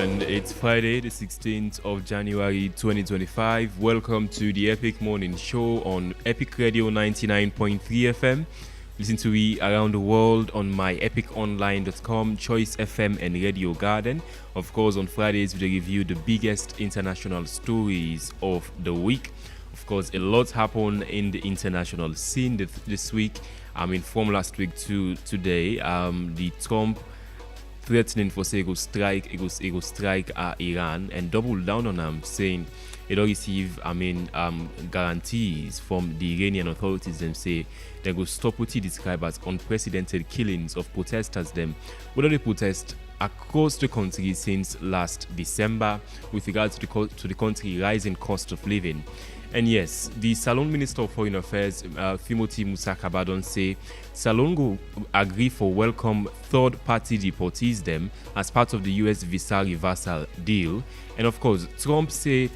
And it's Friday, the 16th of January 2025. Welcome to the Epic Morning Show on Epic Radio 99.3 FM. Listen to me around the world on myepiconline.com, Choice FM and Radio Garden. Of course, on Fridays, we review the biggest international stories of the week. Of course, a lot happened in the international scene this week. From last week to today, the Trump threatening for say it go strike Iran and double down on them, saying it don't receive guarantees from the Iranian authorities. Them say they go stop what he described as unprecedented killings of protesters. Them whether they protest across the country since last December with regards to the country rising cost of living. And yes, the Salon Minister of Foreign Affairs, Timothy Musakaba, don't say Salon go agree for welcome third-party deportees them as part of the U.S. visa reversal deal. And of course, Trump say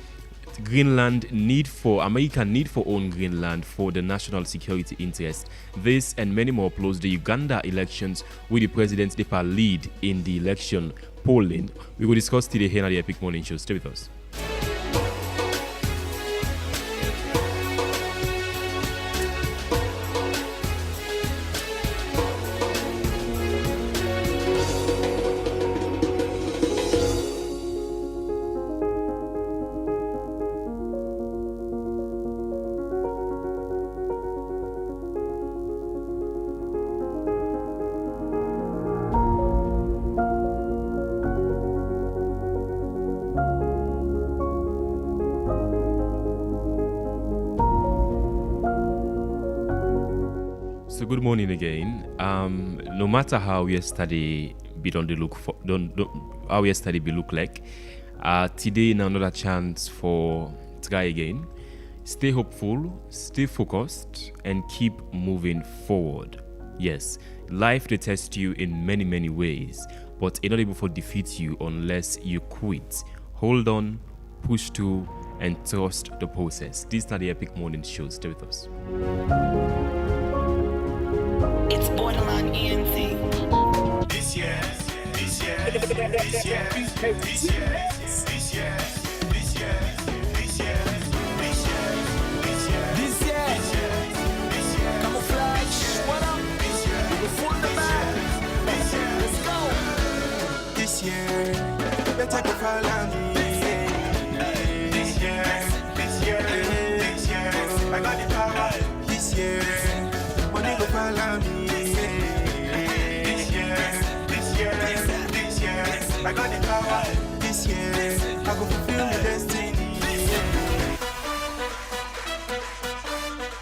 America need for own Greenland for the national security interest. This and many more plus the Uganda elections with the president's lead in the election polling. We will discuss today here at the Epic Morning Show. Stay with us. So good morning again. No matter how yesterday be how yesterday be look like, today now another chance for try again. Stay hopeful, stay focused, and keep moving forward. Yes, life they test you in many ways, but it's not able to defeat you unless you quit. Hold on, push through, and trust the process. This is not the Epic Morning Show. Stay with us. It's borderline ENC. This year, this year, this year, this year, this year, this year, this year, this year, this year, this year, this year, camouflage. What up? This year, we full the bag. This year, let's go. This year, better go follow me. This year, this year, this year, I got the power. This year, money go follow me. I got the power this year. I go fulfill my destiny.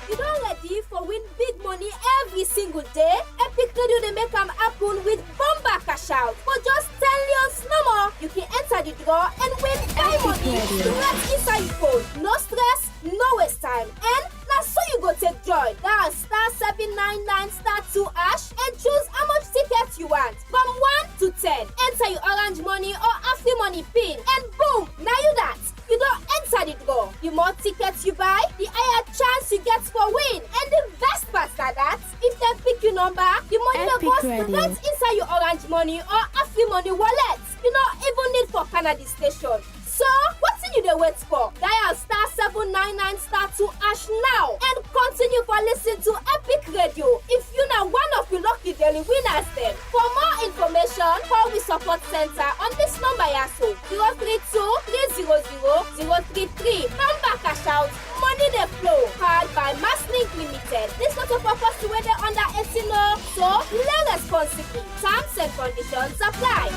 You don't ready for win big money every single day? Epic Radio they make them happen with bomba cash out. For just 10 years no more, you can enter the draw and win buy money right inside your phone. No stress, no waste time. And now so you go take joy. Dial *799*2# and choose how much tickets you want. From 1 to 10. Enter your orange money or Afri money pin. And boom! Now you that. You don't enter the draw. The more tickets you buy, the higher chance you get for win. And the best part is that if they pick your number, the money will go straight inside your orange money or Afri money wallet. You don't even need for Canada station. So, what's you dey wait for? Dial *799*2# now and continue for listening to Epic Radio. If you know one of the lucky daily winners then. For more information, call the support center on this number yaso 032-300-033. Number cash out, money dey flow. Powered by Masslink Limited. This not a purpose to whether under 18 law, so play responsibly. Terms and conditions apply.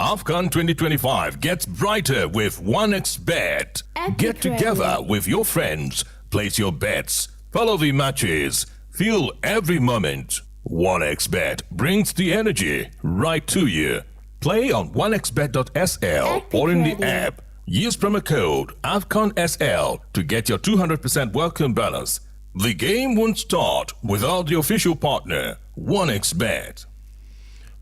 AFCON 2025 gets brighter with 1xBet. Get together with your friends, place your bets, follow the matches, feel every moment. 1xBet brings the energy right to you. Play on 1xBet.sl or in the app. Use promo code AFCONSL to get your 200% welcome bonus. The game won't start without the official partner, 1xBet.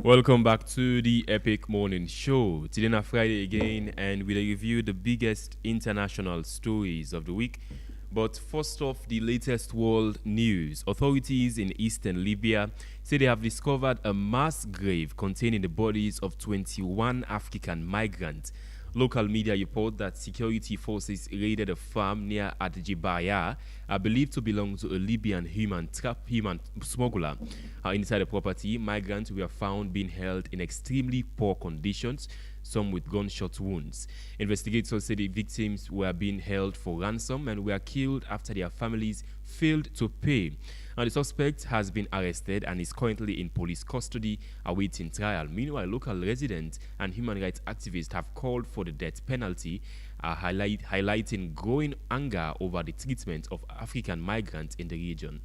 Welcome back to the Epic Morning Show. Today on Friday again, and we'll review the biggest international stories of the week. But first off, the latest world news. Authorities in eastern Libya say they have discovered a mass grave containing the bodies of 21 African migrants. Local media report that security forces raided a farm near Adjibaya, believed to belong to a Libyan human smuggler. Inside the property, migrants were found being held in extremely poor conditions, some with gunshot wounds. Investigators say the victims were being held for ransom and were killed after their families failed to pay. Now, the suspect has been arrested and is currently in police custody awaiting trial. Meanwhile, local residents and human rights activists have called for the death penalty, highlighting growing anger over the treatment of African migrants in the region.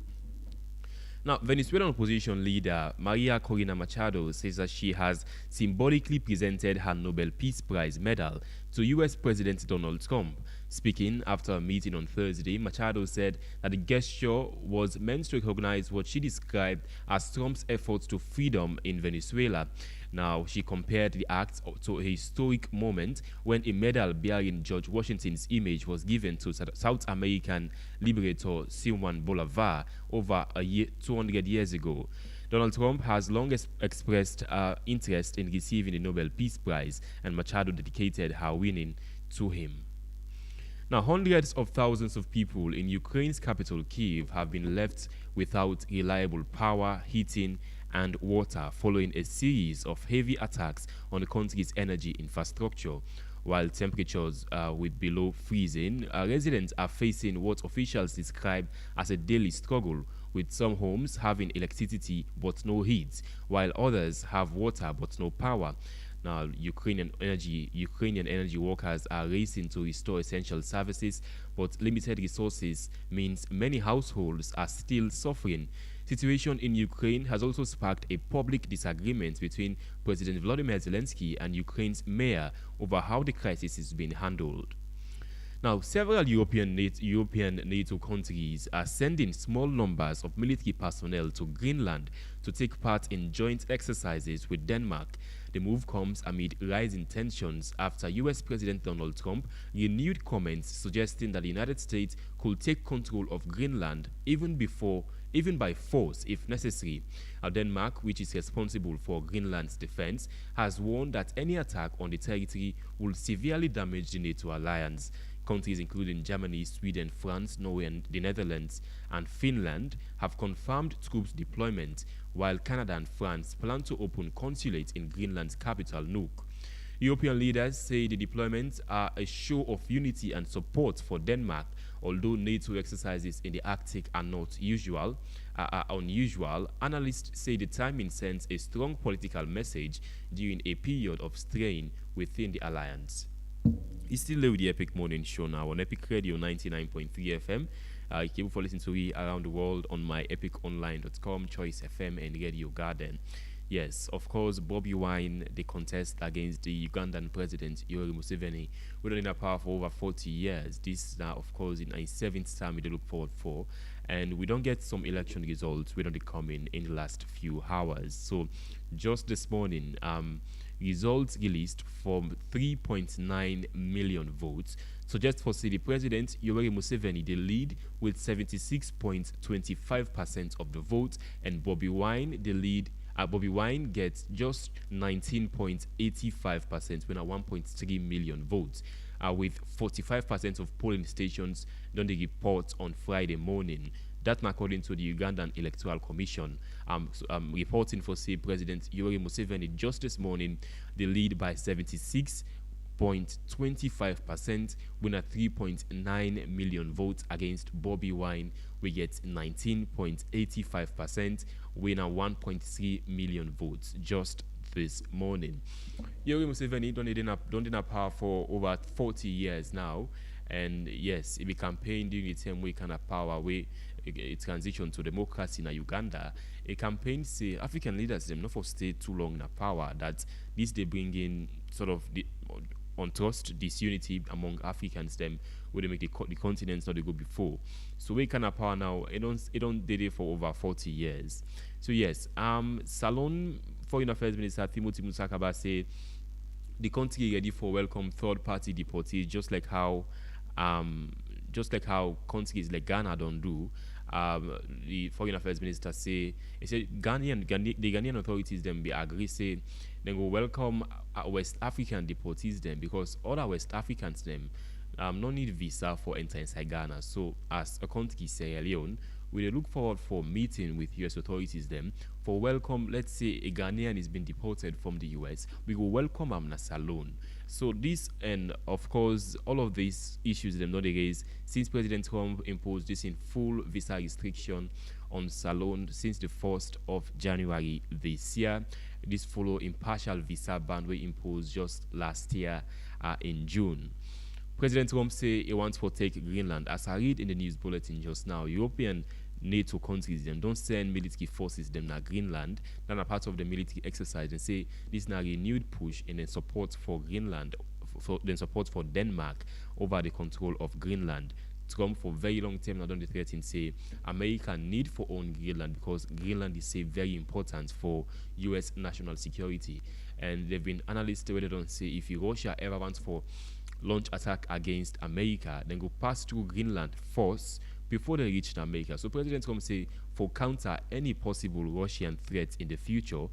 Now, Venezuelan opposition leader Maria Corina Machado says that she has symbolically presented her Nobel Peace Prize medal to U.S. President Donald Trump. Speaking after a meeting on Thursday, Machado said that the gesture was meant to recognize what she described as Trump's efforts to freedom in Venezuela. Now, she compared the act to a historic moment when a medal bearing George Washington's image was given to South American liberator Simon Bolivar over 200 years ago. Donald Trump has long expressed interest in receiving the Nobel Peace Prize, and Machado dedicated her winning to him. Now, hundreds of thousands of people in Ukraine's capital, Kyiv, have been left without reliable power, heating, and water following a series of heavy attacks on the country's energy infrastructure. While temperatures with below freezing, residents are facing what officials describe as a daily struggle, with some homes having electricity but no heat, while others have water but no power. Now, Ukrainian energy workers are racing to restore essential services, but limited resources means many households are still suffering. Situation in Ukraine has also sparked a public disagreement between President Volodymyr Zelensky and Ukraine's mayor over how the crisis is being handled. Now, several European NATO countries are sending small numbers of military personnel to Greenland to take part in joint exercises with Denmark. The move comes amid rising tensions after U.S. President Donald Trump renewed comments suggesting that the United States could take control of Greenland even by force if necessary. Denmark, which is responsible for Greenland's defense, has warned that any attack on the territory will severely damage the NATO alliance. Countries including Germany, Sweden, France, Norway, and the Netherlands and Finland have confirmed troops deployment, while Canada and France plan to open consulates in Greenland's capital, Nuuk. European leaders say the deployments are a show of unity and support for Denmark, although NATO exercises in the Arctic are not unusual. Analysts say the timing sends a strong political message during a period of strain within the alliance. It's still there with the Epic Morning Show now on Epic Radio 99.3 FM. You can for listening to me around the world on my epiconline.com, Choice FM, and Radio Garden. Yes, of course, Bobi Wine, the contest against the Ugandan president, Yoweri Museveni, we've been in power for over 40 years. This now, of course, in a seventh time we look forward for. And we don't get some election results, we don't come in the last few hours. So just this morning, results released from 3.9 million votes suggest for the president Yoweri Museveni the lead with 76.25% of the vote, and Bobi Wine the lead. Bobi Wine gets just 19.85% when 1.3 million votes. With 45% of polling stations done the report on Friday morning. That's according to the Ugandan Electoral Commission. Reporting for President Yoweri Museveni just this morning, the lead by 76.25%, with 3.9 million votes against Bobi Wine. We get 19.85%, with 1.3 million votes just this morning. Yoweri Museveni done in power for over 40 years now, and yes, it campaigned during the same way kind of power where it transition to democracy in Uganda. A campaign say African leaders them not for stay too long in power, that this they bring in sort of the untrust, disunity among Africans them where they make the continents not they go before. So we kind of power now it don't did it for over 40 years. So yes, Salon Foreign Affairs Minister Timothy Musakaba say the country ready for welcome third party deportees, just like how just like how countries like Ghana don't do, the foreign affairs minister say, he said the Ghanaian authorities then be agree say they will welcome West African deportees them, because other West Africans them no need visa for enter inside Ghana. So as a country Sierra Leone, we look forward for meeting with US authorities them for welcome. Let's say a Ghanaian is being deported from the US, we will welcome him as alone. So this, and of course all of these issues them not raised since President Trump imposed this in full visa restriction on Salone since the 1st of January this year. This follow impartial visa ban we imposed just last year in June. President Trump say he wants to take Greenland. As I read in the news bulletin just now, European NATO countries them don't send military forces them na Greenland, not a part of the military exercise, and say this na renewed push in support for Greenland, for then support for Denmark over the control of Greenland. Trump for very long time now don't threaten say America need for own Greenland because Greenland is say very important for US national security. And they've been analysts where they don't say if Russia ever wants for launch attack against America, then go pass through Greenland first before they reach America. So President Trump say for counter any possible Russian threat in the future,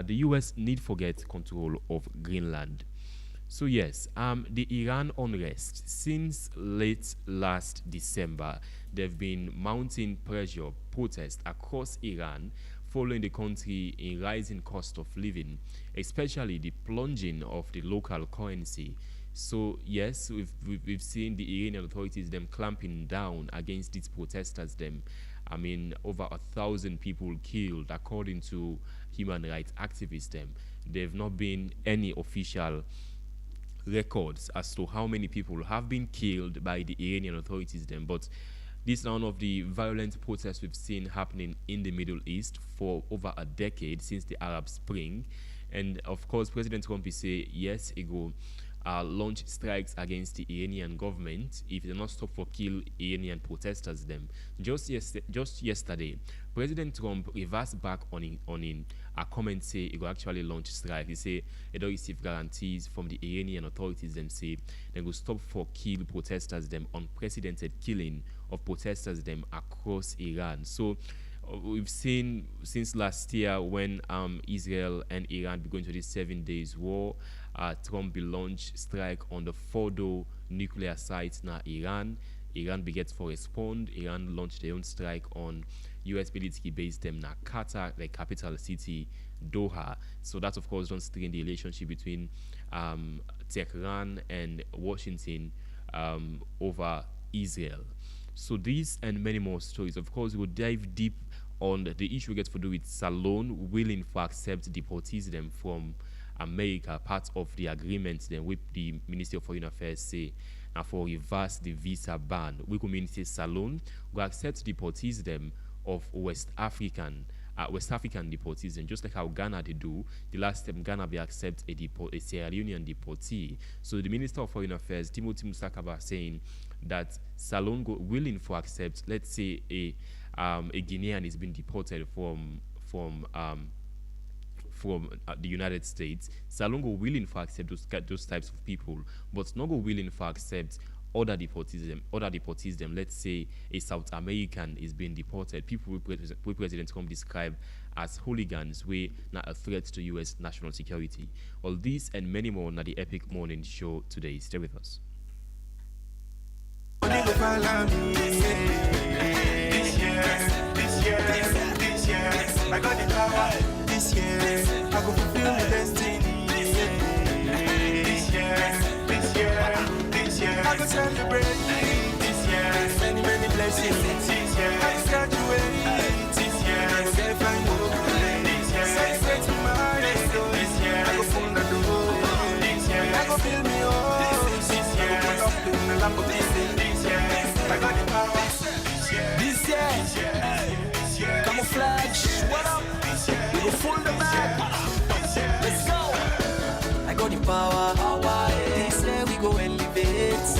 the US need for get control of Greenland. So yes, the Iran unrest since late last December, they've been mounting pressure, protests across Iran following the country in rising cost of living, especially the plunging of the local currency. So yes, we've seen the Iranian authorities them clamping down against these protesters them. I mean, over 1,000 people killed according to human rights activists them. There've not been any official records as to how many people have been killed by the Iranian authorities them, but this is one of the violent protests we've seen happening in the Middle East for over a decade since the Arab Spring. And of course President Trump is say yes, he go launch strikes against the Iranian government if they not stop for kill Iranian protesters them. Just yesterday, President Trump reversed back on a comment say he will actually launch strike. He say he don't receive guarantees from the Iranian authorities them say they will stop for kill protesters them, unprecedented killing of protesters them across Iran. So we've seen since last year when Israel and Iran began to this 7 days war, Trump will launch strike on the Fordo nuclear sites now Iran. Iran begets for respond. Iran launched their own strike on US military base them na Qatar, the capital city Doha. So that of course don't strain the relationship between Tehran and Washington over Israel. So these and many more stories. Of course, we will dive deep on the issue we get to do with Salone willing to accept deportees them from America, part of the agreement then with the Ministry of Foreign Affairs say now for reverse the visa ban. We community Salone will accept deportees them of West African deportees, and just like how Ghana they do, the last time Ghana be accept a Sierra Leonean deportee. So the Minister of Foreign Affairs, Timothy Musakaba, saying that Salone go willing for accept, let's say a Guinean is being deported from the United States. Salone go willing for accept those types of people, but not go willing for accept other deportees them. Let's say a South American is being deported. People we President Trump describe as hooligans, we not a threat to U.S. national security. All this and many more on the Epic Morning Show today. Stay with us. This year, I got the power. This year, I go fulfill my destiny. This year, I go celebrate. This year, many blessings. This year, I graduate. This year, I go get fine work. This year, say to my this year, I go pull the door. This year, I go fill me up. This year, I go put up in the Lamborghini. This year, I got the power. This year, camouflage. What up? We go full the bag. Let's go. I got the power. This year we go elevate.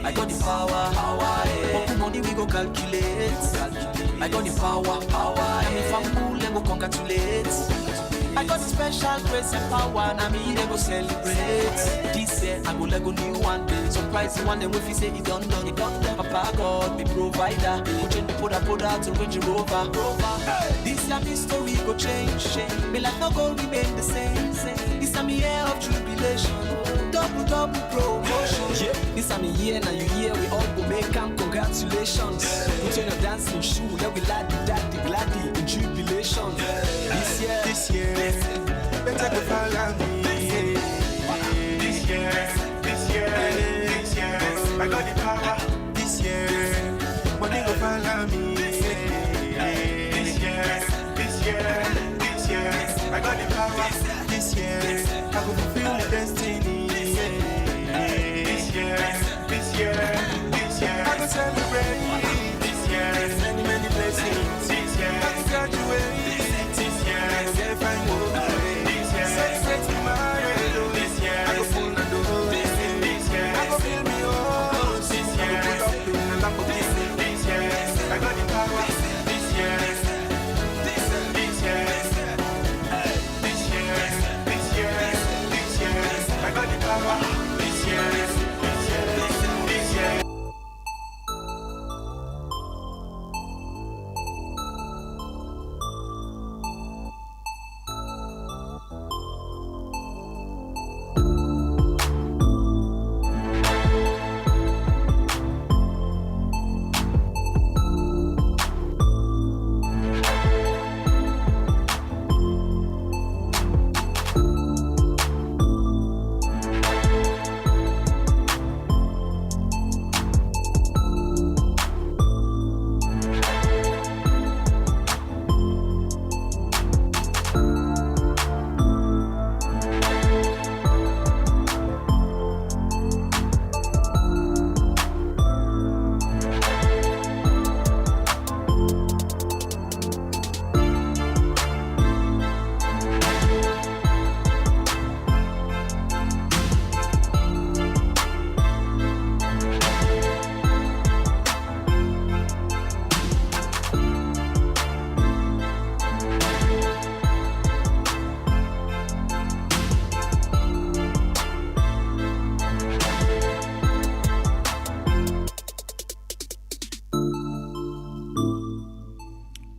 I got the power. What money we go calculate. I got the power. And if I'm cool, then go congratulate. I got a special grace and power, and I mean, they go celebrate. This year, I go let go new one day. Surprise one day, if you say it done. Papa God, be provider. We change the Poda to Range Rover. This year, my story go change. Me life no go remain the same. This time, year of jubilation. Double promotion. This time, year, now you hear, we all go make them. Congratulations. Put on your dancing shoe, let we lad the daddy, gladdy, in jubilation. This year, better go follow me. This year, I got the power. This year, money go follow me. This year, I got the power. This year, I go fulfill the destiny. This year, I go celebrate. This year, many blessings. This year, I go graduate.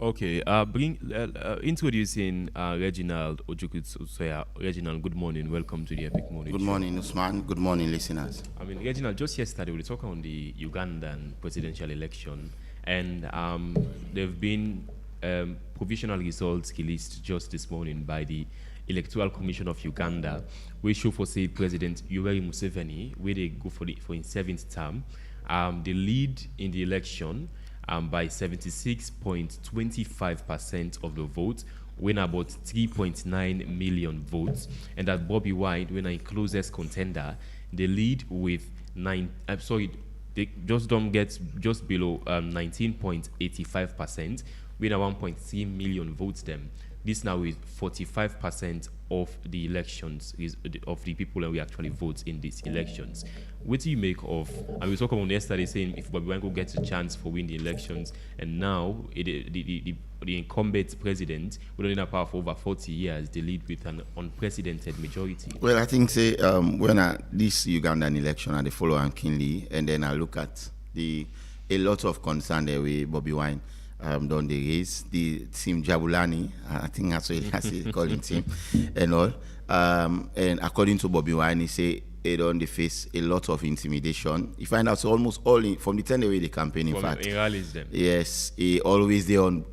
Okay, introducing Reginald Ojukutsoya. Reginald, good morning. Welcome to the Epic Morning Good Show. morning, Usman. Good morning, listeners. I mean, Reginald, just yesterday we talked on the Ugandan presidential election, and there have been provisional results released just this morning by the Electoral Commission of Uganda, which show for say President Yoweri Museveni, where they go for his 7th term. The lead in the election by 76.25% of the vote, win about 3.9 million votes, and that Bobby Wine, when a closest contender, they lead with they just don't get just below 19.85%, win a 1.3 million votes them. This now is 45% of the elections of the people that we actually vote in these elections. What do you make of? And we talked about yesterday saying if Bobby Wine gets a chance for win the elections, and now the incumbent president, who been in power for over 40 years, they lead with an unprecedented majority. Well, I think when this Ugandan election and the follow on keenly, and then I look at a lot of concern there with Bobby Wine. Done the race, the team Jabulani, I think that's what he calling team, and all. And according to Bobby Wine, he say they don't face a lot of intimidation. You find out almost all from the 10 away the campaign. In fact, he rallies them. Yes, he always there on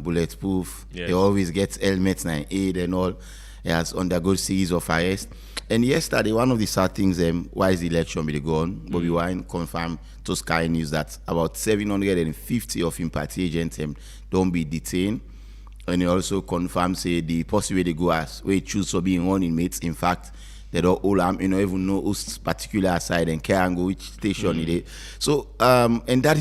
bulletproof. Yes. He always gets helmets 9-8 and all. He has undergone series of arrests. And yesterday, one of the sad things, why is the election be gone? Bobby Wine confirmed to Sky News that about 750 of him party agents don't be detained. And he also confirmed, say, the possible way they go as where he choose to be running mates. In fact, they don't all even know whose particular side and care and go which station it is. So, and that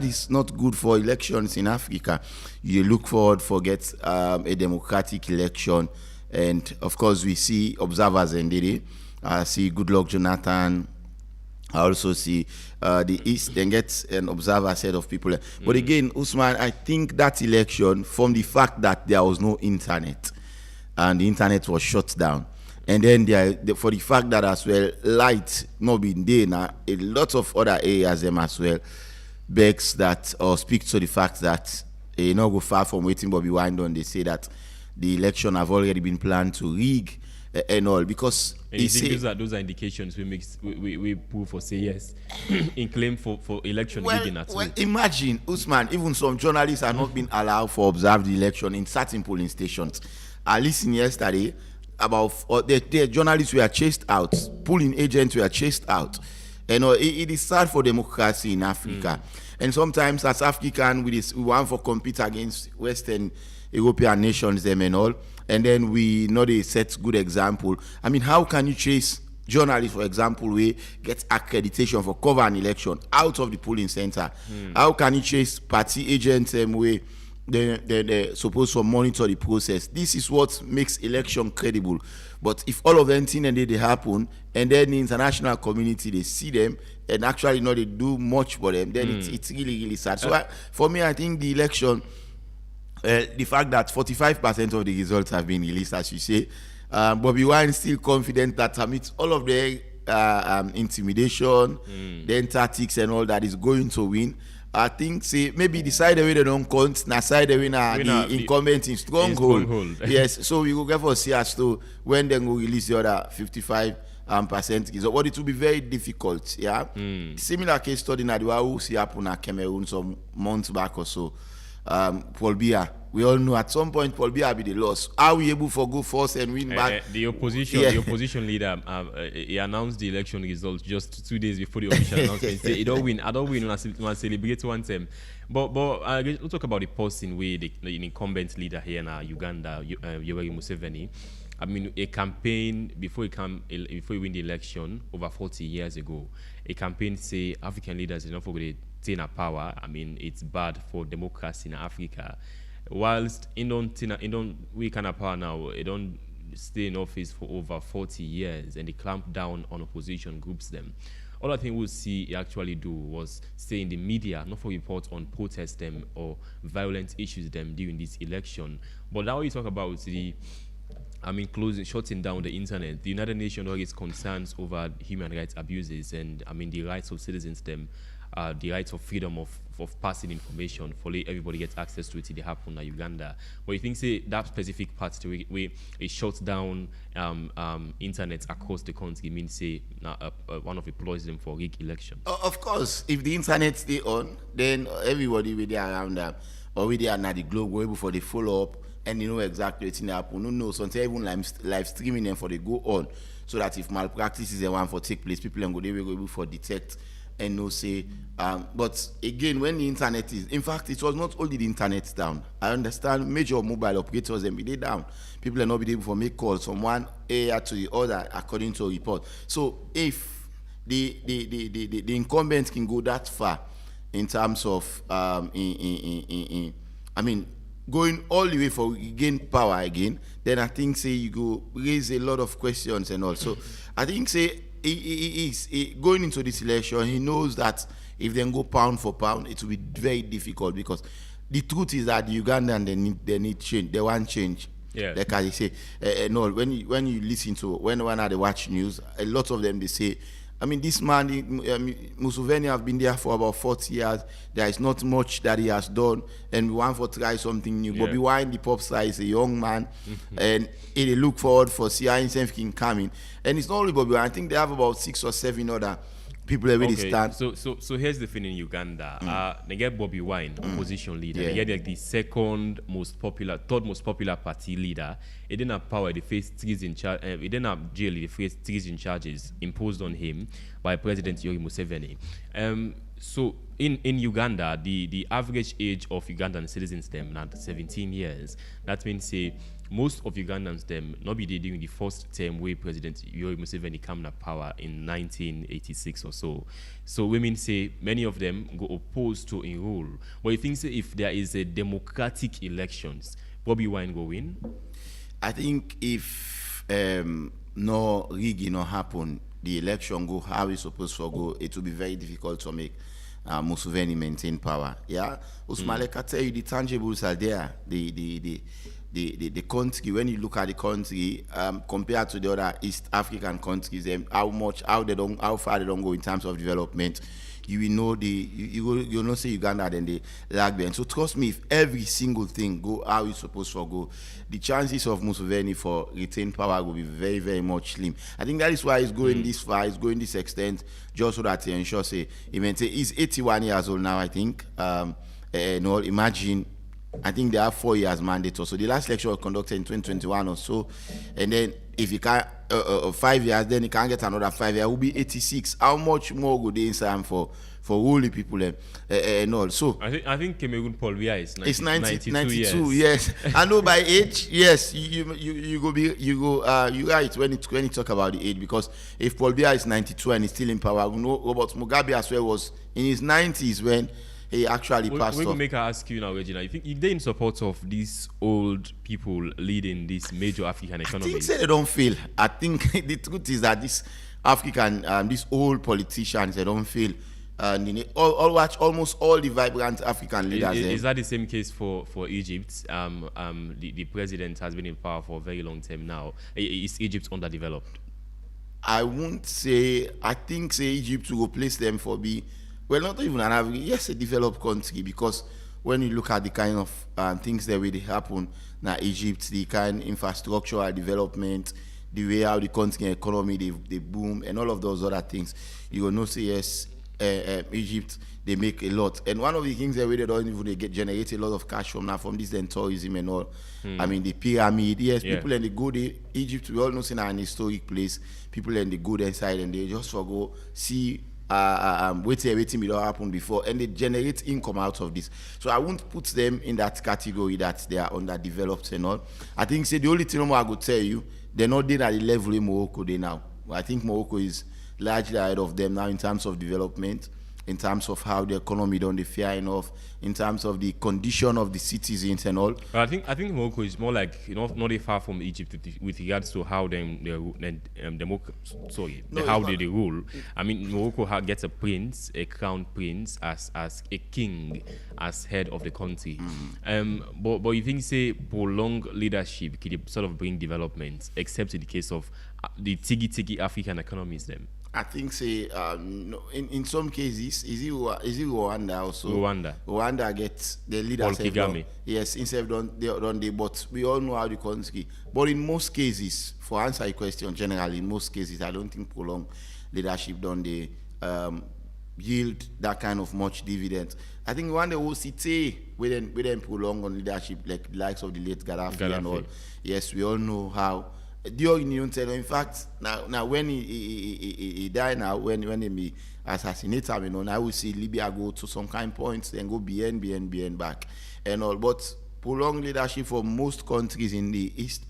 is not good for elections in Africa. You look forward for get a democratic election. And of course, we see observers and see Goodluck Jonathan. I also see the East and get an observer set of people. But again, Usman, I think that election, from the fact that there was no internet, and the internet was shut down. And then for the fact that as well, light not being there now, a lot of other areas them as well begs that or speaks to the fact that you know go far from waiting Bobby Wine on. They say that the election have already been planned to rig and all because and you think those are indications we prove or say yes in claim for election rigging at all. Imagine Usman, even some journalists are not being allowed for observe the election in certain polling stations. I listened yesterday about the journalists were chased out, polling agents were chased out. And it is sad for democracy in Africa. And sometimes as African, we want to compete against Western European nations, them and all. And then we know they set good example. I mean, how can you chase journalists, for example, we get accreditation for cover an election out of the polling center? How can you chase party agents way? They're supposed to monitor the process. This is what makes election credible. But if all of them things and they happen, and then the international community they see them and actually not they do much for them, then it's really really sad. So for me, I think the election, the fact that 45% of the results have been released, as you say, Bobby Wine is still confident that amidst all of the intimidation, then tactics and all that is going to win. I think say maybe the side away they don't count, na side away the incumbent in stronghold. Yes, so we will get for see as to when they will release the other 55% result. But it will be very difficult. Yeah, similar case study na the one we see happen at Cameroon some months back or so. Paul Biya, we all know at some point Paul Biya be the loss. Are we able to go first and win back? The opposition leader, he announced the election results just 2 days before the official announcement. Say, I don't win. I celebrate one time. But we'll talk about the person where the incumbent leader here in Uganda, Yoweri Museveni. I mean, a campaign before he win the election over 40 years ago. A campaign say African leaders are not for the Tina power. I mean, it's bad for democracy in Africa. Whilst in don't we kind of power now, it don't stay in office for over 40 years, and they clamp down on opposition groups them. All I think we'll see he actually do was stay in the media, not for report on protest them or violent issues them during this election. But now we talk about shutting down the internet. The United Nations always concerns over human rights abuses and the rights of citizens them. The rights of freedom of passing information for everybody gets access to it if they happen in Uganda. But you think say that specific part to where it shuts down internet across the country means say one of the ploys them for rig election. Of course, if the internet stay on, then everybody will be around them or we there at the globe go able for the follow up and you know exactly what's happen. No, sometimes even live streaming them for they go on so that if malpractice is the one for take place, people they will go able for detect. And no say, but again, when the internet is, in fact, it was not only the internet down. I understand major mobile operators and be down. People are not be able to make calls from one area to the other according to a report. So if the incumbents can go that far in terms of, going all the way for gain power again, then I think say you go raise a lot of questions and also I think say. He going into this election, he knows that if they go pound for pound, it will be very difficult because the truth is that the Ugandan they need change. They want change. Yeah. Like I say, when you listen to when they watch news, a lot of them they say, this man, Museveni have been there for about 40 years. There is not much that he has done, and we want to try something new. Yeah. Bobby Wine, the pop star, is a young man, and they look forward for CI can come in. And it's not only Bobby Wine. I think they have about 6 or 7 other people that really stand. So here's the thing in Uganda. They get Bobby Wine, opposition leader. Yeah. They get the third most popular party leader. He didn't have power. They faced treason charges. He didn't have jail. They faced treason charges imposed on him by President Yoweri Museveni. So in Uganda, the average age of Ugandan citizens them now 17 years. That means say most of Ugandans them not be during the first term where President Yoweri Museveni came to power in 1986 or so. So women say many of them go opposed to enroll. But you think say if there is a democratic elections, Bobby Wine go win? I think if no rigging no happen, the election go how it's supposed to go, it will be very difficult to make Museveni maintain power. Yeah, Usman, like I tell you, the tangibles are there. The country, when you look at the country, compared to the other East African countries, how far they don't go in terms of development, you will know you'll not say Uganda, then they lag behind. So trust me, if every single thing go how it's supposed to go, the chances of Museveni for retain power will be very, very much slim. I think that is why he's going this far, he's going this extent, just so that he ensures he's 81 years old now, I think. Imagine, I think they have 4 years mandate or so. The last election was conducted in 2021 or so, and then if he can't 5 years, then he can't get another 5 years. It will be 86. How much more would they inside for all the people and all? So I think Cameroon Paul Biya is 92 yes. I know by age, yes, you right when you talk about the age, because if Paul Biya is 92 and he's still in power, you know Robert Mugabe as well was in his 90s when he actually passed off. We will make her ask you now, Regina. You think if they're in support of these old people leading these major African economies? I think they don't feel. I think the truth is that these African, these old politicians, they don't feel. Almost all the vibrant African leaders. Is that the same case for Egypt? The president has been in power for a very long time now. Is Egypt underdeveloped? I won't say. I think Egypt will replace them for well, not even an average, yes, a developed country, because when you look at the kind of things that will happen now, Egypt, the kind of infrastructural development, the way how the country economy, they boom, and all of those other things, you will know, say, yes, Egypt, they make a lot. And one of the things that they don't even generate a lot of cash from now, from this then tourism and all. I mean, the pyramid, yes, people and they go there. Egypt, we all know, it's an historic place. People and they go there inside and they just go see waiting will happen before, and they generate income out of this. So I won't put them in that category that they are underdeveloped and all. I think the only thing I could tell you, they're not there at the level in Morocco they now. I think Morocco is largely ahead of them now in terms of development, in terms of how the economy don't they fear enough, in terms of the condition of the citizens and all. I think Morocco is more like not far from Egypt with regards to how they rule. I mean, Morocco gets a crown prince as a king, as head of the country. But you think say prolonged leadership could sort of bring development, except in the case of the tiggy African economies them? I think in some cases, is it Rwanda also? Rwanda gets the leaders. Paul Kagame. Yes, instead they but we all know how the country. But in most cases, for answer your question, generally, in most cases, I don't think prolonged leadership don't they yield that kind of much dividend. I think one day we'll see we then prolong on leadership, like the likes of the late Gaddafi and all. Yes, we all know how. In fact, now when he died, now when he be assassinated, now we see Libya go to some kind of points, then go BN back and all. But prolonged leadership for most countries in the east,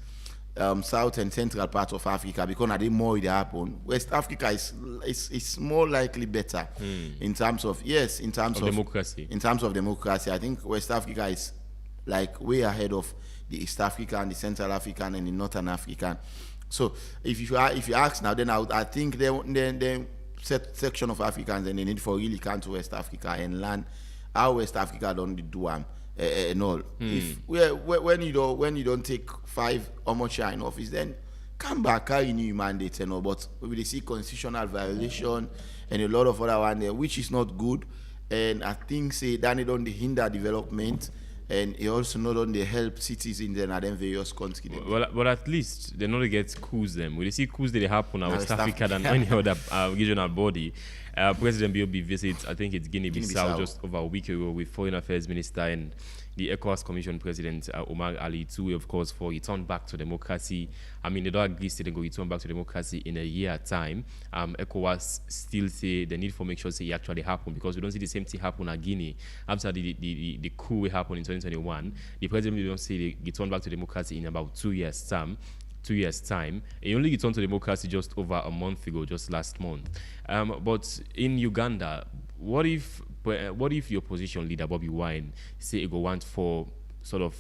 south and central part of Africa, because now they more it happen. West Africa is more likely better in terms of democracy. In terms of democracy, I think West Africa is like way ahead of the East African, the Central African, and the Northern African. So if you ask now, then I think then section of Africans, and they need for really come to West Africa and learn how West Africa don't do and all. When you don't take 5 or more share in office, then come back, carry new mandates and all. But we see constitutional violation and a lot of other one there, which is not good. And I think that it don't hinder development. And it also not only help citizens in them various countries. But at least they not get coups them. We see coups that happen in West Africa than any other regional body. President Biobi visits, I think it's Guinea-Bissau just over a week ago with Foreign Affairs Minister and the ECOWAS Commission President Omar Ali too, of course, for return back to democracy. I mean, they don't agree to go return back to democracy in a year time. ECOWAS still say the need for make sure it actually happen, because we don't see the same thing happen at Guinea after the coup will happen in 2021. The president don't say they return back to democracy in about 2 years time. 2 years time. He only returned to democracy just over a month ago, just last month. But in Uganda, what if the opposition leader Bobby Wine say he go want for sort of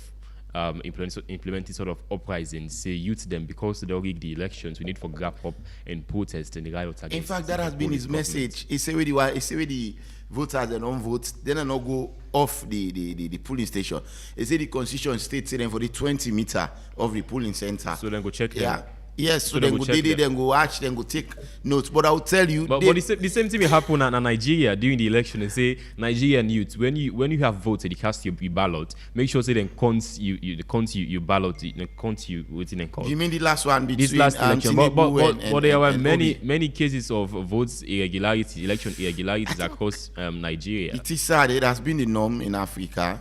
implementing sort of uprisings, say youth them because they don't rig the elections. We need for grab up and protest and the riot against. In fact, that has been his message. He say with the voters and non-votes, then I not go off the polling station. He say the constitution states them for the 20 meter of the polling center. So then go check them. Yeah. Yes, so then go did it, then go watch, then go take notes. But I will tell you, but the same thing will happen in Nigeria during the election. And say Nigerian youth, when you have voted, you cast your ballot. Make sure say then counts you ballot, count you within and call. You mean the last one between this last election? But there were Obi. many cases of votes irregularities, election irregularities across Nigeria. It is sad. It has been the norm in Africa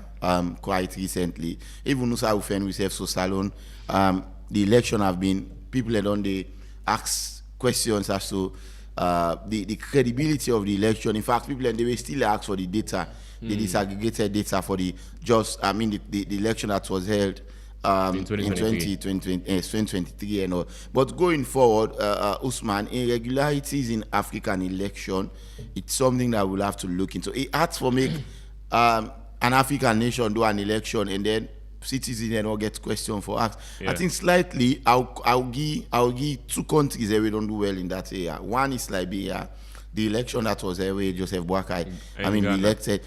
quite recently. Even Nusa Ufen, we say so salon. The election have been. People had on the ask questions as to the credibility of the election. In fact, people they will still ask for the data, the disaggregated data for the the election that was held in 2023 and all. But going forward, Usman, irregularities in African election, it's something that we'll have to look into. It hard for make an African nation do an election and then citizens and all get questions for us. Yeah. I think slightly I'll give two countries that we don't do well in that area. One is Liberia. The election that was there where Joseph Boakai, elected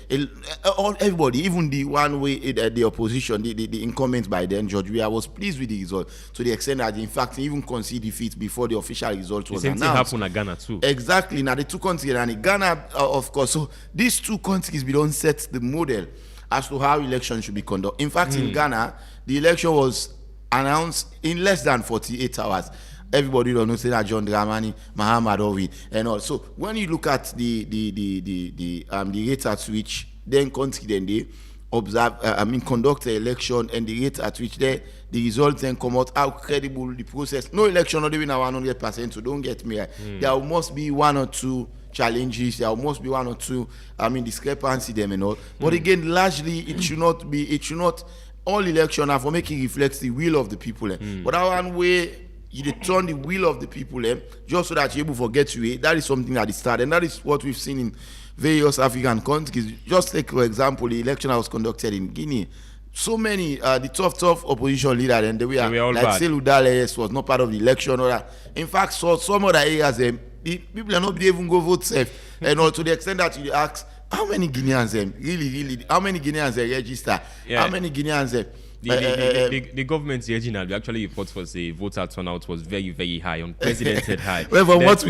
everybody, even the one way the opposition, the incumbent by then, George Weah, was pleased with the result to the extent that in fact he even conceded defeat before the official result was announced. The same thing happened in Ghana too. Exactly. Now the two countries and Ghana, of course. So these two countries we don't set the model as to how elections should be conducted. In fact, in Ghana, the election was announced in less than 48 hours. Everybody don't know say that John Dramani, Muhammad Owi, and all. So when you look at the rate at which then country then they observe, conduct the election and the rate at which the results then come out, how credible the process. No election not even 100%. So don't get me. There must be one or two challenges. There must be one or two, discrepancy them and all. But again, largely it should not all election are for making reflects the will of the people. But that one way you turn the will of the people just so that you're able to get you. That is something that is started, and that is what we've seen in various African countries. Just take for example the election that was conducted in Guinea. So many the tough opposition leader and they were like Selou Dales was not part of the election or that. In fact, so some other areas the people are not even go vote safe. And all to the extent that you ask how many Guineans really how many Guineans register? Yeah. How many Guineans the government's original actually report for say voter turnout was very, very high, unprecedented high. Well, from what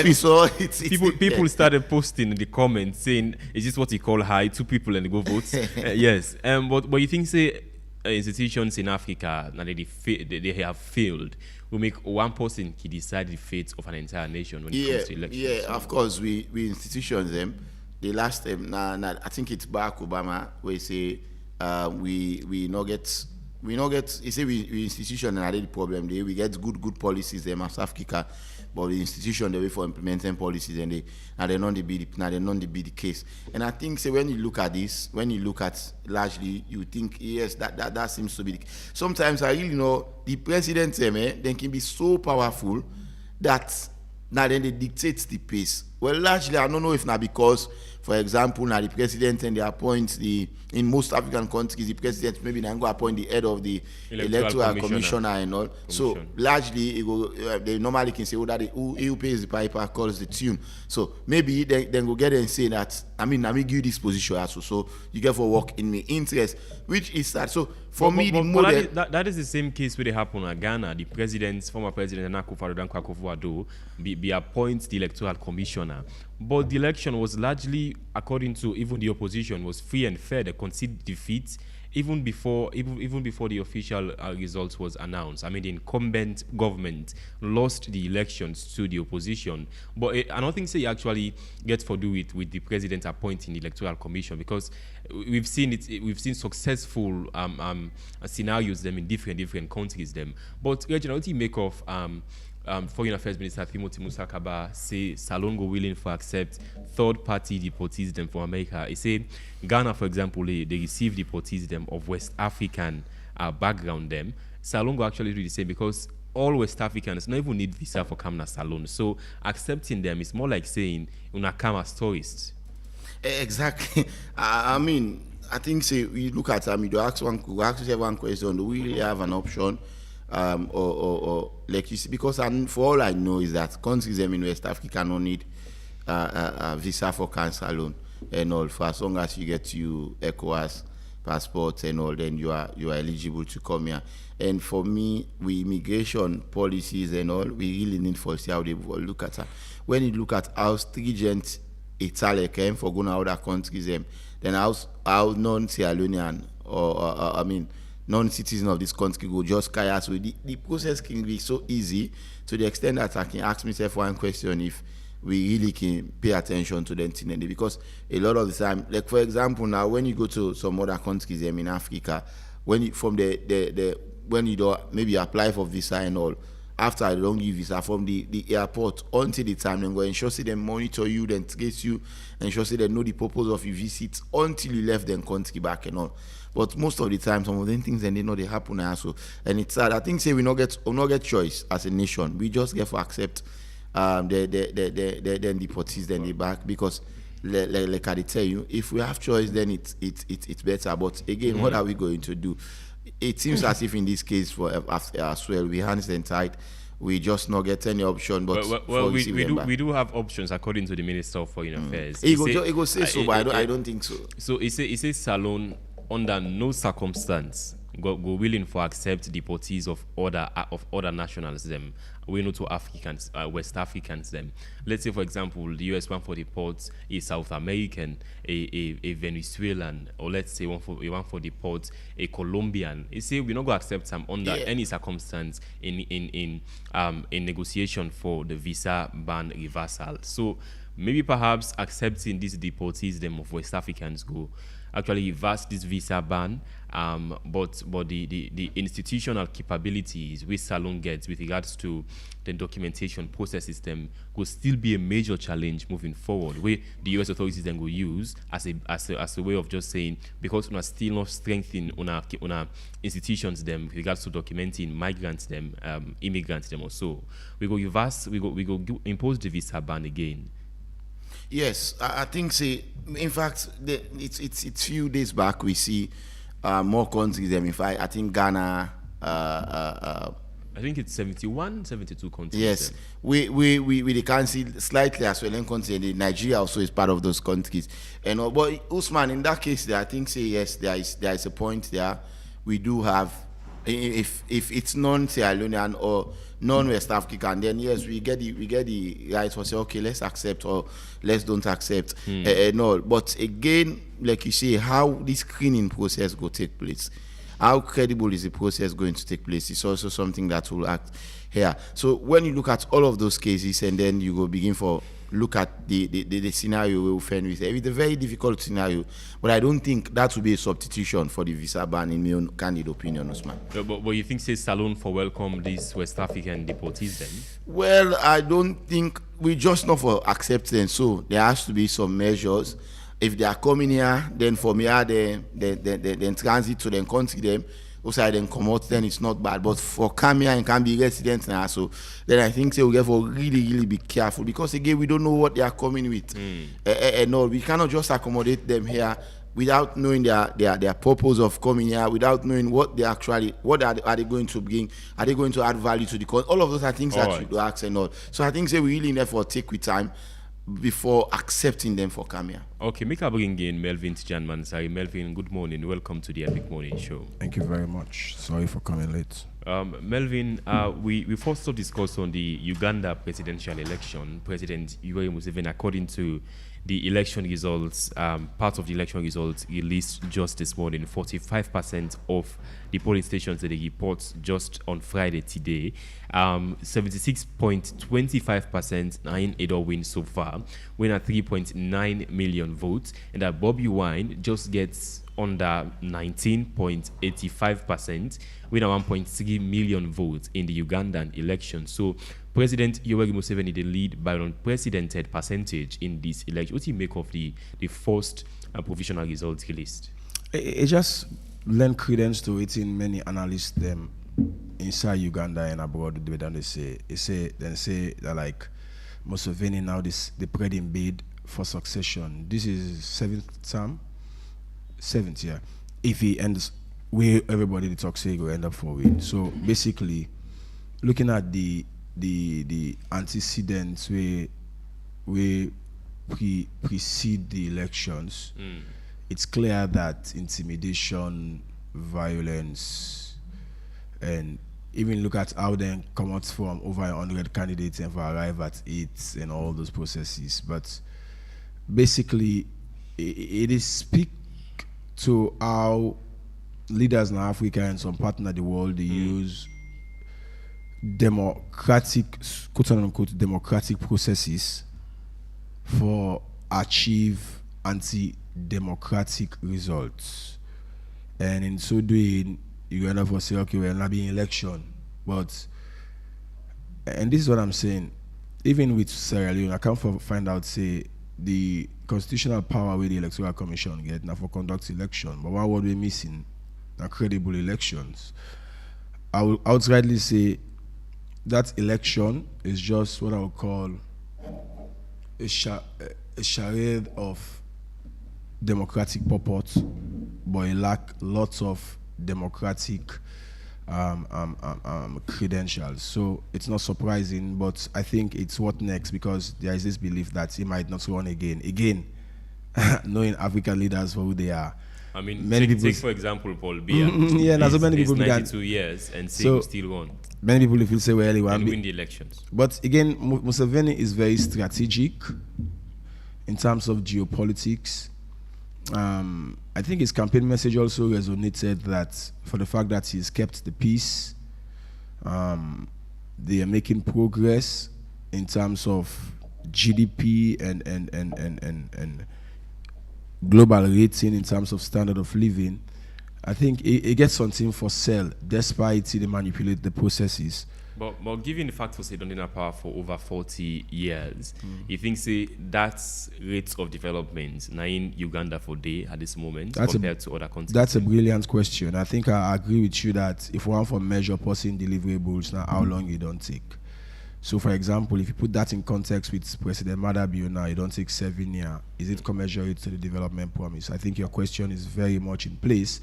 we saw, people started posting in the comments saying, "Is this what you call high? 2 people and they go vote?" Yes. But you think say institutions in Africa now they have failed. We make one person can decide the fate of an entire nation when it comes to elections. Yeah, of course we institutions them. The last time, I think it's Barack Obama where say. We not get you say we institution and the problem there we get good policies there as Africa, but the institution the way for implementing policies and they not be the case. And I think say when you look at this, when you look at largely you think yes that seems to be the case. Sometimes I really know the president then can be so powerful that now then they dictate the pace. Well, largely I don't know if now because for example, now the president and they appoint in most African countries, the president maybe now go appoint the head of the electoral commissioner and all. So largely, they normally can say, that who pays the piper calls the tune. So maybe then go get and say that, let me give you this position also. So you get for work in my interest, which is that. So for me, the model... That is the same case where they happen in Ghana. The former president, Nana Akufo-Addo, be appoints the electoral commissioner. But the election was largely, according to even the opposition, was free and fair. They conceded defeat even before the official result was announced. The incumbent government lost the elections to the opposition. But I don't think they actually get for do it with the president appointing the electoral commission, because we've seen successful scenarios them in different countries them. But Reginald, what do you make of Foreign Affairs Minister Timothy Musakaba say Salongo willing for accept third-party deportees them from America? He say Ghana, for example, they receive deportees them of West African background them. Salongo actually do the same because all West Africans don't even need visa for coming to Salon. So accepting them is more like saying una come as tourists. Exactly. I think say we look at you do ask yourself one question: do we really have an option, or like you see? Because for all I know is that countries in West Africa no need a visa for cancer alone and all. For as long as you get you ECOWAS passports and all, then you are eligible to come here. And for me, with immigration policies and all, we really need to see how they will look at that. When you look at how stringent Italy came for going to other countries, then how non-Sierra Leonean or non-citizen of this country go just carry us with the process can be so easy to the extent that I can ask myself one question if we really can pay attention to them because a lot of the time, like for example, now when you go to some other countries in Africa, when you from when you do maybe apply for visa and all, after I don't give visa from the airport until the time, then go ensure say them monitor you, then trace you, ensure say they know the purpose of your visit until you left them country back and all. But most of the time, some of them things and they know they happen also, and it's sad. I think say we not get choice as a nation. We just get to accept then deportees then they back because like I tell you, if we have choice, then it's better. But again, what are we going to do? It seems as if in this case for as well, we hands and tight, we just not get any option. But we do have options according to the Minister of Foreign Affairs. He go say so, but I don't think so. So he says Salon under no circumstance go willing for accept deportees of other nationals them. We know to Africans, West Africans them. Let's say for example the US one for deport a South American, a Venezuelan, or let's say one for deport a Colombian. He say we not go accept them under any circumstance in negotiation for the visa ban reversal. So maybe perhaps accepting these deportees them of West Africans go actually reverse this visa ban, but the institutional capabilities which Salon gets with regards to the documentation process system will still be a major challenge moving forward, where the US authorities then will use as a way of just saying, because we are still not strengthening on our institutions them with regards to documenting migrants them, immigrants them also, we go impose the visa ban again. Yes, I think in fact it's few days back we see more countries than I think Ghana I think it's 72 countries. Yes, we can see slightly as well in countries. Nigeria also is part of those countries. And but Usman, in that case, I think yes, there is a point there. We do have, if it's non-Sierra Leonean or non-West African, then yes, we get the right to say okay, let's accept or let's don't accept. No, but again, like you say, how this screening process will take place. How credible is the process going to take place? It's also something that will act here. So when you look at all of those cases and then you go begin for look at the scenario we will find with it's a very difficult scenario, but I don't think that will be a substitution for the visa ban in my own candid opinion, Osman. But you think say Salon for welcome these West African deportees then? Well, I don't think we just not for acceptance. So there has to be some measures. If they are coming here, then for me, then transit to then country them, also then come out, then it's not bad. But for come here and can be residents now, so then I think we have to really be careful because again we don't know what they are coming with. No, we cannot just accommodate them here without knowing their purpose of coming here, without knowing what they actually are they going to bring, are they going to add value to the country? All of those are things that you do ask and all. So I think we really need for take with time before accepting them for Kamia. Okay, make a bring in Melvin Tijanman. Sorry, Melvin, good morning. Welcome to the Epic Morning Show. Thank you very much. Sorry for coming late. Melvin, we first discussed on the Uganda presidential election. President Yoweri Museveni, according to the election results, part of the election results released just this morning, 45% of the polling stations that they report just on Friday today, 76.25% Nine Edo win so far, win at 3.9 million votes, and that Bobby Wine just gets under 19.85%, with a 1.3 million votes in the Ugandan election. So President Yoweri Museveni the lead by an unprecedented percentage in this election. What do you make of the first provisional results released? It just lend credence to it in many analysts them inside Uganda and abroad. The way that they say that like Museveni now the spreading bid for succession. This is 7th term 7th, yeah. If he ends where everybody the talk say he will end up for win. So basically, looking at the antecedents where precede the elections, it's clear that intimidation, violence, and even look at how they come out from over 100 candidates and arrive at 8 and all those processes. But basically, it is speak to how leaders in Africa and some partner of the world, they use democratic, quote unquote, democratic processes for achieve anti-democratic results. And in so doing, you end up for say, okay, we're not being election. But, and this is what I'm saying, even with Sierra Leone, I can't find out, say, the constitutional power with the Electoral Commission get now for conduct election. But what we're missing are credible elections. I would outrightly say that election is just what I would call a charade of democratic purport, but it lack lots of democratic credentials. So it's not surprising, but I think it's what next, because there is this belief that he might not run again. Again, knowing African leaders for who they are. I mean, many people take for example Paul Biya. Yeah, now so many people 92 years and so still won. Many people will say, well, he and win the elections. But again, Museveni is very strategic in terms of geopolitics. I think his campaign message also resonated that for the fact that he's kept the peace. They are making progress in terms of GDP and global rating in terms of standard of living. I think it gets something for sale, despite they manipulate the processes. But given the fact that they don't have power for over 40 years, you think say that's rates of development now in Uganda for day at this moment compared to other countries? That's a brilliant question. I think I agree with you that if one for measure person deliverables, now how long you don't take. So for example, if you put that in context with President Madabio now, you don't take 7 years. Is it commensurate to the development promise? I think your question is very much in place.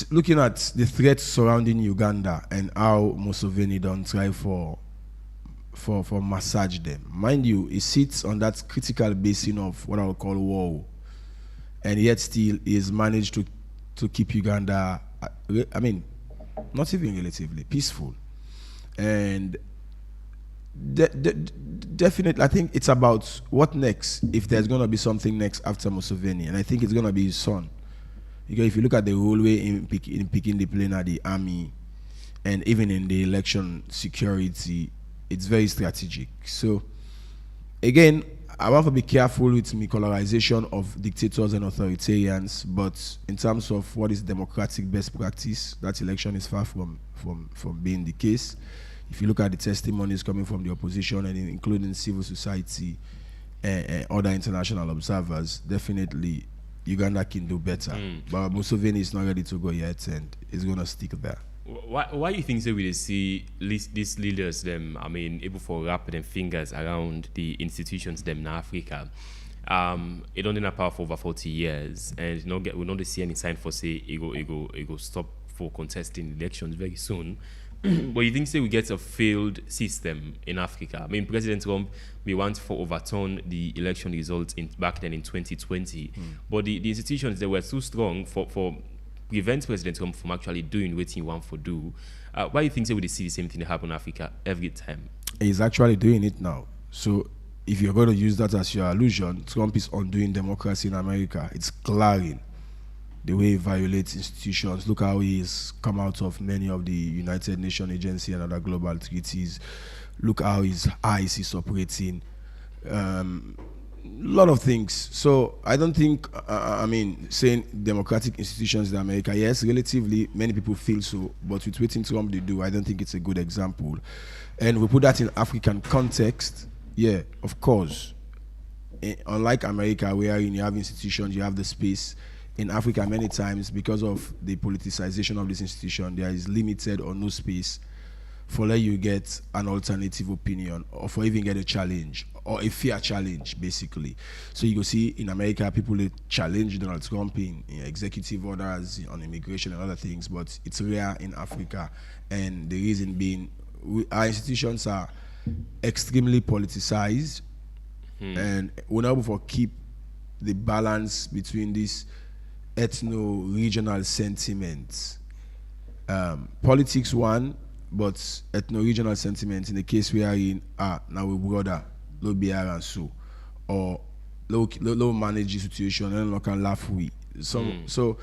Looking at the threats surrounding Uganda and how Museveni don't try for massage them. Mind you, it sits on that critical basin of what I would call war, and yet still is managed to keep Uganda, I mean, not even relatively peaceful. And definitely, I think it's about what next, if there's going to be something next after Museveni, and I think it's going to be his son. Because if you look at the whole way in picking the plane at the army, and even in the election security, it's very strategic. So, again, I want to be careful with my colorization of dictators and authoritarians, but in terms of what is democratic best practice, that election is far from being the case. If you look at the testimonies coming from the opposition and including civil society and other international observers, definitely Uganda can do better. But Museveni is not ready to go yet, and is going to stick there. Why you think that we see these leaders them, I mean, able to wrap them fingers around the institutions them in Africa? It don't in a power for over 40 years, and we don't see any sign for say it go stop for contesting elections very soon. But you think say we get a failed system in Africa? I mean, President Trump, we want to overturn the election results back then in 2020, but the institutions they were too strong for prevent President Trump from actually doing what he wants to do. Why do you think so we see the same thing happen in Africa every time? He's actually doing it now. So if you're going to use that as your allusion, Trump is undoing democracy in America. It's glaring the way he violates institutions. Look how he's come out of many of the United Nations agency and other global treaties. Look how his eyes is operating. A lot of things. So I don't think, I mean, saying democratic institutions in America, yes, relatively many people feel so, but with what Trump they do, I don't think it's a good example. And we put that in African context, yeah, of course. Unlike America, where you have institutions, you have the space. In Africa, many times, because of the politicization of this institution, there is limited or no space for let you get an alternative opinion or for even get a challenge or a fair challenge, basically. So you go see in America, people they challenge Donald Trump in executive orders on immigration and other things, but it's rare in Africa. And the reason being, our institutions are extremely politicized, and we're not able to keep the balance between these ethno-regional sentiments. Politics one, but ethno-regional sentiments in the case we are in, now we brother, low bear and so, or low manage the situation and look and laugh we. So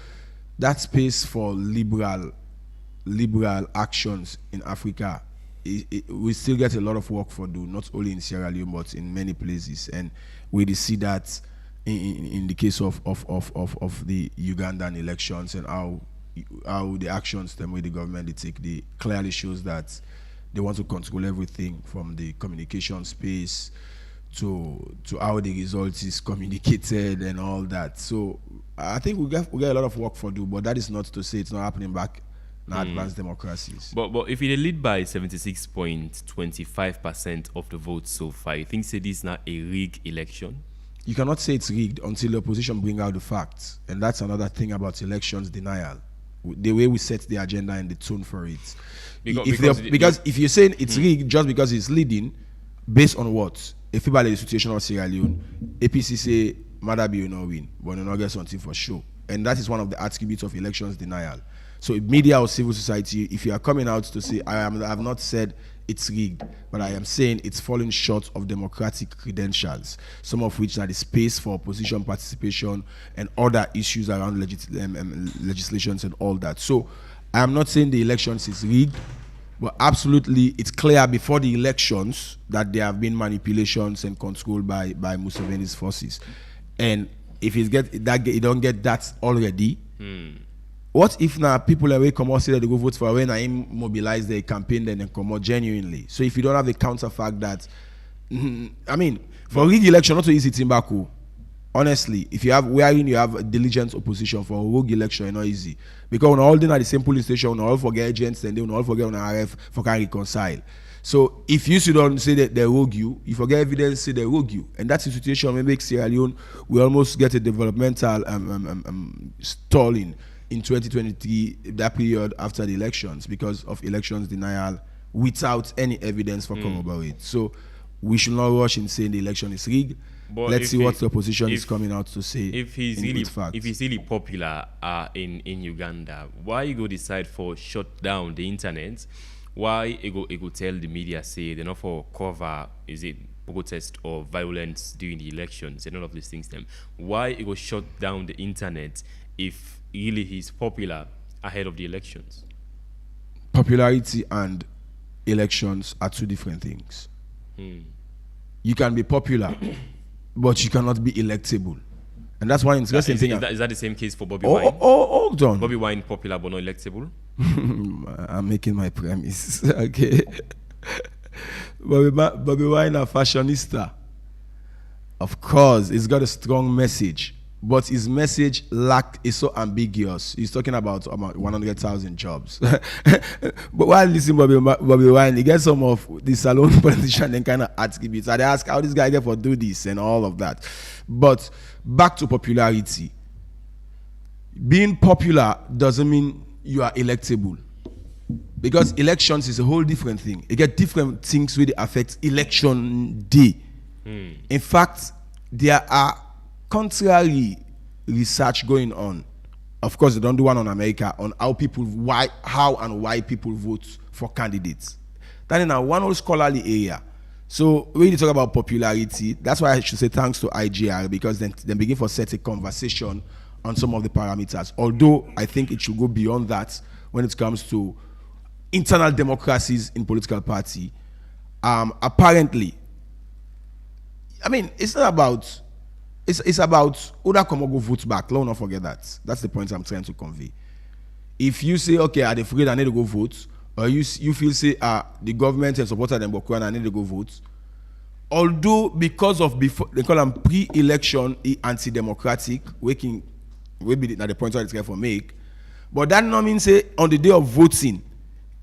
that space for liberal actions in Africa, we still get a lot of work for do, not only in Sierra Leone but in many places, and we see that in the case of the Ugandan elections and how the actions them way the government they take, they clearly shows that they want to control everything from the communication space to how the result is communicated and all that. So I think we get a lot of work for do, but that is not to say it's not happening back in advanced democracies. But if it lead by 76.25% of the votes so far, you think say this is not a rigged election? You cannot say it's rigged until the opposition bring out the facts, and that's another thing about elections denial. The way we set the agenda and the tone for it. Because if you're saying it's rigged just because it's leading, based on what? If you the situation of Sierra Leone, APC say Madabi will not win, but will not get something for sure. And that is one of the attributes of elections denial. So media or civil society, if you are coming out to say, I have not said it's rigged, but I am saying it's falling short of democratic credentials, some of which are the space for opposition participation and other issues around legislations and all that. So I am not saying the elections is rigged, but absolutely it's clear before the elections that there have been manipulations and control by Museveni's forces. And if you don't get that already, what if now people away come out say that they go vote for when I mobilize their campaign then and come out genuinely? So if you don't have the counterfact that, I mean, for a rigged election, not so easy Timbako. Honestly, if you have a diligent opposition for a rogue election, it's not easy. Because when all day at the same police station, when all forget agents, then they will all forget on RF for can reconcile. So if you still don't say that they rogue you forget evidence, say they rogue you. And that's the situation we make Sierra Leone, we almost get a developmental stalling in 2023, that period after the elections, because of elections denial without any evidence for corroborate. So we should not rush in saying the election is rigged. But let's see what the opposition is coming out to say. If he's really popular in Uganda, why you go decide for shut down the internet? Why you go tell the media say they're not for cover, is it protest or violence during the elections and all of these things? Them why you go shut down the internet if really he's popular ahead of the elections? Popularity and elections are two different things. You can be popular, but you cannot be electable. And that's one interesting thing. Is that the same case for Bobby Wine? Hold on. Bobby Wine popular but not electable? I'm making my premise. Okay. Bobby Wine a fashionista. Of course, he's got a strong message. But his message is so ambiguous. He's talking about 100,000 jobs. But while listening to Bobby Wine, he gets some of the salon politician and kind of attributes. And they ask how this guy get for do this and all of that. But back to popularity. Being popular doesn't mean you are electable. Because elections is a whole different thing. You get different things which affect election day. In fact, there are contrary research going on. Of course, they don't do one on America on how and why people vote for candidates. That is now one whole scholarly area. So when you talk about popularity, that's why I should say thanks to IGR, because then begin for set a conversation on some of the parameters. Although I think it should go beyond that when it comes to internal democracies in political party. Apparently, I mean, it's not about. It's about Oda Komo go vote back. Let's not forget that. That's the point I'm trying to convey. If you say, okay, I'm afraid I need to go vote, or you feel say, the government has supported them, but I need to go vote. Although because of before they call them pre-election anti-democratic, waking will be at the point where it's for make, but that not mean say on the day of voting,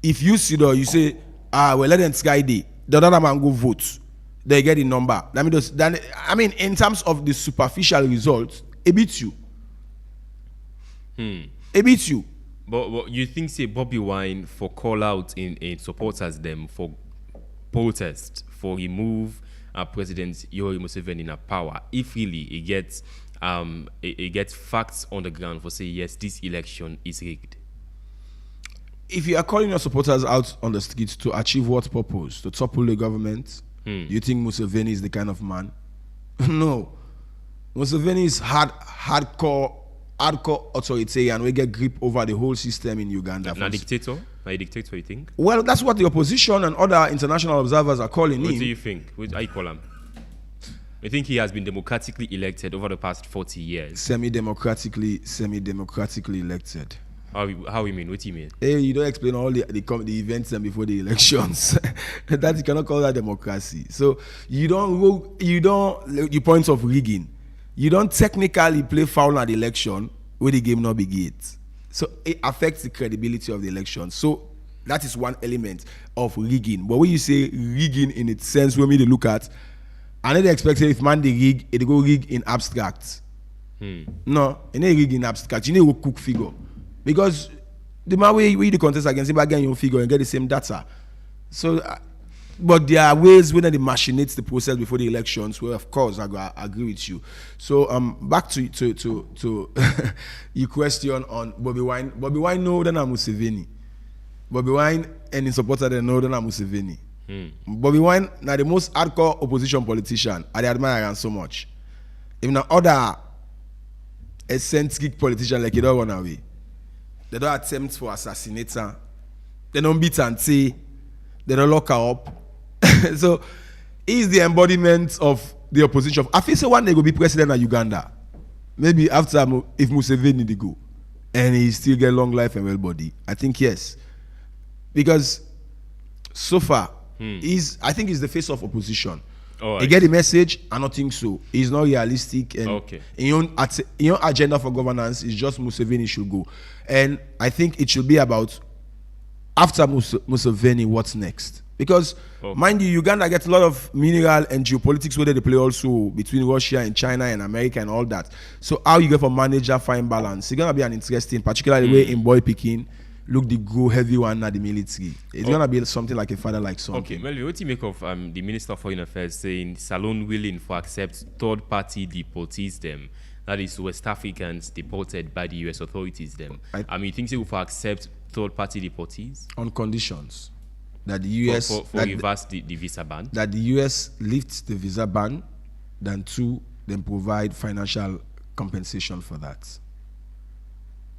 if you see or you say well, let them try the other man go vote. They get the number. In terms of the superficial results, it beats you. It beats you. But you think, say, Bobby Wine for call out in supporters them for protest for remove President Yoweri Museveni in power, if really it gets facts on the ground for say yes, this election is rigged. If you are calling your supporters out on the streets to achieve what purpose? To topple the government? You think Museveni is the kind of man? No. Museveni is hardcore authoritarian. We get grip over the whole system in Uganda. Not dictator? Not a dictator, you think? Well, that's what the opposition and other international observers are calling What him. do you think? How you call him? I think he has been democratically elected over the past 40 years. Semi-democratically elected. How you mean? What do you mean? Hey, you don't explain all the events and before the elections. That you cannot call that democracy. So you point of rigging. You don't technically play foul at the election where the game not begin. So it affects the credibility of the election. So that is one element of rigging. But when you say rigging in its sense, when we look at, I never expected if man they rig, it go rig in abstract. No, it ain't rig in abstract. You need to cook figure. Because the man way the contest against him again, you figure and get the same data. So, but there are ways when they machinate the process before the elections. Well, of course, I agree with you. So, back to your question on Bobby Wine. Bobby Wine know that I'm Museveni. Bobby Wine and his supporters they know that I'm Museveni. Bobby Wine now the most hardcore opposition politician. I admire him so much. Even other eccentric politician like he don't run away. They don't attempt for assassinate her. They don't beat and say. They don't lock her up. So he's the embodiment of the opposition. I feel so one day he will be president of Uganda. Maybe after if Museveni they go. And he still get long life and well body. I think yes. Because so far, I think he's the face of opposition. Oh, he get the message, I don't think so. He's not realistic, and in your agenda for governance is just Museveni should go. And I think it should be about after Museveni, what's next? Because mind you, Uganda gets a lot of mineral and geopolitics where they play also between Russia and China and America and all that. So how you get for manager fine balance? It's gonna be an interesting, particularly way in boy picking. Look, the go heavy one at the military. It's gonna be something like a father like son. Okay, Melvin, what do you make of the Minister of Foreign Affairs saying Salon willing for accept third-party deportees them? That is West Africans deported by the US authorities them. You think they will accept third-party deportees? On conditions that the US for reverse the visa ban? That the US lifts the visa ban, then then provide financial compensation for that.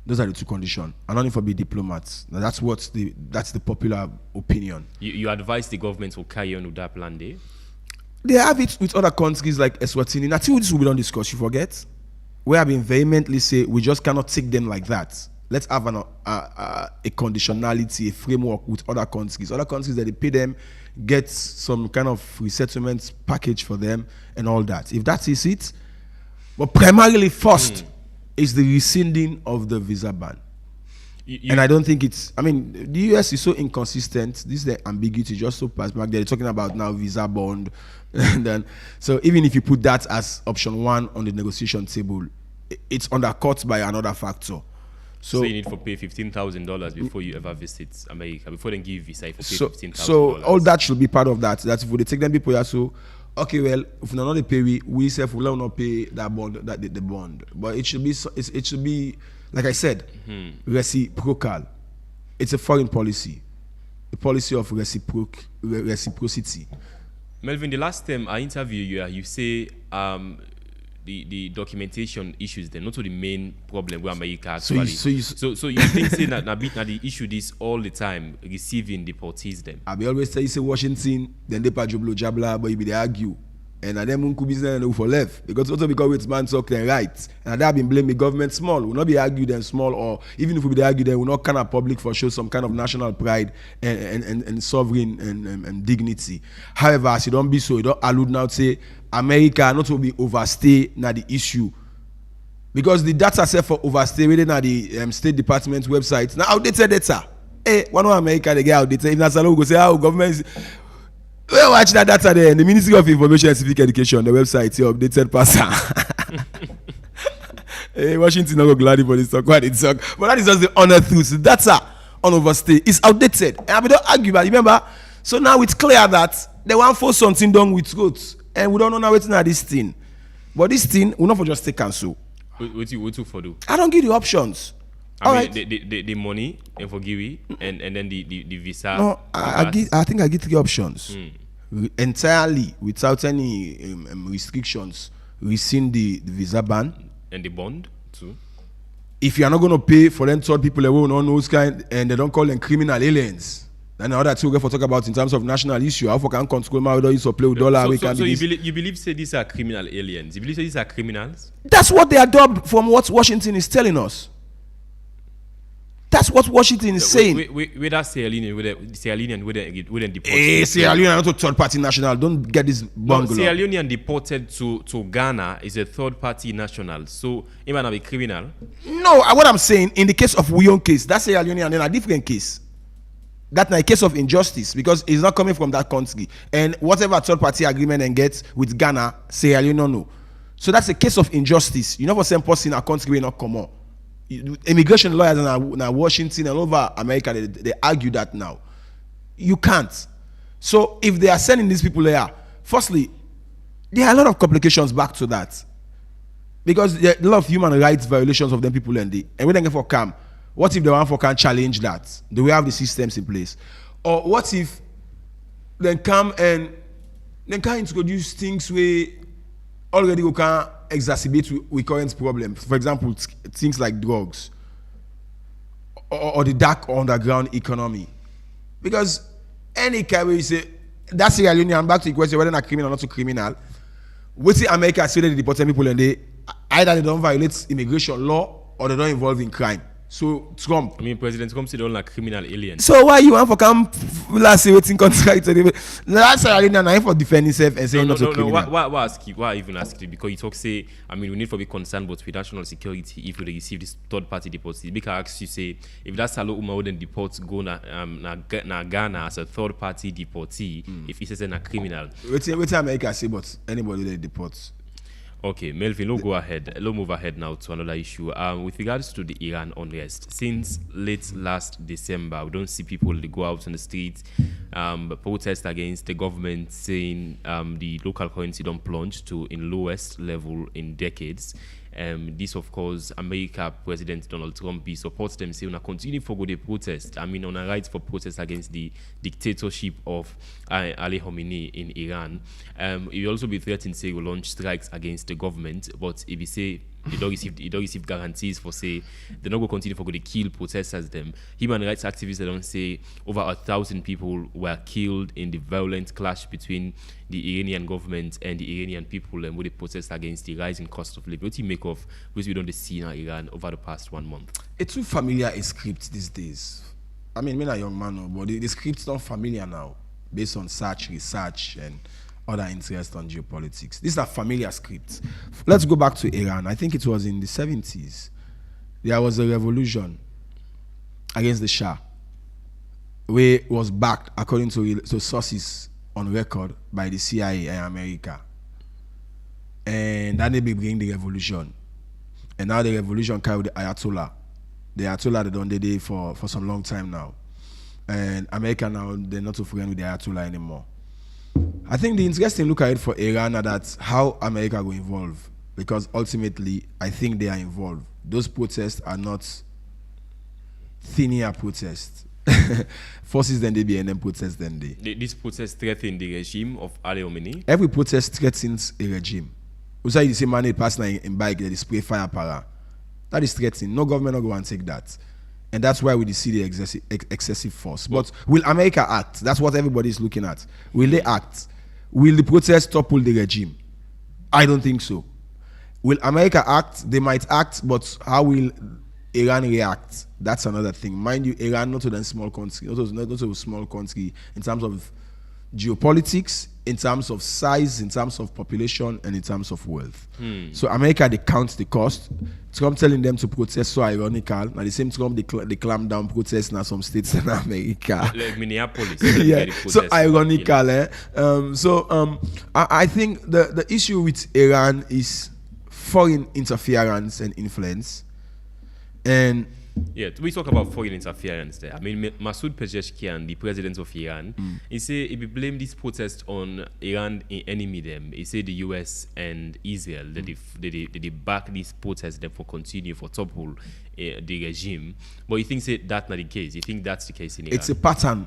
Those are the two conditions. And only for be diplomats. Now that's the popular opinion. You advise the government to carry on with that plan there? They have it with other countries like Eswatini. Now, this will be on discuss, you forget? We have been vehemently say we just cannot take them like that. Let's have a conditionality, a framework with other countries. Other countries that they pay them, get some kind of resettlement package for them and all that. If that is it, but primarily first, is the rescinding of the visa ban. And I don't think the US is so inconsistent. This is the ambiguity, just so past back. They're talking about now visa bond. And then, so even if you put that as option one on the negotiation table, it's undercut by another factor. So you need to pay $15,000 before you ever visit America, before they give you visa, you pay $15,000. So all that should be part of that. That's if they take them people, so okay, well, if we not pay, we self will not pay that bond, the bond. But it should be, like I said, reciprocal. It's a foreign policy, a policy of reciprocity. Melvin, the last time I interviewed you, you say the documentation issues there, not the main problem where America actually. So you think say that the issue this all the time, receiving deportees them. I be always tell you say Washington, then they jablo jabla, but you be they argue. And them unku business and for left. Because also because it's man talk their rights. And they have been blaming government small. Will not be argued and small, or even if we be argued, they will not kind of public for show some kind of national pride and sovereign and dignity. However, as you don't be so, you don't allude now to say America not to be overstay na the issue. Because the data set for overstay within the State Department website now outdated data. Hey, one of America, they get outdated. If Nasalo go say, government is. Well, watch that data there. The Ministry of Information and Civic Education, the website, your updated person. Hey, Washington not go glad for this talk. What it talk, but that is just the honest truth. The data on overstay is outdated, and we don't argue. But remember, so now it's clear that they want for something done with roads, and we don't know now what's not this thing. But this thing, we not for just take cancel. What you for do? I don't give you options. I mean, the money and for give and then the visa. No, I think I give 3 options. Entirely without any restrictions. Rescind the visa ban and the bond too. If you are not going to pay for them third people away on those kind, and they don't call them criminal aliens. Then other two we for talk about in terms of national issue. How can control my use or play with dollar? So you believe say these are criminal aliens? You believe say these are criminals? That's what they adopt from what Washington is telling us. That's what Washington is saying. With that Sierra Leone, wouldn't deport. Sierra Leone are not a third-party national. Don't get this bungalow. Sierra Leone deported to Ghana is a third-party national, so he might not be criminal. No, what I'm saying, in the case of Wuyon case, that's Sierra Leone and then a different case. That's not a case of injustice because it's not coming from that country. And whatever third-party agreement and gets with Ghana, Sierra Leone no. So that's a case of injustice. You know, for some person in a country will not come on. Immigration lawyers in Washington and all over America, they argue that now. You can't. So if they are sending these people there, firstly, there are a lot of complications back to that. Because there are a lot of human rights violations of them people and when they get for CAM, what if the one for can challenge that? Do we have the systems in place? Or what if they come and they can introduce things where already we can exacerbate with current problems. For example, things like drugs or the dark underground economy. Because any kind where you say that's Sierra Leone, and back to the question whether they're criminal or not criminal, what's in America say they deport people and they either they don't violate immigration law or they don't involve in crime. So Trump. I mean, President Trump said all like criminal aliens. So why you want for come last year waiting contract? That's Sierra for defending himself and saying not to criminal. Why ask you? Why even ask you? Because you talk say, I mean, we need to be concerned with national security if we receive this third party deports. Because I ask you say, if that's Salo Uma wouldn't deport go na Ghana as a third party deportee, if he says a criminal. Wait America say, but anybody that deports. Okay, Melvin, let's go ahead. Let's move ahead now to another issue. With regards to the Iran unrest, since late last December, we don't see people go out on the streets, protest against the government, saying the local currency don't plunge to in lowest level in decades. This, of course, America President Donald Trump he supports them, saying "Una continue for the protest. I mean, on a right for protest against the dictatorship of Ali Khamenei in Iran. He also be threatened, say, will launch strikes against the government. But if he say he don't receive guarantees for say they're not going to continue for the kill protesters them. Human rights activists don't say over 1,000 people were killed in the violent clash between the Iranian government and the Iranian people and with the protest against the rising cost of living. What do you make of what we don't see in Iran over the past 1 month? It's too familiar a script these days. I mean, I'm a young man, but the script's not familiar now, based on research, and other interest on geopolitics. These are familiar scripts. Let's go back to Iran. I think it was in the 70s. There was a revolution against the Shah, where it was backed, according to sources on record, by the CIA and America. And then they bring the revolution. And now the revolution carried the Ayatollah. The Ayatollah they done the for some long time now. And America now, they're not too friendly with the Ayatollah anymore. I think the interesting look at it for Iran are that how America will involve, because ultimately I think they are involved. Those protests are not thin air protests. Forces then they be and then protests then they. This protest threaten the regime of Ali Khamenei? Every protest threatens a regime. We say you see man pass in bike they spray fire para. That is threatening. No government will go and take that. And that's why we see the excessive force. But will America act? That's what everybody is looking at. Will they act? Will the protest topple the regime? I don't think so. Will America act? They might act, but how will Iran react? That's another thing. Mind you, Iran not a small country, not a small country in terms of geopolitics, in terms of size, in terms of population, and in terms of wealth. So America, they count the cost. Trump telling them to protest, so ironical. At the same time, they clamp down protests in some states in America. Like Minneapolis. Yeah, so ironical. I think the issue with Iran is foreign interference and influence. And yeah, we talk about foreign interference there. I mean, Masoud Pezeshkian, the president of Iran, he said he blame this protest on Iran enemy them. He said the US and Israel they back these protests them for continue for topple the regime. But he thinks that's not the case. You think that's the case in Iran? It's a pattern,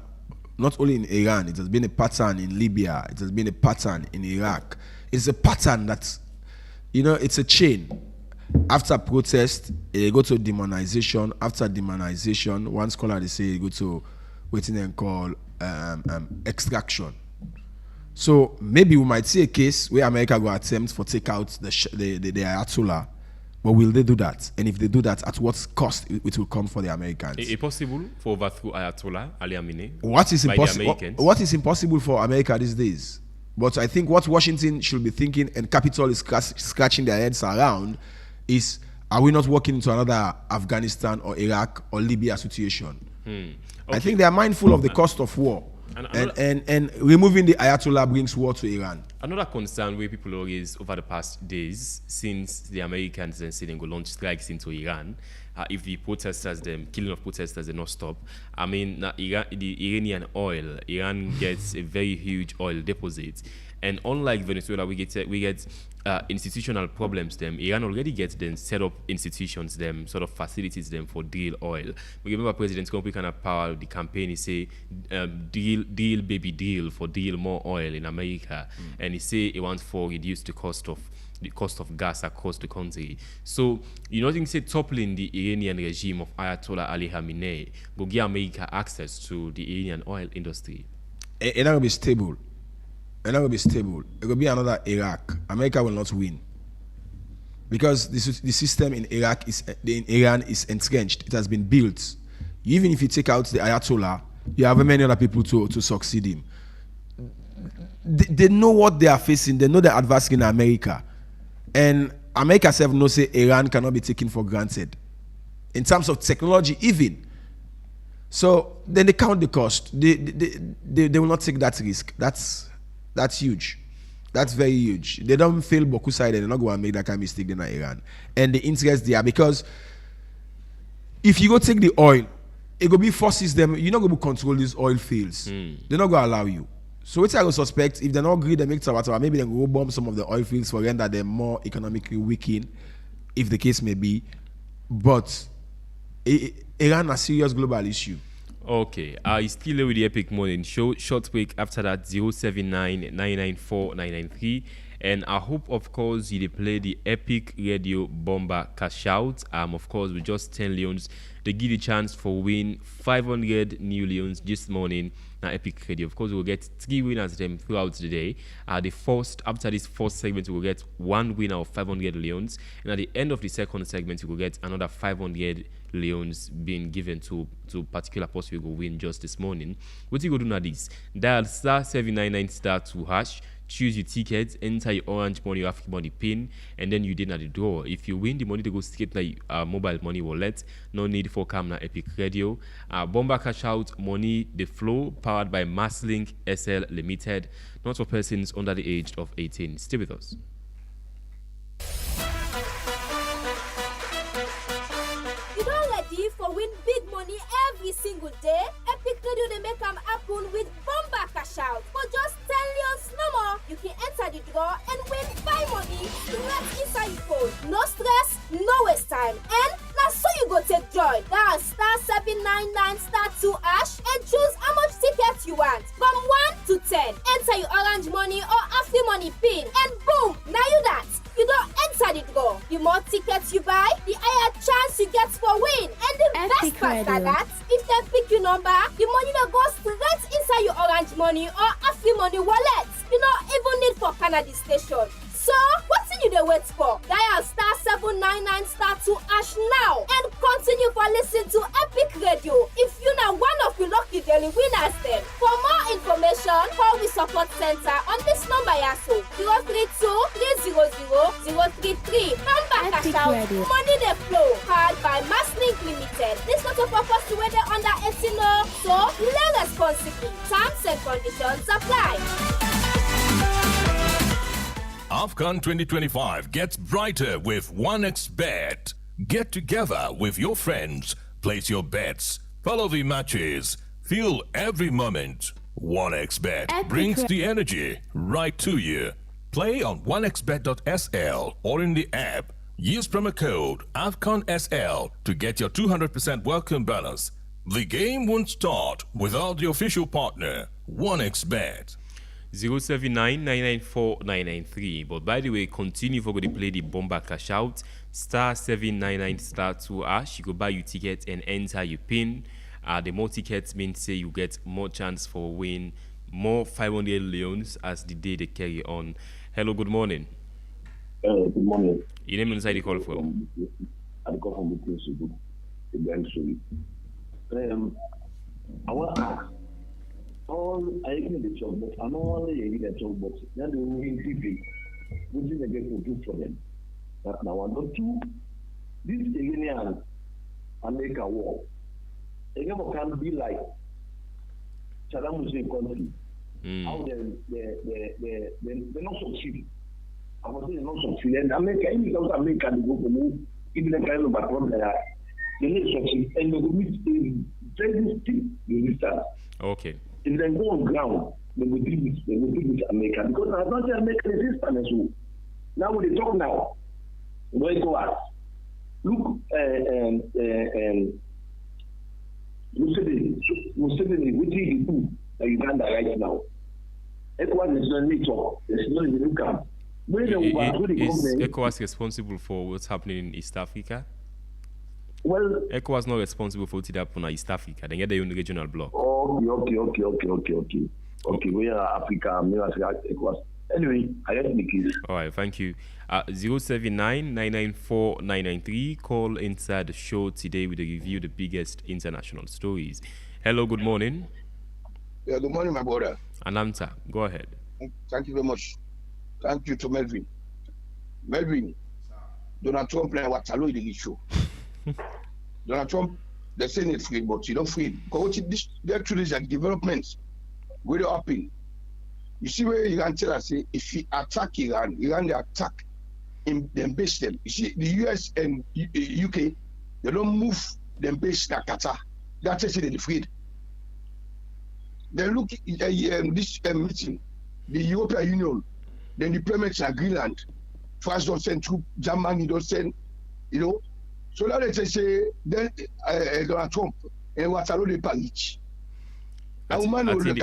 not only in Iran. It has been a pattern in Libya. It has been a pattern in Iraq. It's a pattern that, it's a chain. After protest, they go to demonization. After demonization, one scholar they say they go to what they call extraction. So maybe we might see a case where America will attempt for take out the Ayatollah, but will they do that? And if they do that, at what cost it will come for the Americans? Is it possible for overthrow Ayatollah Ali Khamenei? What is impossible for America these days? But I think what Washington should be thinking and Capitol is scratching their heads around is, are we not walking into another Afghanistan or Iraq or Libya situation? Okay. I think they are mindful of the cost of war. And removing the Ayatollah brings war to Iran. Another concern where people always over the past days, since the Americans then say they go launch strikes into Iran, if the killing of protesters did not stop, I mean, the Iranian oil, Iran gets a very huge oil deposit. And unlike Venezuela, we get institutional problems. Iran already gets them set up institutions, sort of facilities for drill oil. We remember President Trump kind of power the campaign. He say, deal baby deal for deal more oil in America, and he say he wants for reduce the cost of gas across the country. So you know, say toppling the Iranian regime of Ayatollah Ali Khamenei will give America access to the Iranian oil industry. It's not gonna be stable. It's not going to be stable. It will be another Iraq. America will not win. Because the system in Iran is entrenched. It has been built. Even if you take out the Ayatollah, you have many other people to succeed him. They know what they are facing. They know they're advancing in America. And America self knows say Iran cannot be taken for granted. In terms of technology, even. So then they count the cost. They will not take that risk. That's huge. That's very huge. They don't fail Boku side and they're not going to make that kind of mistake in Iran. And the interest there, because if you go take the oil, it will be forces them, you're not going to control these oil fields. They're not going to allow you. So what I would suspect, if they're not greedy, they make Tawatar, maybe they will bomb some of the oil fields for render them more economically weakened, if the case may be. But Iran is a serious global issue. Okay, it's still with the Epic Morning Show. Short break after that, 079-994-993. And I hope, of course, you play the Epic Radio Bomber Cash Out. Of course, with just 10 leons, they give you a chance for win 500 new leons this morning. Now, Epic Radio. Of course, we'll get 3 winners throughout the day. After this first segment, we'll get 1 winner of 500 leons. And at the end of the second segment, we'll get another 500 leons being given to particular person who will win just this morning. What you go do now this? Dial *799*2#. Choose your tickets, enter your Orange Money or African Money PIN, and then you did at the draw. If you win, the money to go straight to your mobile money wallet. No need for Camna Epic Radio. Bomber Cash Out Money the Flow, powered by Masslink SL Limited, not for persons under the age of 18. Stay with us. You don't ready for win big money every single day? Epic Radio they make them happen with Bomber Cash Out. For just 10 leons no more, you can enter the draw and win 5 money straight inside your phone. No stress, no waste time. And now so you go take joy. Dial *799*2# and choose how much tickets you want. From 1 to 10. Enter your Orange Money or African Money PIN. And boom, now you that. You don't enter the draw. The more tickets you buy, the higher chance you get for win. And the best part of that, if they pick your number, the money will go straight inside your Orange Money or African Money wallet. You don't even need for Canada station. So, what's you they wait for? Dial *799*2# now and continue for listening to Epic Radio. If you're not one of your lucky daily winners then. For more information, call with support center on this number yaso 032-300-033. Number cash out, money the flow, powered by Masslink Limited. This not a purpose to whether under 18 or so, play responsibly. Terms and conditions apply. AFCON 2025 gets brighter with 1xBet. Get together with your friends, place your bets, follow the matches, feel every moment. 1xBet brings the energy right to you. Play on 1xBet.sl or in the app. Use promo code AFCONSL to get your 200% welcome bonus. The game won't start without the official partner, 1xBet. 079-994-993. But by the way, continue for going to play the bomber cash out. *799 *2#. You go buy your ticket and enter your pin. The more tickets means say you get more chance for win, more 500 leons as the day they carry on. Hello, good morning. Good morning. Your name inside the call from? I call from the principal. I want to ask. All I give the job, but I don't want to give the job, but then the moving TV, what did I get to do for them? That now one or two, this Iranian America war, again can be like Saddam Hussein country. How they're not succeeding. I was saying not succeed. And America, any country America they go to move, even the kind of problem they are, they need succeed, and they will meet a very steep resistance. Okay. If they go on ground, they will deal with America. Because I don't say America resistance as well. Now when they talk now, where it goes, look, Museveni, what did he do in Uganda right now? ECOWAS is not in talk. There's no in the new camp. Is ECOWAS responsible for what's happening in East Africa? Well, ECOWAS not responsible for what happened in East Africa. They get their own regional bloc. Okay. We are Africa, ECOWAS. Anyway, I have the case. All right, thank you. 079-994-993. Call inside the show today with a review of the biggest international stories. Hello, good morning. Yeah, good morning, my brother. Anamta, go ahead. Thank you very much. Thank you to Melvin. Melvin, Donald Trump playing Waterloo in the show. Donald Trump, they're saying it's free, but you don't free. Because there actually is like developments going to happen. You see where Iran tell us, say, if you attack Iran, they attack in them base them. You see, the US and UK, they don't move them base in Qatar. That's just they're afraid. They look at this meeting, the European Union, then deployments in Greenland. France don't send troops, Germany don't send, So now they say, then Donald Trump and Waterloo they panic. I think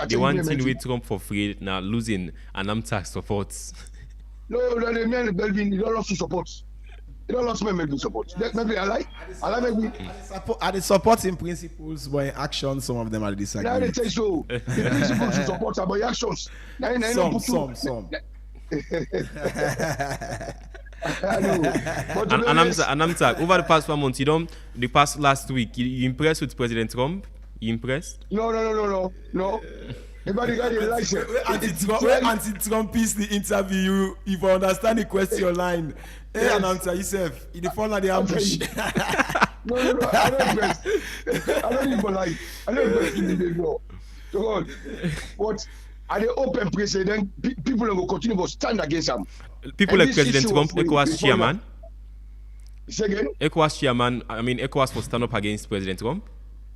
the one thing with Trump for free now losing and Amtrak supports. No, the man Belvin, you don't lost to support. You don't lost my Melvin support. Maybe I like maybe. Are the supporting principles, but in action, some of them are disagreeing. Now they say so. The principles to support are by actions. Some. And Amtrak, over the past 1 month, the past last week, you impressed with President Trump? You impressed? No. Everybody got a license. Anti-Trumpist the interview, if I understand the question line, hey, announcer yourself, in the phone of the ambush. No, I don't impress. I don't even like. I don't impress in the video. So God, but at the open president, people will continue to stand against him. People like President Trump, ECOWAS chairman. Say again? ECOWAS chairman, ECOWAS will stand up against President Trump?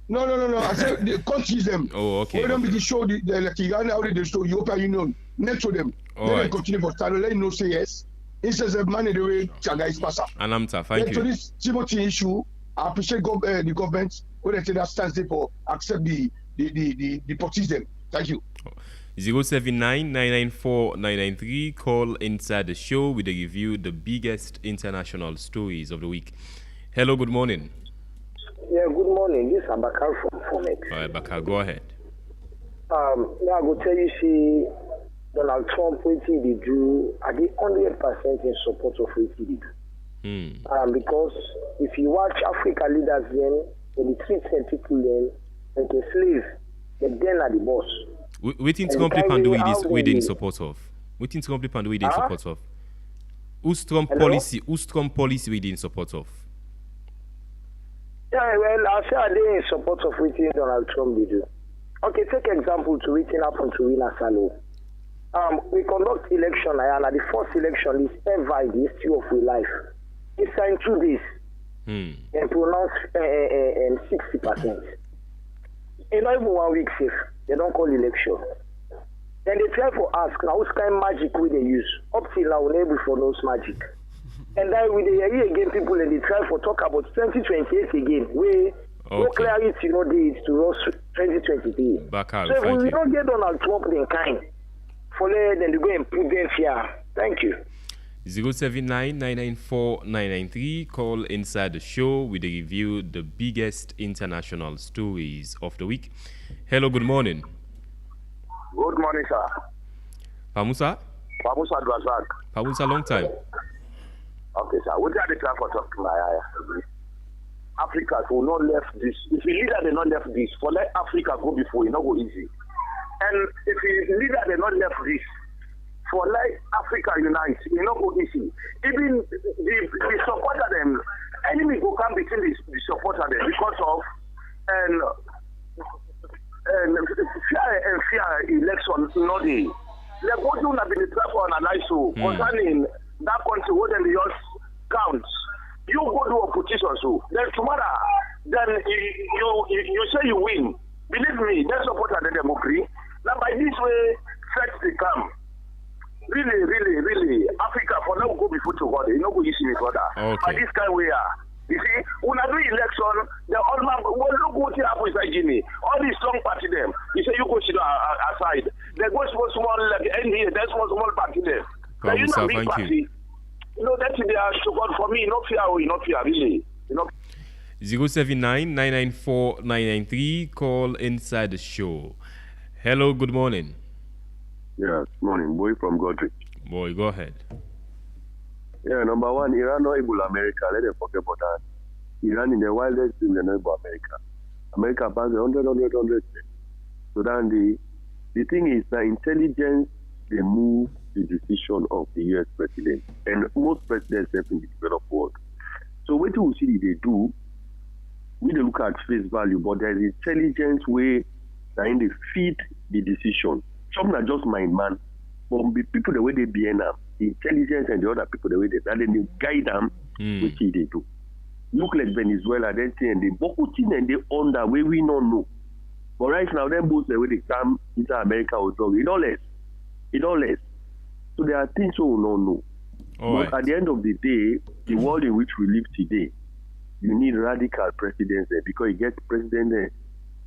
No. I said they countries them. Oh, okay. When them show the Iran, how they show European Union next to them. They continue to stand. Let no say yes. Instead of money the way Chaga is passing. Anamta, thank you. To this Timothy issue, I appreciate the government when they say that stands for accept the deportism. Thank you. 079-994-993. Call inside the show with a review the biggest international stories of the week. Hello, good morning. Yeah, good morning. This is Abakar from Fomex. All right, Bakar, go ahead. Now I go tell you, see, Donald Trump, what he do, I be 100% in support of what he do. Because if you watch Africa leaders then, when they treat some people then, like a slave, but then are the boss. Waiting Trump and do this within support of. Waiting Trump and within support of. Who's Trump policy within support of? Yeah, well, I say they in support of waiting Donald Trump they do. Okay, take example to waiting happen to win Asalo. We conduct election and the first election is ever in the history of our life. It's in 2 days. And pronounce 60%. In not even 1 week safe, they don't call election. Then they try to ask now which kind of magic will they use. Up till now, we're able for those magic. And then with the year again, people and they try to talk about 2028 again. No clarity, dates to us 2023. So if we don't get Donald Trump then kind, for then they go and put them here. Thank you. 079-994-993. Call inside the show with a review the biggest international stories of the week. Hello, good morning. Good morning, sir. Pamusa? Pamusa Dwazak. Pamusa, long time. Okay, sir. What are the time for talk to my eye? Africans will not left this. If the leader they not left this, for let Africa go before, it not go easy. And if the leader they not left this, for let Africa unite, it not go easy. Even the supporter them, enemy go come between the supporter them because of and fear election no day. The voting have been try for analyze concerning that country where them just counts. You go to opposition so then tomorrow then you say you win. Believe me, that supporter the democracy. Now by this way, facts they come. Really, Africa for now go before to God. You know go easy with brother. By this kind way you see, when I do election, the all man look what happens inside Guinea. All these strong party them. You say you go sit aside. They go small like NDA, that's small party there. Now you know big party. You know that's they are so God for me, not fear really. 079-994-993. Call inside the show. Hello, good morning. Yeah, morning. Boy from Godric. Boy, go ahead. Yeah, number one, Iran not able America. Let them forget about that. Iran in the wildest thing, they're not able America. America has 100. So then the thing is that intelligence, they move the decision of the U.S. president. And most presidents have in the developed world. So what do we see they do? We don't look at face value, but there is intelligence way that they feed the decision. Some are just mind man. But the people the way they be now, the intelligence and the other people the way they guide them, which they do. Look like Venezuela, they say, and they both and they on that way we don't know. But right now, them both the way they come into America or drug, it all less. So there are things we don't know. But at the end of the day, the world in which we live today, you need radical presidents there because you get president there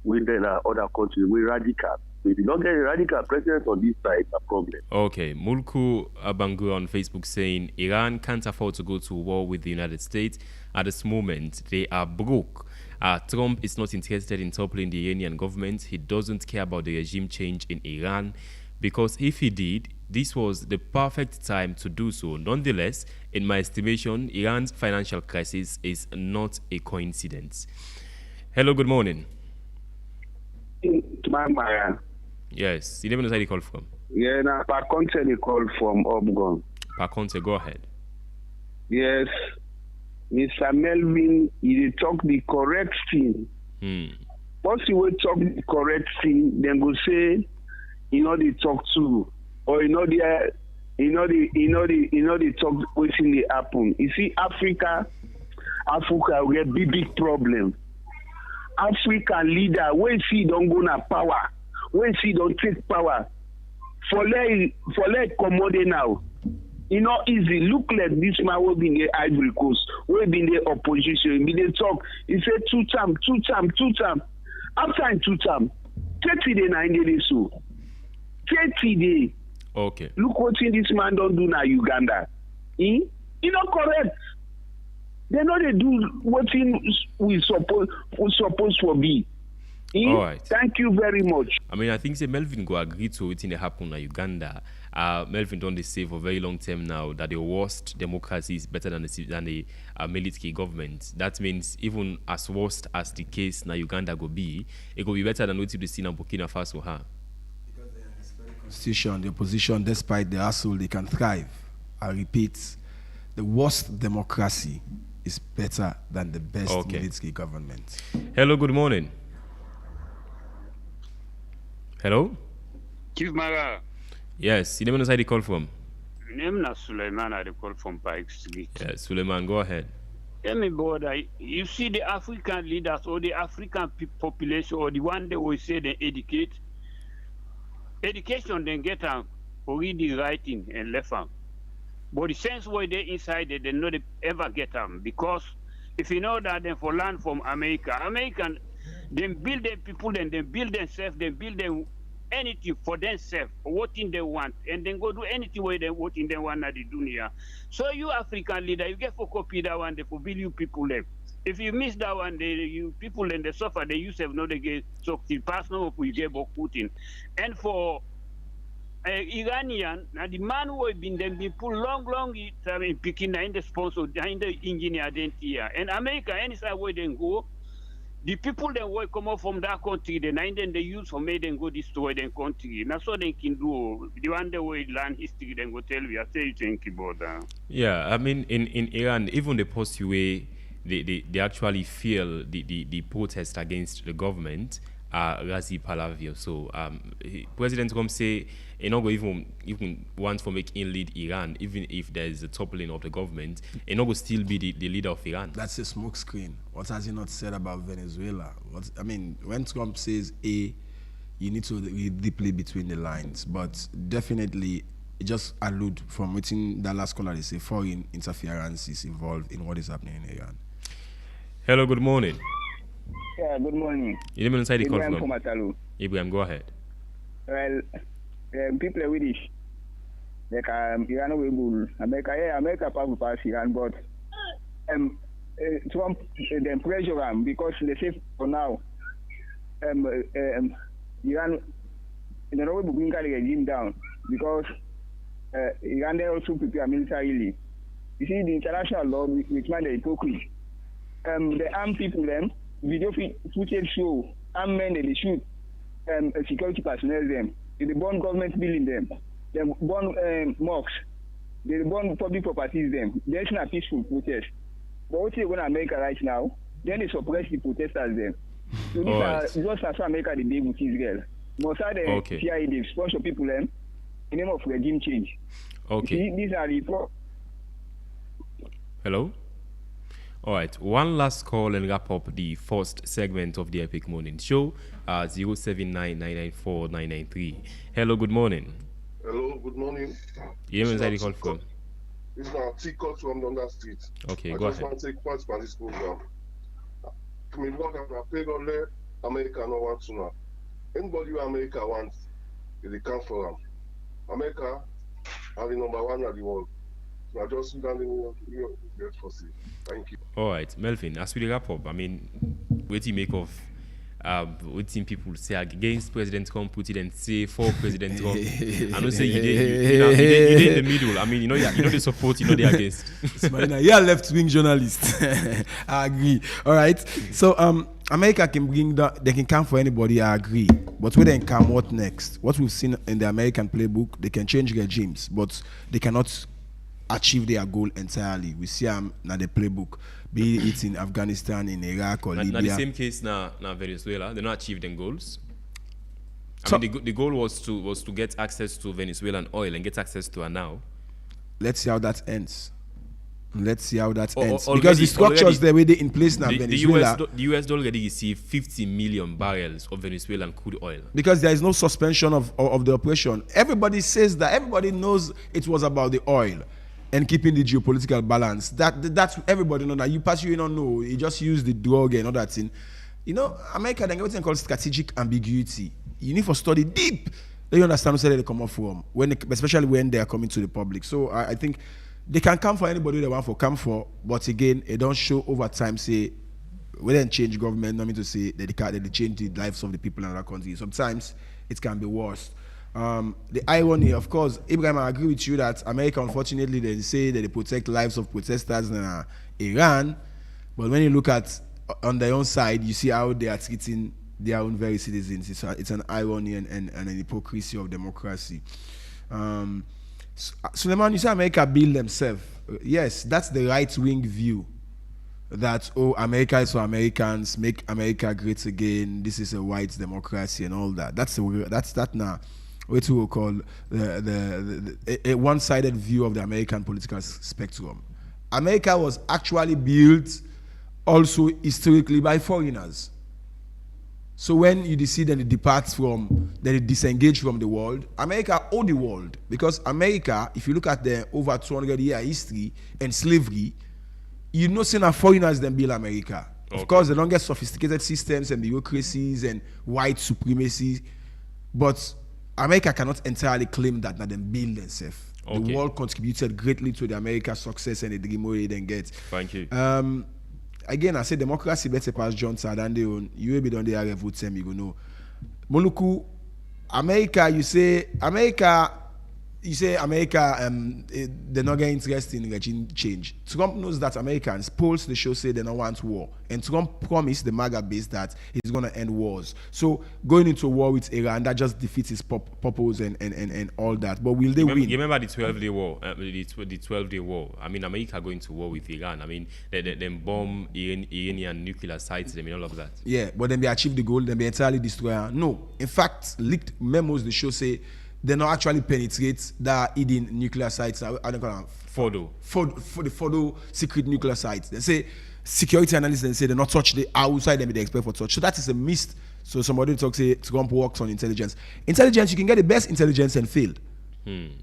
within other countries with radical. So if you don't get a radical president on this side, it's a problem. Okay, Mulku Abangu on Facebook saying Iran can't afford to go to war with the United States. At this moment, they are broke. Trump is not interested in toppling the Iranian government. He doesn't care about the regime change in Iran because if he did, this was the perfect time to do so. Nonetheless, in my estimation, Iran's financial crisis is not a coincidence. Hello, good morning. Yes, you never know where you call from. Yeah, now Paconte they call from Obgon. Paconte, go ahead. Yes, Mr. Melvin, he talk the correct thing. Once you will talk the correct thing, then go say, they talk to, or they talk what's in the happen. You see, Africa will get big problem. African leader, when see don't go na power, when see don't take power, for let commode now. Easy. Look like this man will be in the Ivory Coast, will be in the opposition. Be they talk. He said two term. After in 2 term, 30 days 90 days so. 30 days. Okay. Look what this man don't do now, Uganda. Not correct. They know they do what we supposed to be. All right. Thank you very much. I mean, I think say Melvin go agree to it in the happen in Uganda. Melvin don't they say for a very long time now that the worst democracy is better than the military government. That means even as worst as the case na Uganda go be, it will be better than what you see in Burkina Faso, huh? Because Constitution, the opposition, despite the hassle, they can thrive. I repeat, the worst democracy is better than the best military government. Hello, good morning. Hello? Chief Mara. Yes, you never know where they call from. Name na Suleiman, I call from Pike Street. Yes, Suleiman, go ahead. Tell me, brother, you see the African leaders or the African population or the one that we say they educate. Education, then get them reading, writing, and left them. But the sense where they inside, they not ever get them. Because if you know that, then for land from America, American, they build their people, then they build themselves, they build them anything for themselves, what in they want, and then go do anything where they what in they want at the dunya. So you African leader, you get for copy that one, they for build you people them. If you miss that one, you people then they suffer, they use have no they get so the personal we get about Putin. And for Iranian, now the man who have been pulled long in picking in the sponsor, in the engineer here. And America, any side where they go, the people that will come out from that country, then they use for made them go destroy their country. That's what they can do. The one that will learn history, then go tell you. I say you think about that. Yeah, I mean, in Iran, even the post-UA, they actually feel the protest against the government are Razi Palavio. So President Trump say he not go even want to make in lead Iran, even if there is a toppling of the government, he not go still be the leader of Iran. That's a smokescreen. What has he not said about Venezuela? When Trump says A, you need to read deeply between the lines. But definitely, it just allude from within that last corner, they say foreign interference is involved in what is happening in Iran. Hello, good morning. Yeah, good morning. You never inside the call Ibrahim from Komatalu. Ibrahim, go ahead. Well, people are with like Iran will America powerful pass Iran, but Trump then pressure him because they say for now Iran in the way will bring the regime down because Iran they also prepare militarily. You see the international law which man the hypocrite. The armed people them video footage show armed men they shoot security personnel them. They burn government building them. They burn mosques. They burn public properties them. There's not peaceful protest. But what they want to America right now, then they suppress the protesters them. So these are just as America they did with Israel. Mossad and CIA they sponsor people them in the name of regime change. Okay. See, these are the Hello? All right, one last call and wrap up the first segment of the Epic Morning Show. 079-994-993. Hello, good morning. Hello, good morning. You know where you call from? This is a T-call from London Street. Okay, I go just ahead. want to take part in this program. I mean, look at the payroll America no want to know. Anybody who America wants, they come for them. America are the number one at the world. So I just stand in your for see. Thank you. All right, Melvin, as we wrap up, I mean, what do you make of what think people say against President Trump, put it and say for President Trump? I don't say you did in the middle. I mean, you know the support, you know the against. You're a left-wing journalist. I agree. All right. So America can they can come for anybody, I agree. But when they come, what next? What we've seen in the American playbook, they can change regimes, but they cannot achieve their goal entirely. We see now the playbook, be it in Afghanistan, in Iraq or Libya. Now the same case now Venezuela, they not achieve them goals. I mean, the goal was to get access to Venezuelan oil and get access to her now. Let's see how that ends. Because the structures they're already in place now. Venezuela. The US already received 50 million barrels of Venezuelan crude oil. Because there is no suspension of the operation. Everybody says that. Everybody knows it was about the oil and keeping the geopolitical balance. That's everybody know that. You don't know. You just use the drug and all that thing. You know, America they get what called strategic ambiguity. You need to study deep. Then you understand where they come up from, especially when they are coming to the public. So I think they can come for anybody they want to come for, but again, it don't show over time. Say we didn't change government. Not mean to say that they change the lives of the people in other countries. Sometimes it can be worse. The irony, of course, Ibrahim, I agree with you that America, unfortunately, they say that they protect lives of protesters in Iran, but when you look at on their own side, you see how they are treating their own very citizens. It's an irony and an hypocrisy of democracy. Suleiman, you say America build themselves. Yes, that's the right-wing view. That America is for Americans, make America great again. This is a white democracy and all that. That's now what we will call a one-sided view of the American political spectrum. America was actually built also historically by foreigners. So when you see that it departs from, that it disengage from the world, America owed the world, because America, if you look at the over 200-year history and slavery, you know, seeing foreigners then build America. Okay. Of course, they don't get sophisticated systems and bureaucracies and white supremacy, but America cannot entirely claim that now them build themselves. Okay. The world contributed greatly to the America's success and the dream they then get. Thank you. Again, I say democracy better pass John Sadande on. You will be done the area vote them, you know. Moluku, America, you say America, they're not getting interested in regime change. Trump knows that Americans, polls they show say they don't want war. And Trump promised the MAGA base that he's going to end wars. So going into a war with Iran, that just defeats his purpose and all that. But will they win? You remember the 12-day war? The 12-day war. I mean, America going to war with Iran. I mean, they bomb Iranian nuclear sites, I mean, all of that. Yeah, but then they achieve the goal, then they entirely destroy. No. In fact, leaked memos, they show say, they not actually penetrate that hidden nuclear sites. I don't call them Fordo. For the Fordo secret nuclear sites. They say security analysts, they say they not touch the outside them they expect for touch. So that is a mist. So somebody talks say Trump works on intelligence. Intelligence, you can get the best intelligence and fail.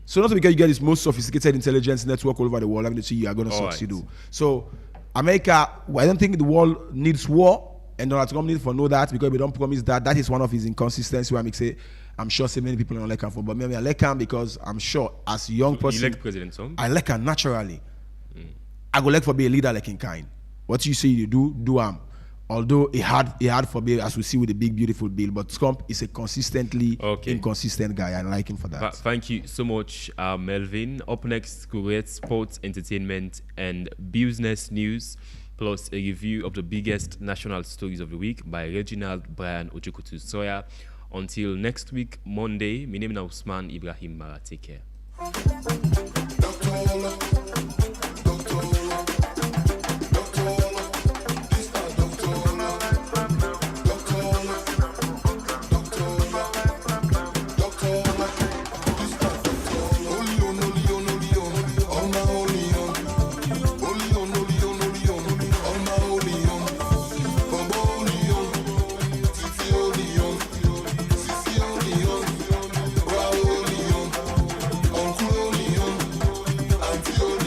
So not because you get this most sophisticated intelligence network all over the world, I'm going to see you are going to succeed. Right. So America, I don't think the world needs war, and Donald Trump needs to know that, because we don't promise that. That is one of his inconsistencies where I make say, I'm sure so many people don't like him for, but maybe I like him because I'm sure as a young person, you like President Trump? I like him naturally. I go like for be a leader like in kind. What you say you do him. Although it hard for me, as we see with the big beautiful bill, but Trump is a consistently inconsistent guy. I like him for that. Thank you so much, Melvin. Up next, great sports, entertainment, and business news, plus a review of the biggest national stories of the week by Reginald Brian Ojokutu Soya. Until next week, Monday, my name is Usman Ibrahim Mara. Take care. Uncle Leon, Auntie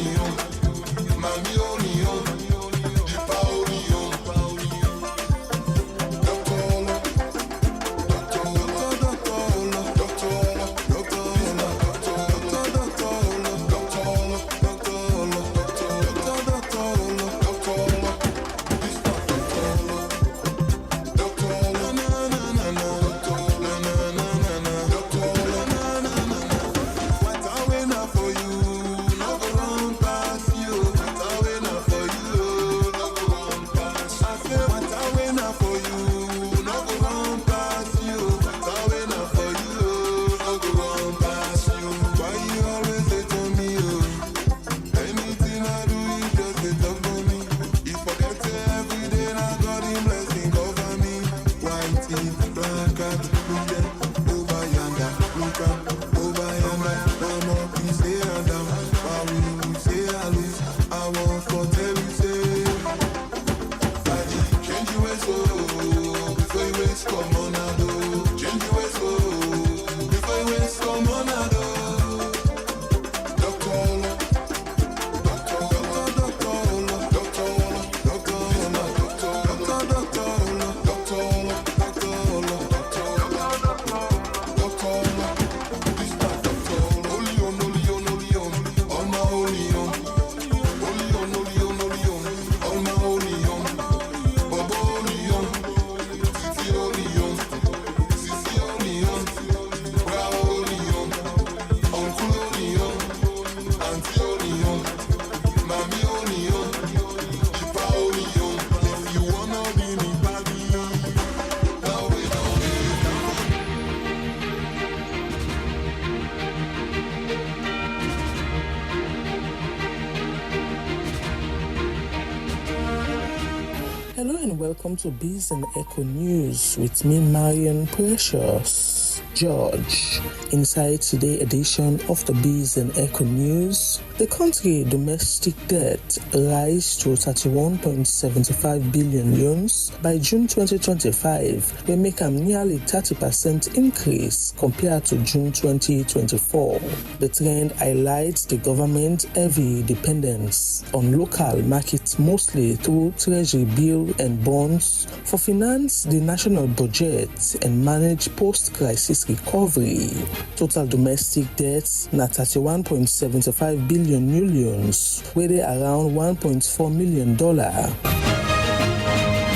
welcome to Biz and Echo News with me, Marion Precious. George. Inside today's edition of the Biz and Echo News, the country domestic debt rise to 31.75 billion yuans by June 2025, will make a nearly 30% increase compared to June 2024. The trend highlights the government's heavy dependence on local markets, mostly through treasury bill and bonds, for finance the national budget and manage post-crisis recovery. Total domestic debts na 31.75 billion yuans, weighted around $1.4 million.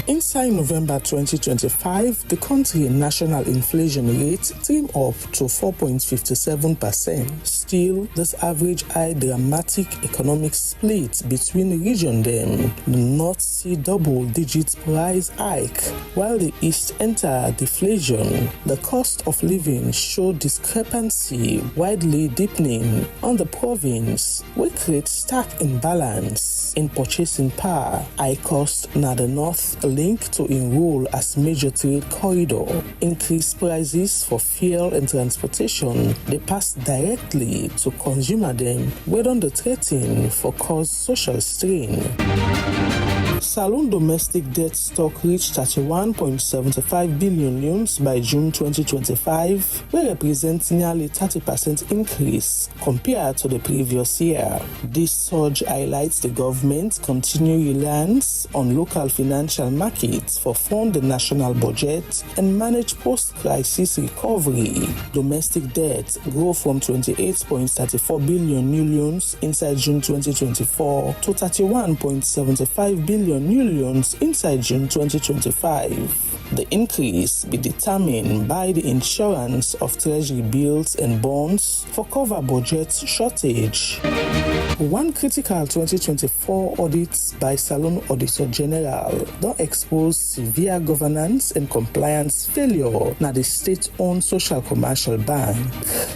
Inside November 2025, the country's national inflation rate trimmed up to 4.57%. Still, this average high dramatic economic split between region them. The North see double-digit price hike, while the East enter deflation. The cost of living showed discrepancy widely deepening on the province, which creates stark imbalance in purchasing power. High cost na the North linked to enroll as major trade corridor. Increased prices for fuel and transportation, they pass directly to consumer them, whether on the threaten for cause social strain. Salon domestic debt stock reached 31.75 billion yuans by June 2025, which represents nearly 30% increase compared to the previous year. This surge highlights the government's continued reliance on local financial markets for fund the national budget and manage post-crisis recovery. Domestic debt grew from 28.34 billion yuans inside June 2024 to 31.75 billion yuans inside June 2025. The increase be determined by the insurance of treasury bills and bonds for cover budget shortage. One critical 2024 audit by Salon Auditor General don't expose severe governance and compliance failure na the state-owned social commercial bank.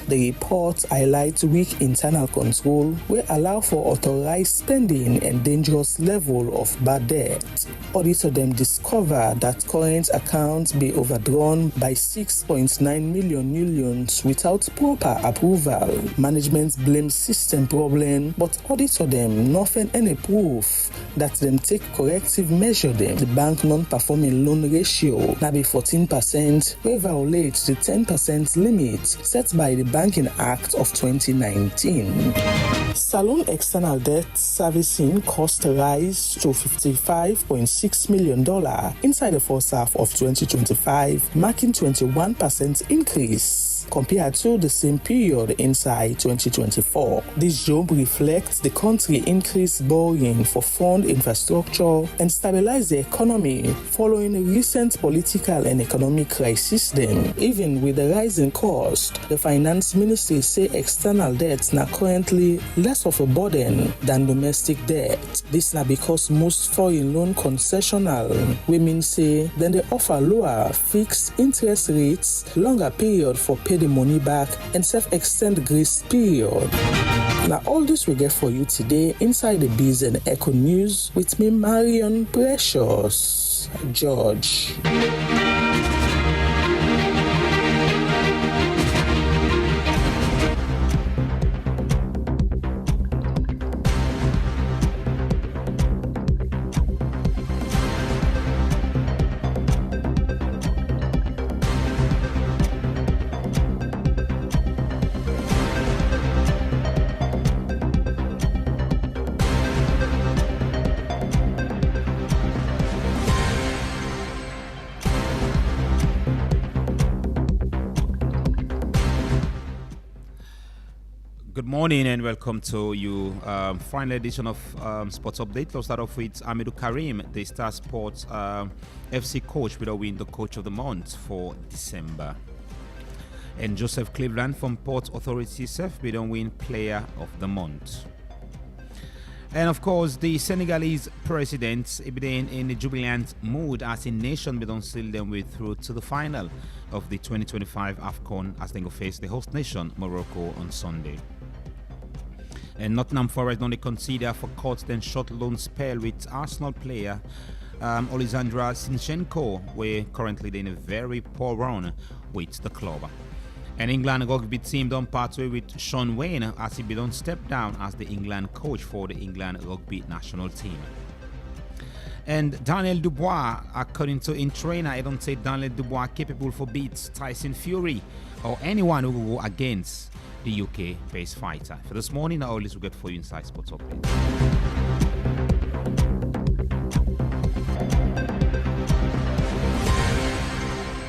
The report highlights weak internal control will allow for authorized spending and dangerous level of bad debt. Auditor them discover that current accounts be overdrawn by 6.9 million yuans without proper approval. Management blames system problem, but auditor them nothing any proof that them take corrective measure them. The bank non-performing loan ratio now be 14%, will violate the 10% limit set by the Banking Act of 2019. Salon external debt servicing cost rise to $55.6 million inside the first half of 2025, marking 21% increase compared to the same period inside 2024. This jump reflects the country increased borrowing for fund infrastructure and stabilize the economy following a recent political and economic crisis. Then, even with the rising cost, the finance ministry say external debts are currently less of a burden than domestic debt. This now because most foreign loan concessional women say then they offer lower fixed interest rates, longer period for pay the money back, and self-extend grace period. Now all this we get for you today inside the Biz and Echo News with me, Marion Precious George. Good morning and welcome to you final edition of Sports Update. We'll start off with Amidou Karim, the Star Sports FC coach, will win the Coach of the Month for December. And Joseph Cleveland from Port Authority SEF will win Player of the Month. And of course, the Senegalese president been in a jubilant mood as a nation we don't seal them way through to the final of the 2025 AFCON as they go face the host nation Morocco on Sunday. And Nottingham Forest only consider for court then short loan spell with Arsenal player Alexandra Sinchenko, were currently in a very poor run with the club. And England rugby team don't part way with Sean Wayne as he don't step down as the England coach for the England rugby national team. And Daniel Dubois, according to in trainer, I don't say Daniel Dubois capable for beats Tyson Fury or anyone who will go against the UK based fighter. For this morning, all this we get for you inside Sports Update.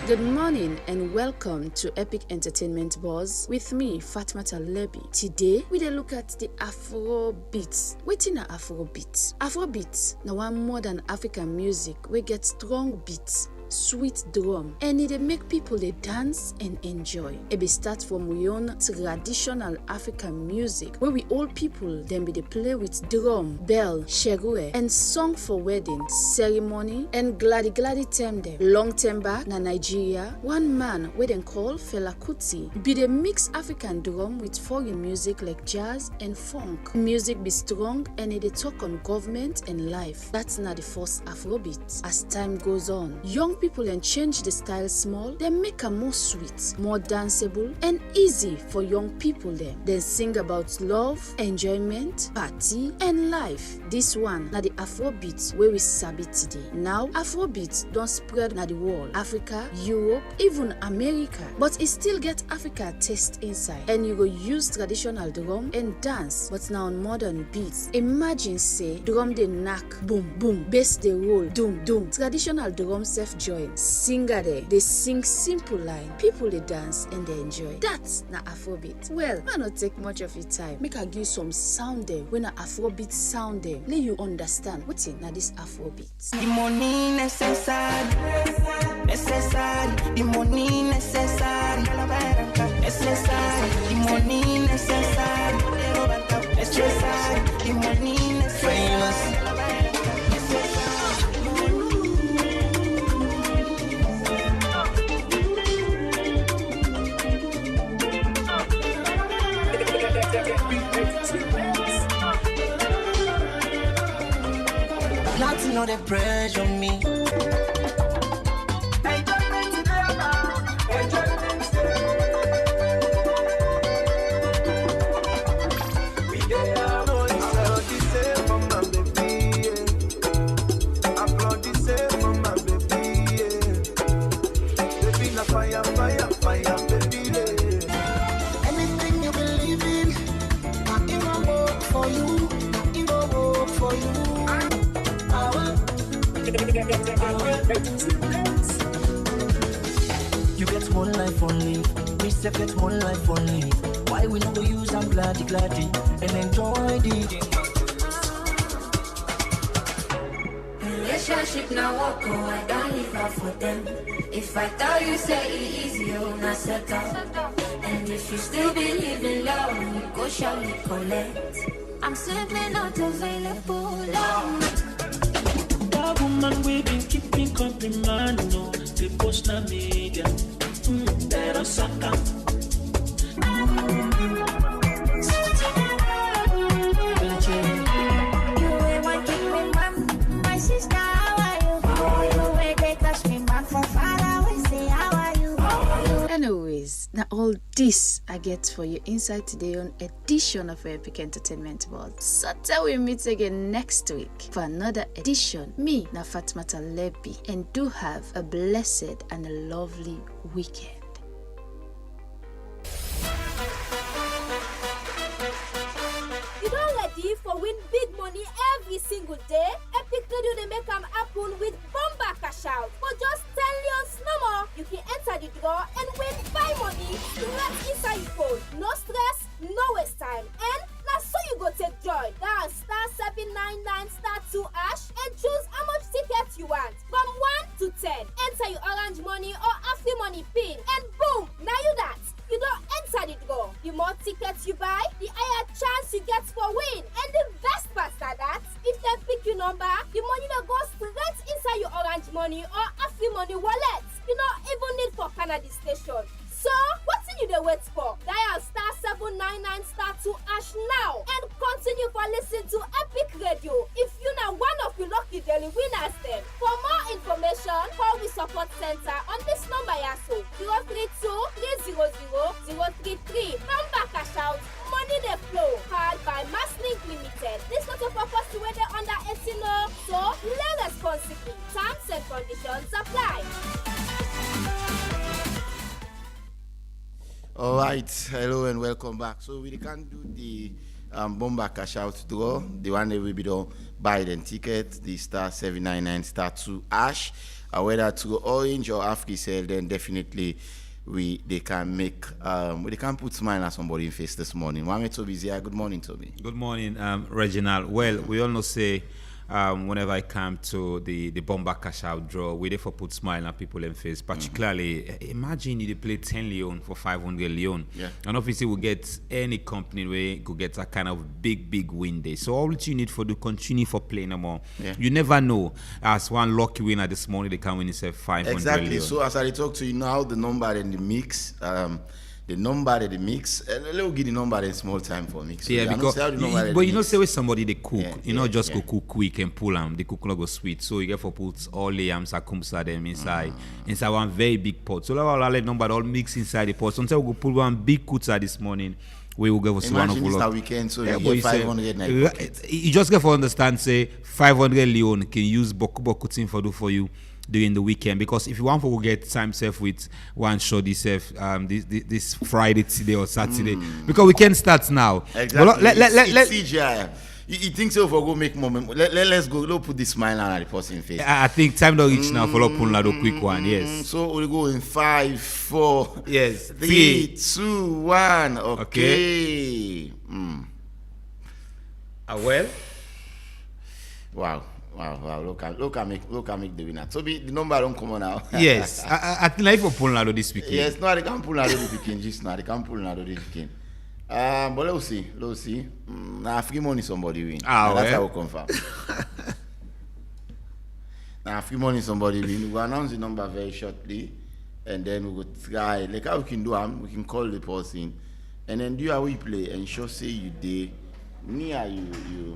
Good morning and welcome to Epic Entertainment Buzz with me, Fatmata Lebi. Today, we dey look at the Afrobeat. Wetin na Afrobeat? Afrobeat na one modern African music wey get strong beats, sweet drum, and it dey make people dey dance and enjoy. E be start from we own traditional African music wey we old people dem be dey play with drum, bell, sherue, and song for wedding, ceremony, and gladi time dem. Long time back na Nigeria, one man wey dem call Fela Kuti be dey mix African drum with foreign music like jazz and funk. Music be strong and e dey talk on government and life. That's na the first Afrobeat. As time goes on, young people and change the style small, then make am more sweet, more danceable, and easy for young people them. Then sing about love, enjoyment, party, and life. This one na the Afrobeat where we sabi today. Now, Afrobeat don't spread na the world, Africa, Europe, even America, but it still get Africa taste inside. And you go use traditional drum and dance, but now on modern beats. Imagine say drum dey knack, boom boom, bass dey roll, doom doom. Traditional drum self join, singer they sing simple line, people they dance and they enjoy. That's na Afrobeat. Well, I not take much of your time. Make I give some sound there when na Afrobeat sound there. Let you understand what's in na this Afrobeat. The money necessary, the money necessary, the money necessary, the money necessary. Nothing no the pressure on me. You get one life only, we say get one life only. Why we not use I'm gladdy and enjoy the relationship now walk oh, I don't live up for them. If I tell you say it easy, you'll not settle. And if you still believe in love, you go show me collect. I'm simply not available. That woman we been keeping compliment, no, they post na media. They don't suck up. Anyways, now all this I get for you inside today on edition of Epic Entertainment World. So till we meet again next week for another edition. Me, na Fatmata Lebi, and do have a blessed and a lovely weekend. You don't ready for win big money every single day? Epic Radio they make them happen with bomba cash out. For just 10 leons no more, you can enter the draw and win 5 money right inside your phone. No stress, no waste time. And now so you go take joy. Dial *799*2# and choose how much tickets you want. From 1 to 10. Enter your orange money or Afri money pin and boom, now you that. You don't enter the draw. The more tickets you buy, the higher chance you get for win. And the best part is that if they pick your number, the money will go straight inside your orange money or Afri money wallet. You don't even need for Canada station. So, what do you wait for? Dial *7 even 99 star 2 hash now and continue for listening to Epic Radio. If you know one of the lucky daily winners them. For more information, call the support center on this number yaso 032-300-033. Number cash out, money they flow, powered by Masslink Limited. This not a purpose to whether under 18 law, so play responsibly. Terms and conditions apply. All right, hello and welcome back. So we can do the bomber cash out draw, the one that will be done buy the ticket, the star 799 star 2 hash, whether to orange or AfriCell, then definitely they can make they can put smile on somebody's face this morning. Mohamed Toby's here. Good morning, Toby. Good morning, Reginald. Well, we all know say whenever I come to the bomber cash out draw, we therefore put smile on people in face. Particularly, imagine you play 10 Leon for 500 Leon. Yeah. And obviously we get any company where could get a kind of big win day. So all you need for to continue for playing no more. Yeah. You never know. As one lucky winner this morning, they can win itself 500 Exactly. Leon. So as I talk to you now, the number and the mix, the number that they mix, let me give the number in small time for mix. So yeah, because you know, say with somebody they cook, just go cook quick and pull them. The cook not go sweet, so you get for put all the yams akumsa them inside one very big pot. So all the number all mix inside the pot. Sometimes we go pull one big kutsa this morning. We will go for one of the weekend, so you get 500 you just get for understand say 500 Leon can use boku thing for you during the weekend, because if you want to get time safe with one show this this Friday today or Saturday, because we can start now. Exactly. But let CGI. You think so for go make moment? Let's go. Let's put this smile on the person's face. I think time don't reach now for pulling out a quick one. Yes. So we'll go in 5, 4, yes, 3, 2, 1. Okay. Well. Wow. Look at make the winner. So the number don't come on now. Yes. I think like for pulling out this weekend. Yes, no, they can't pull out this weekend. Just now, they can't pull out this weekend. But let's see. Now free money somebody win. That's how we confirm. Now free money somebody win. We will announce the number very shortly, and then we will try. Like how we can do we can call the person, and then do how we play and show say you did near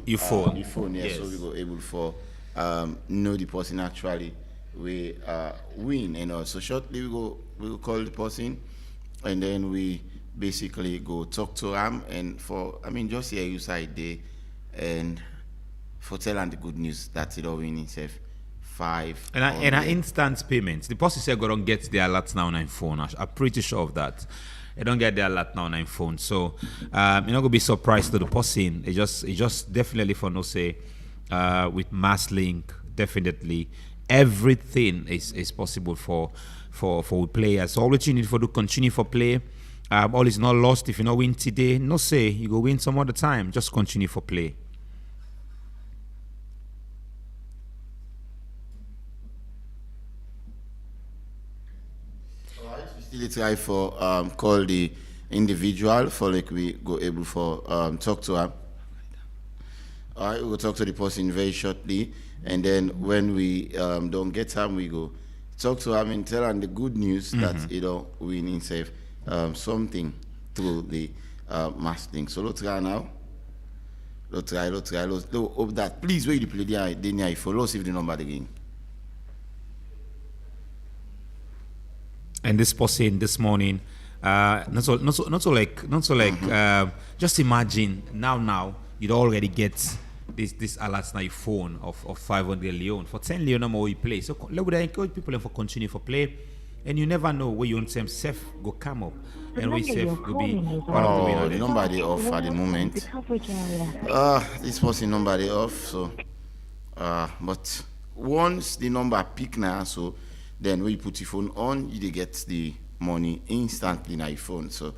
your phone. The phone, yeah. Yes. So we go able for know the person actually we win, and also shortly we will call the person, and then we basically go talk to them, and just hear you side there, and for tell them the good news that it all win itself 5. And instant payments. The person said go don't get their alert now on phone. I'm pretty sure of that. They don't get their alert now on phone. So you're not gonna be surprised to the person. It just definitely for no say with Masslink, definitely everything is possible for players. So all that you need for to continue for play. All is not lost. If you not win today, no say you go win some other time. Just continue for play. Alright, we still try for call the individual for like we go able for talk to him. Alright, we will talk to the person very shortly, and then when we don't get him, we go talk to him and tell him the good news that win in safe. Something through the Masslink. So let's try now. Let's try. Let's hope that. Please wait to play the near follow. See if the number again. And this person this morning, not so like just imagine now you'd already get this alerts on your phone of 500 Leon for 10 Leon no more we play. So would I encourage people for continue for play. And you never know where your own self go come up, and we self will be part of the winner. The number they off at the moment. This person number they off. So, but once the number pick now, so then when you put your phone on, you get the money instantly on your phone. So,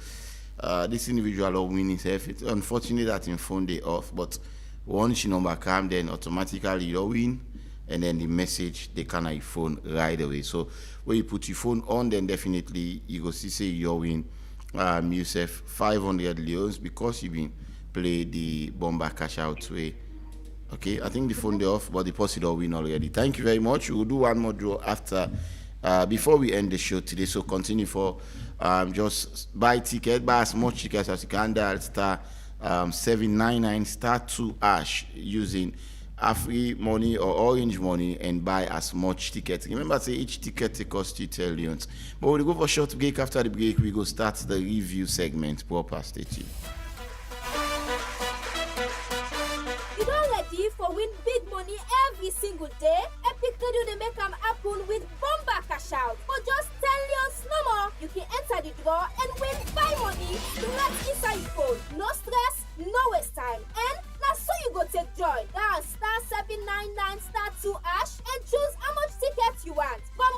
this individual will win himself. It's unfortunate that in phone they off, but once your number come, then automatically you win. And then the message they can on your phone right away. So when you put your phone on, then definitely you go see say you win yourself 500 Leons because you been play the bomber cash out way. Okay, I think the phone they off, but the person will win already. Thank you very much. We will do one more draw after before we end the show today. So continue for just buy ticket, buy as much tickets as you can. Dial star 799 star 2 hash using Afri money or Orange money and buy as much tickets. Remember, say each ticket costs you $10. But we'll go for a short break. After the break, we go start the review segment. Proper, stay tuned. You don't ready for win big money every single day? Epic Radio they make them happen with bomba cash out. For just 10 years no more, you can enter the draw and win buy money straight inside your phone. No stress, no waste time. And now so you go take joy. Dial star 799 star 2 hash and choose how much tickets you want. From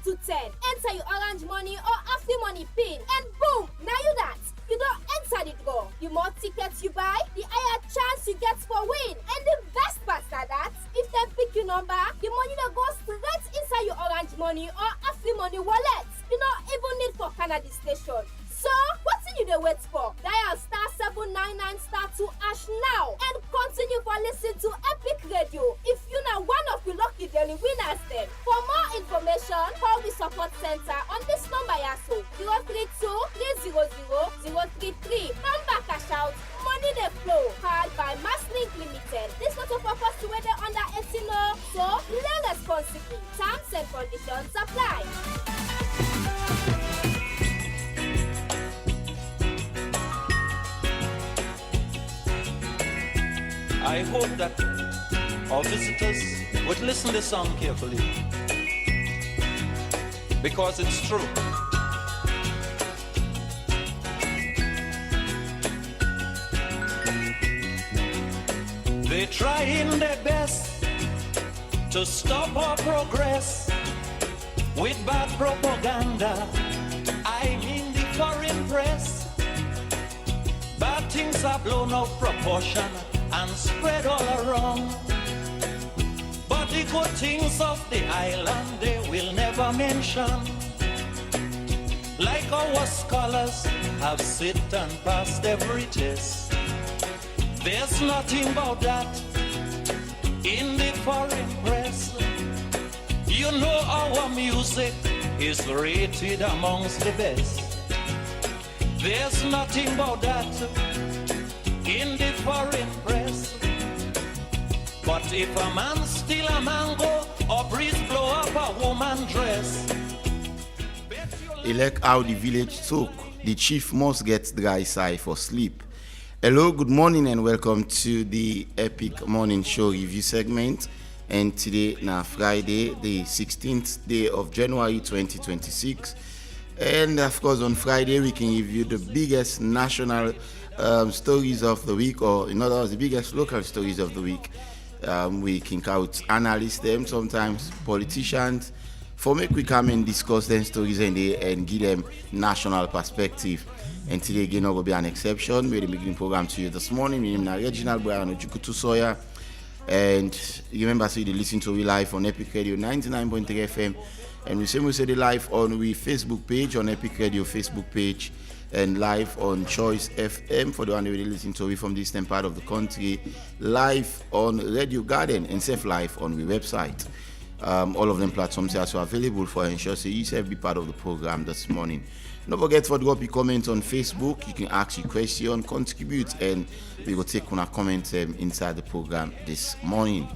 1 to 10. Enter your orange money or Afri money pin and boom, now you that. You don't enter the draw. The more tickets you buy, the higher chance you get for win. And the best part is that if they pick your number, the money that goes straight inside your orange money or Afri money wallet. You don't even need for Canada station. So, what's you dey wait for? Dial star 799 star 2 hash now and continue for listening to Epic Radio. If you know one of the lucky daily winners then. For more information, call the support center on this number yaso 032 300 033. Number cash out, money dey flow. Called by Masslink Limited. This not a purpose to whether under 18 or so play responsibly. Terms and conditions apply. I hope that our visitors would listen to the song carefully, because it's true. They're trying their best to stop our progress with bad propaganda. I mean the foreign press. Bad things are blown out of proportion and spread all around. But the good things of the island they will never mention. Like our scholars have sit and passed every test. There's nothing about that in the foreign press. You know our music is rated amongst the best. There's nothing about that in the foreign press. But if a man steal a mango or breeze blow up a woman dress, elect how the village talk. The chief must get dry sigh for sleep. Hello, good morning and welcome to the Epic Morning Show review segment. And today now Friday, the 16th day of January 2026. And of course on Friday we can review the biggest national stories of the week, or in other words, the biggest local stories of the week. We can out analyze them, sometimes politicians, for make we come and discuss them stories and give them national perspective. And today again will be an exception. We're beginning program to you this morning. My name is Reginald Brian Ojukutu Soya. And remember, so you listen to we live on Epic Radio 99.3 FM. And we say the live on we Facebook page, on Epic Radio Facebook page, and live on Choice FM for the one who listen to we from the eastern part of the country, live on Radio Garden and safe live on the website. All of them platforms are also available for ensure so you can be part of the program this morning. Don't forget to drop your comments on Facebook. You can ask your question, contribute, and we will take one comment inside the program this morning.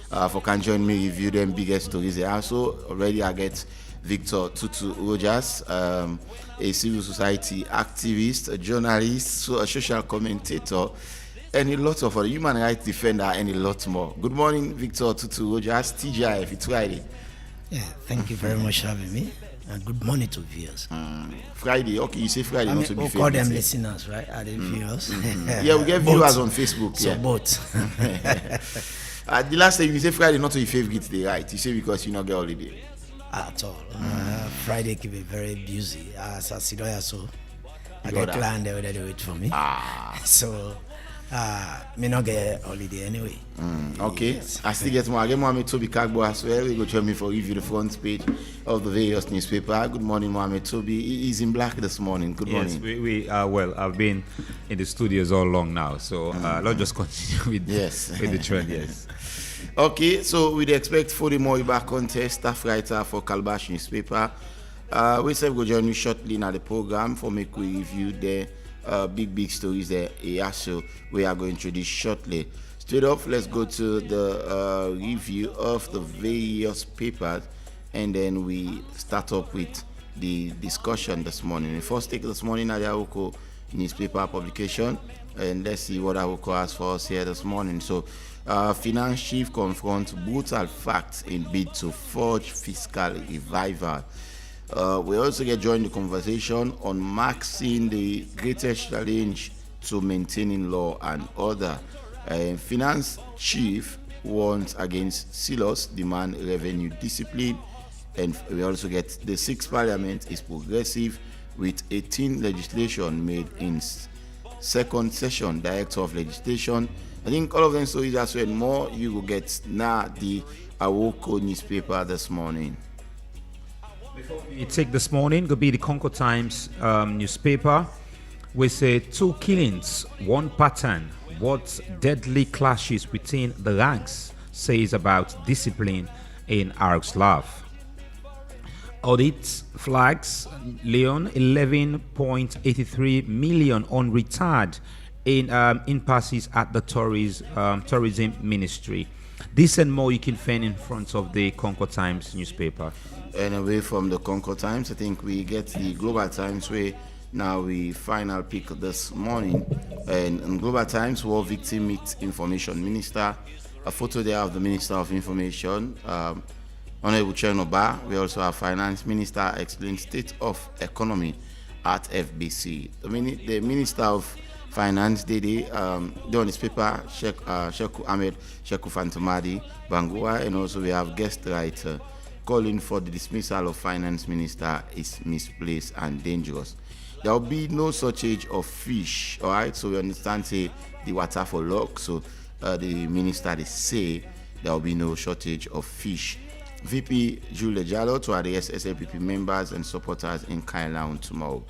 For can join me review them biggest stories. Also already I get Victor Tutu Rogers, a civil society activist, a journalist, a social commentator, and a lot of a human rights defender, and a lot more. Good morning, Victor Tutu Rogers, TGIF. It's Friday. Yeah, thank you very much for having me. And good morning to viewers. Friday, okay, you say Friday. We'll call them listeners, right? Are they viewers? Yeah, we get viewers on Facebook. So yeah. both. The last time you say Friday not your favorite day, right? You say because you not get holiday. At all. Friday can be very busy. As I sit there, so I get client there they wait for me. So me not get holiday anyway. Okay. Yes. I still get more. I get Mohamed Toby Kagbo as well. We go join me for review the front page of the various newspaper. Good morning, Mohamed Toby. He's in black this morning. Good morning. Yes, we well, I've been in the studios all along now, so let's just continue with with the trend. Yes. Okay, so we'd expect for the Moriba contest, staff writer for Calabash newspaper. We said we'll join you shortly in the program for make we review the big stories there. Yeah, so we are going through this shortly. Straight off, let's go to the review of the various papers, and then we start up with the discussion this morning. We first take this morning at the Awoko newspaper publication, and let's see what Awoko has for us here this morning. So, finance chief confronts brutal facts in bid to forge fiscal revival. We also get joined the conversation on maxing the greatest challenge to maintaining law and order. Finance chief warns against zealous demand revenue discipline. And we also get the 6th Parliament is progressive with 18 legislation made in second session. Director of Legislation. I think all of them stories as well more you will get now the Awoko newspaper this morning. Before we take this morning, will be the Concord Times newspaper. We say 2 killings, 1 pattern. What deadly clashes within the ranks says about discipline in Argslav. Audit flags Leon 11.83 million on retard in impasses at the tourism ministry. This and more you can find in front of the Concord Times newspaper. And away from the Concord Times, I think we get the Global Times where now we final pick this morning. And in Global Times, War Victim Meet Information Minister. A photo there of the Minister of Information, Honorable Chernoba. We also have Finance Minister explains state of economy at FBC. The Minister of Finance did on his paper, Sheku Ahmed Sheku Fantomadi Bangua, and also we have guest writer calling for the dismissal of Finance Minister is misplaced and dangerous. There will be no shortage of fish, all right? So we understand, say, the water for luck. So the minister they say there will be no shortage of fish. VP Julia Jallo to the SSLPP members and supporters in Kailaun tomorrow.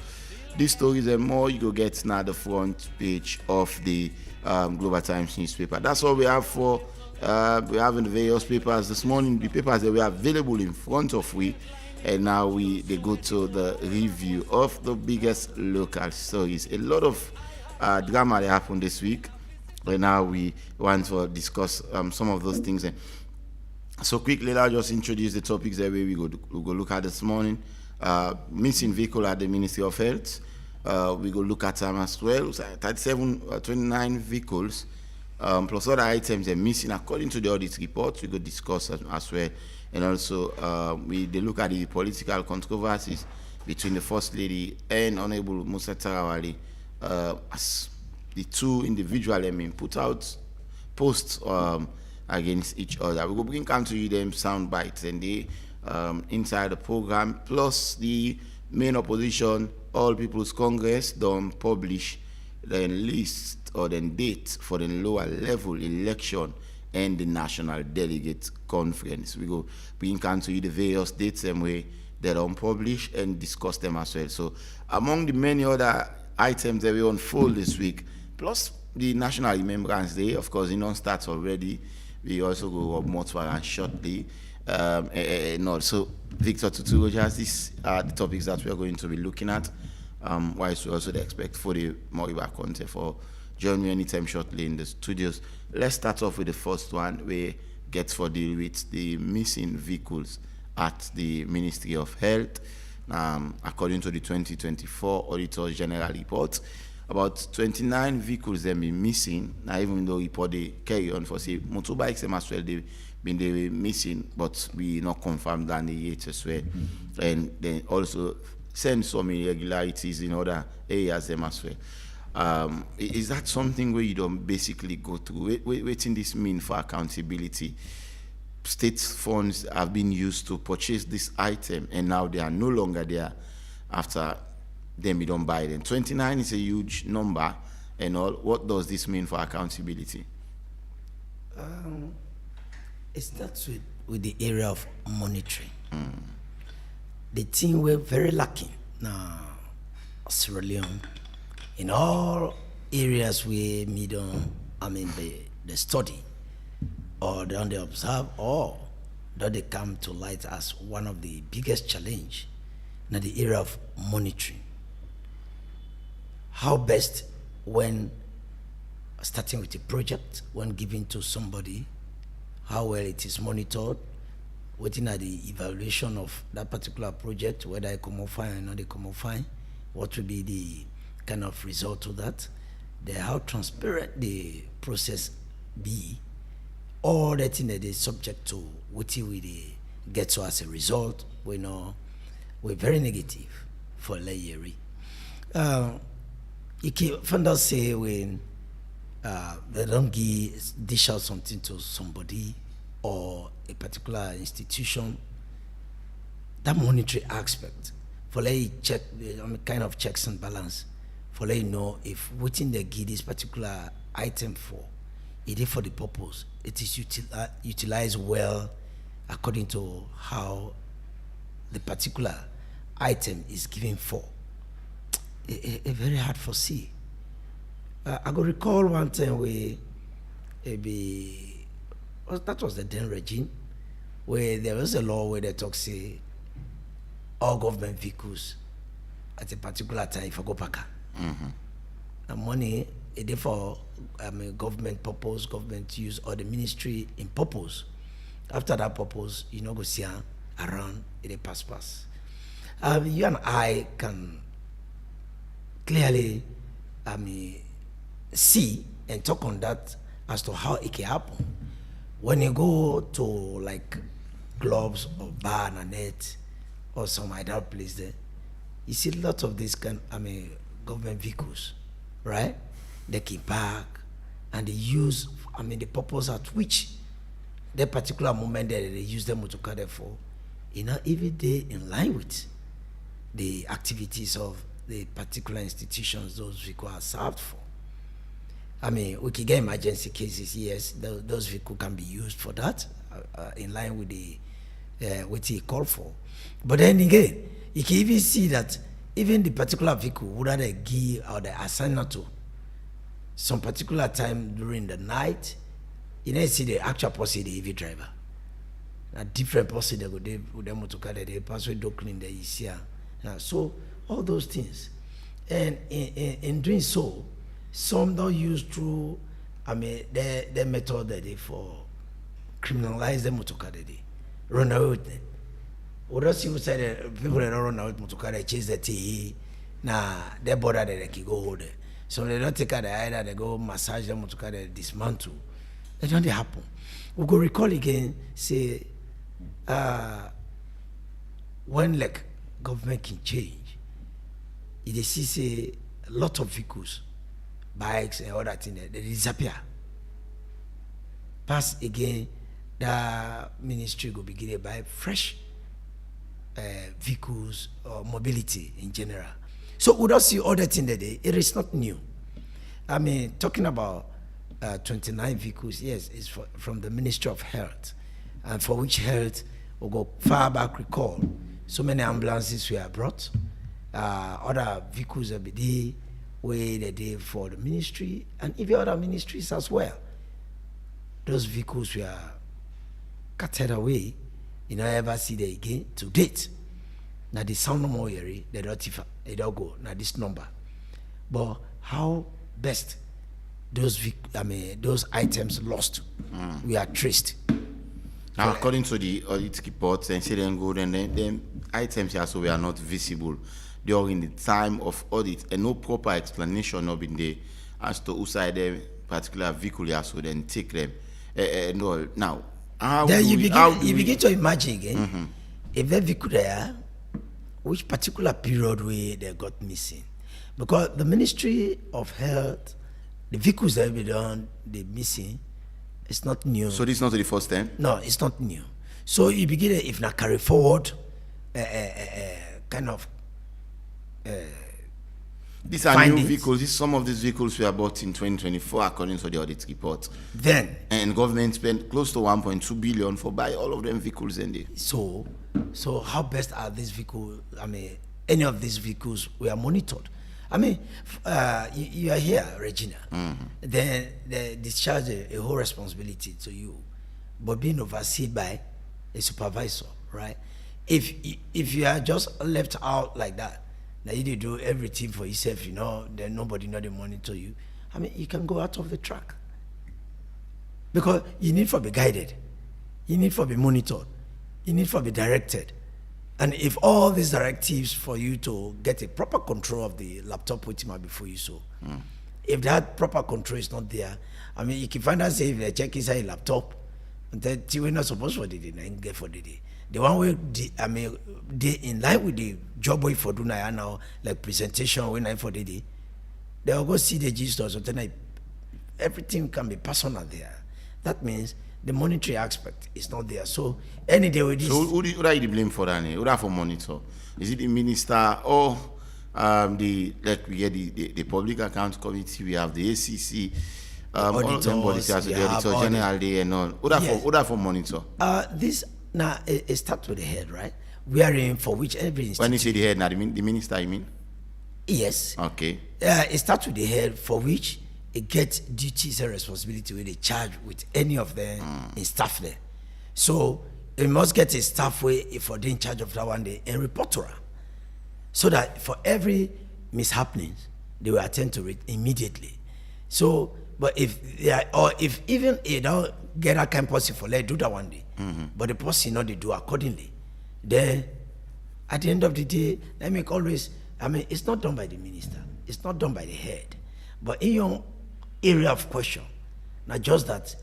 These stories and more you go get now the front page of the Global Times newspaper. That's all we have for we have in the various papers this morning. The papers that we have available in front of we, and now they go to the review of the biggest local stories. A lot of drama that happened this week, and now we want to discuss some of those things. So quickly, I'll just introduce the topics that we go look at this morning. Missing vehicle at the Ministry of Health. We go look at them as well. 29 vehicles plus other items are missing according to the audit report. We go discuss as well. And also, they look at the political controversies between the First Lady and Honorable Musa Tarawali as the two individuals put out posts against each other. We will bring to you them sound bites and they inside the program, plus the main opposition, All People's Congress, don't publish the list or the date for the lower level election and the National Delegate Conference. We go bring to you the various dates and way they don't publish and discuss them as well. So among the many other items that we unfold this week, plus the National Remembrance Day, of course, it starts already. We also go up more and shortly. And also, Victor Tutu Rogers, these are the topics that we are going to be looking at. Whilst we also expect for the Moriba content for join me anytime shortly in the studios. Let's start off with the first one, where gets for deal with the missing vehicles at the Ministry of Health. According to the 2024 Auditor General report, about 29 vehicles have been missing. Now, even though report they carry on for say motorbikes them as well, they missing, but we not confirmed that yet as well. And then also send some irregularities in other areas them as well. Is that something where you don't basically go through? What in this mean for accountability? State funds have been used to purchase this item, and now they are no longer there after them we don't buy them. 29 is a huge number, and all. What does this mean for accountability? It starts with the area of monitoring. The team were very lacking now. Sierra Leone, in all areas where the study, or don't they observe, or don't they come to light as one of the biggest challenge in the area of monitoring? How best when starting with a project, when given to somebody, how well it is monitored, waiting at the evaluation of that particular project, whether it come out fine or not it come out fine, what will be the kind of result to that, how transparent the process be, all that thing that is subject to what we get to as a result, we know we're very negative for Layeri. You can find out say when they don't dish out something to somebody or a particular institution, that monetary aspect for let check kind of checks and balance, for let you know if within they give this particular item for, it is for the purpose, it is utilized well according to how the particular item is given for. It very hard to see. I go recall one time where that was the then regime, where there was a law where they talk say all government vehicles at a particular time for go back. The money it is for government purpose, government use, or the ministry in purpose. After that purpose, you know go see around it pass. You and I can clearly see and talk on that as to how it can happen. When you go to like clubs or bar and net or some other place there, you see lots of these government vehicles, right? They can park and they use the purpose at which that particular moment that they use them to carry for, every day in line with the activities of the particular institutions those vehicles are served for. We can get emergency cases, yes, those vehicles can be used for that, in line with the what he called for. But then again, you can even see that even the particular vehicle would either give or the assign to some particular time during the night, you see the actual person, the EV driver. A different person they go with them to carry the password document that you see. So all those things. And in doing so, some don't use through their method that they for criminalize them to carry the run away with them. Or else you say that people that don't run out to carry chase the tea, they bother that they can go hold it. So they don't take out the either they go massage them to carry dismantle. That don't happen. We go recall again, say when like government can change, you see say a lot of vehicles, bikes and all that thing, they disappear. Pass again, the ministry will begin to buy fresh vehicles or mobility in general. So we don't see all that thing that it is not new. Talking about 29 vehicles, yes, it's from the Ministry of Health, and for which health will go far back recall. So many ambulances were brought, other vehicles will be there, where they did for the ministry and even other ministries as well. Those vehicles were carted away. You don't ever see them again to date. Now the sound no more area, they don't go. Now this number. But how best those items lost, we are traced. Now, according to the audit reports, and say then go, then them items also were not visible during the time of audit, and no proper explanation have been there as to who side the particular vehicle also then take them. And all. Now, you begin to imagine again, if that vehicle there, which particular period where they got missing, because the Ministry of Health, the vehicles that have been done, they missing. It's not new. So this is not the first time? No, it's not new. So you begin, if not carry forward, kind of these are new vehicles. Some of these vehicles were bought in 2024, according to the audit report. Then and government spent close to 1.2 billion for buy all of them vehicles in there. So how best are these vehicles? Any of these vehicles were monitored. You are here, Regina. Then they discharge a whole responsibility to you. but being overseen by a supervisor, right? If you are just left out like that, now you do everything for yourself, then nobody know they monitor you. I mean, you can go out of the track. Because you need to be guided. You need to be monitored. You need to be directed. And if all these directives for you to get a proper control of the laptop waiting before you if that proper control is not there, I mean, you can find out, say, if they check inside a laptop, and then we're not supposed for the day, and get for the day. The one way, they in line with the job way for doing now, like presentation, when I for the day, they'll go see the gist or something. Everything can be personal there. That means the monetary aspect is not there. So any day with this. So who are you to blame for that? Who are for monitor? Is it the minister or we get the public accounts committee? We have the ACC. All of them bodies, the auditor general day and all. Who are for monitor? This now it starts with the head, right? We are in for which every institution. When you say the head, now the minister, you mean? Yes. Okay. It starts with the head, for which it gets duties and responsibility with a charge with any of them in staff there. So it must get a staff way if they're in charge of that one day and report to her. So that for every mishappening, they will attend to it immediately. So, but if even you don't get that kind of policy for let do that one day, but the policy not they do accordingly, then at the end of the day, let me always, I mean, it's not done by the minister, it's not done by the head, but in your area of question, not just that,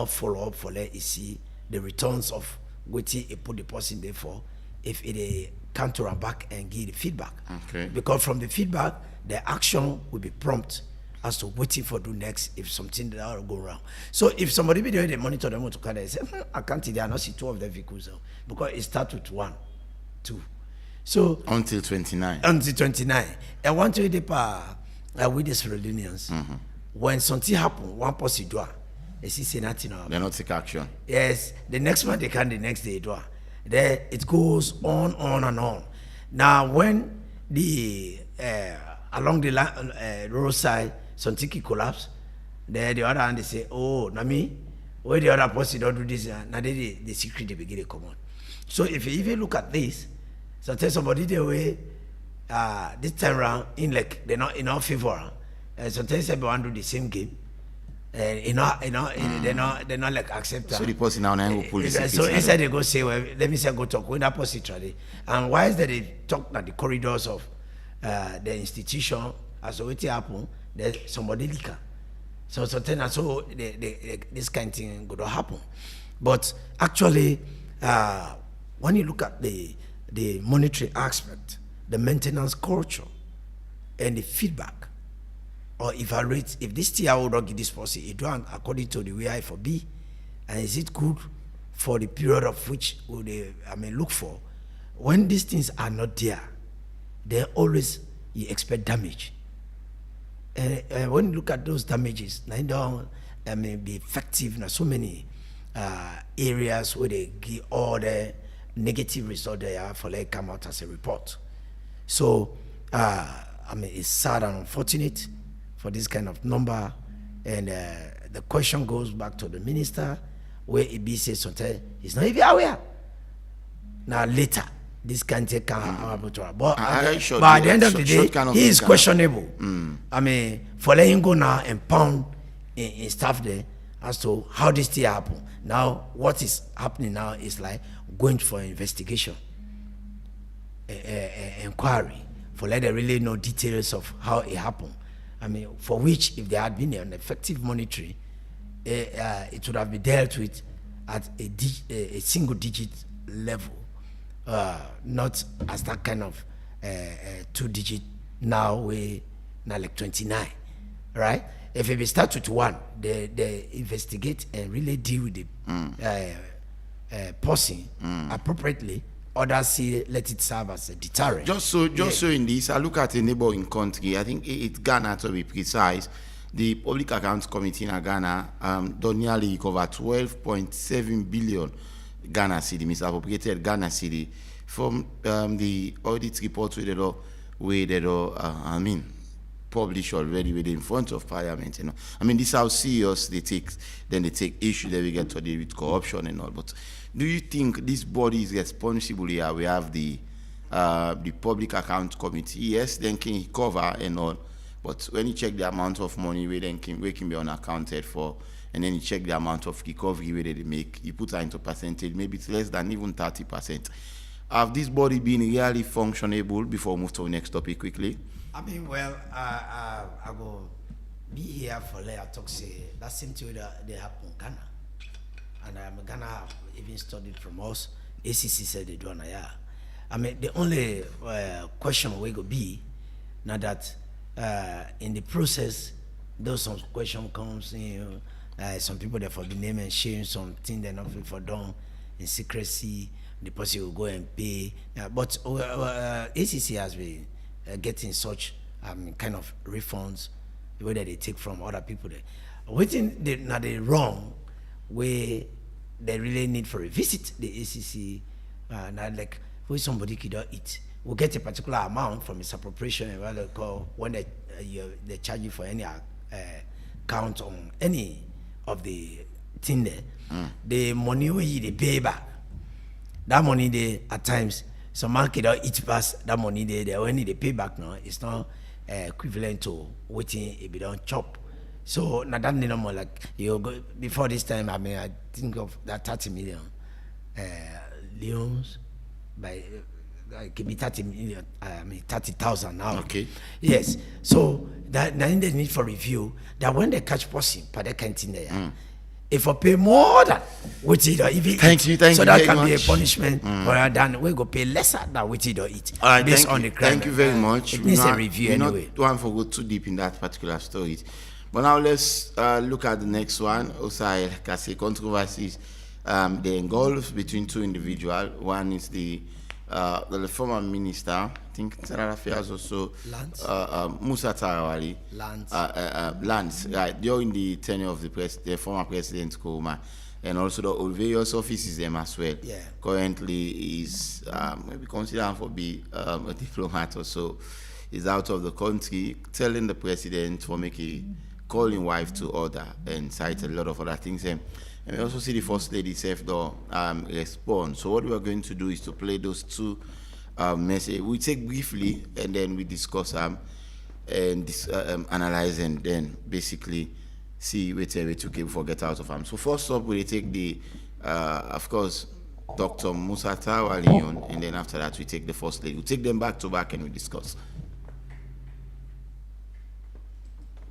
follow up for let you see the returns of what you put the person there for, if it counter and back and give the feedback. Okay. Because from the feedback, the action will be prompt as to waiting for do next if something that will go wrong. So if somebody be there, they monitor them to kind of say, I can't see, there are not see two of the vehicles now, because it starts with 1, 2. So until 29. Until 29. And one to the with these reunions, when something happen, one person do they say nothing. They not take action. Yes, the next one they can the next day do. Then it goes on and on. Now when the along the roadside something collapse, then the other hand they say, oh, Nami, where the other person don't do this, now the secret they begin to come on. So if you even look at this, so tell somebody the way this time around in like they're not in our favor. Sometimes everyone do the same game. They're not like accept. So the person now will pull the secret. So instead they go say, well, let me say go talk when that person try. And why is that they talk at the corridors of the institution as what happen? There's somebody leaker. So sometimes so this kind of thing going to happen. But actually, when you look at the monetary aspect, the maintenance culture, and the feedback, or evaluate if this TR will not give this policy, it done according to the way I for B, and is it good for the period of which would they look for? When these things are not there, then always you expect damage. And when you look at those damages, they don't be effective in so many areas where they give all the negative results they have for like come out as a report. So it's sad and unfortunate for this kind of number, and the question goes back to the minister, where it says sometimes he's not even aware. Now later, this can take but at the end of the day, he is questionable. I mean, for letting him go now and pound in staff there as to how this thing happened. Now, what is happening now is like going for investigation, inquiry, for let them really know details of how it happened. I mean, for which if there had been an effective monitoring, it would have been dealt with at a single digit level, not as that kind of 2 digit now like 29, right? If it start with 1, they investigate and really deal with the person appropriately. Others see let it serve as a deterrent. Just so in this, I look at a neighboring country. I think it's Ghana, to be precise. The Public Accounts Committee in Ghana done nearly cover 12.7 billion Ghana cedi, misappropriated Ghana cedi from the audit report where they published already with in front of Parliament. I mean, this is how serious they take. Then they take issue that we get to deal with corruption and all. But do you think this body is responsible here? We have the Public Account Committee. Yes, then can cover and all. But when you check the amount of money we can be unaccounted for, and then you check the amount of recovery where they make, you put that into percentage, maybe it's less than even 30%. Have this body been really functionable before we move to the next topic quickly? I mean, well, I go be here for later talk say that same thing that they happen in Ghana. And Ghana have even studied from us. ACC said they do yeah. I mean, the only question we go be now that in the process, though some question comes, some people that for the name and shame something they're not for done in secrecy. The person will go and pay. But ACC has been getting such kind of refunds, whether they take from other people. Waiting now they wrong where they really need for a visit the ACC. Not like when somebody could eat, will get a particular amount from misappropriation when they charge you for any count on any of the thing there. The money when you they pay back. That money they at times some market or each pass that money they when they pay back now it's not equivalent to waiting if you don't chop. So now that no more like you go before this time. I mean I think of that 30 million leons by give me 30 million. I mean 30,000 now. Okay. Yes. So that now they need for review that when they catch person per the canteen there. If I pay more than what it or even thank you so that can much. Be a punishment rather than we go pay lesser than what it or eat. All right, based on the crime. Thank you very much. It needs a review anyway. Don't want to go too deep in that particular story. But now let's look at the next one. Also, like I say, controversies they engulf between two individuals. One is the former minister, I think Internal Affairs also, Musa Tarawali, Lance, right, during the tenure of the former president Kouma, and also the various offices them as well. Yeah. Currently is maybe considered for be a diplomat or so, is out of the country, telling the president for making calling wife to order and cite a lot of other things. And we also see the First Lady self respond. So what we are going to do is to play those two messages. We take briefly and then we discuss and analyze and then basically see which we took before get out of them. So first up we take the of course Dr. Musa Tarawali, and then after that we take the First Lady. We take them back to back and we discuss.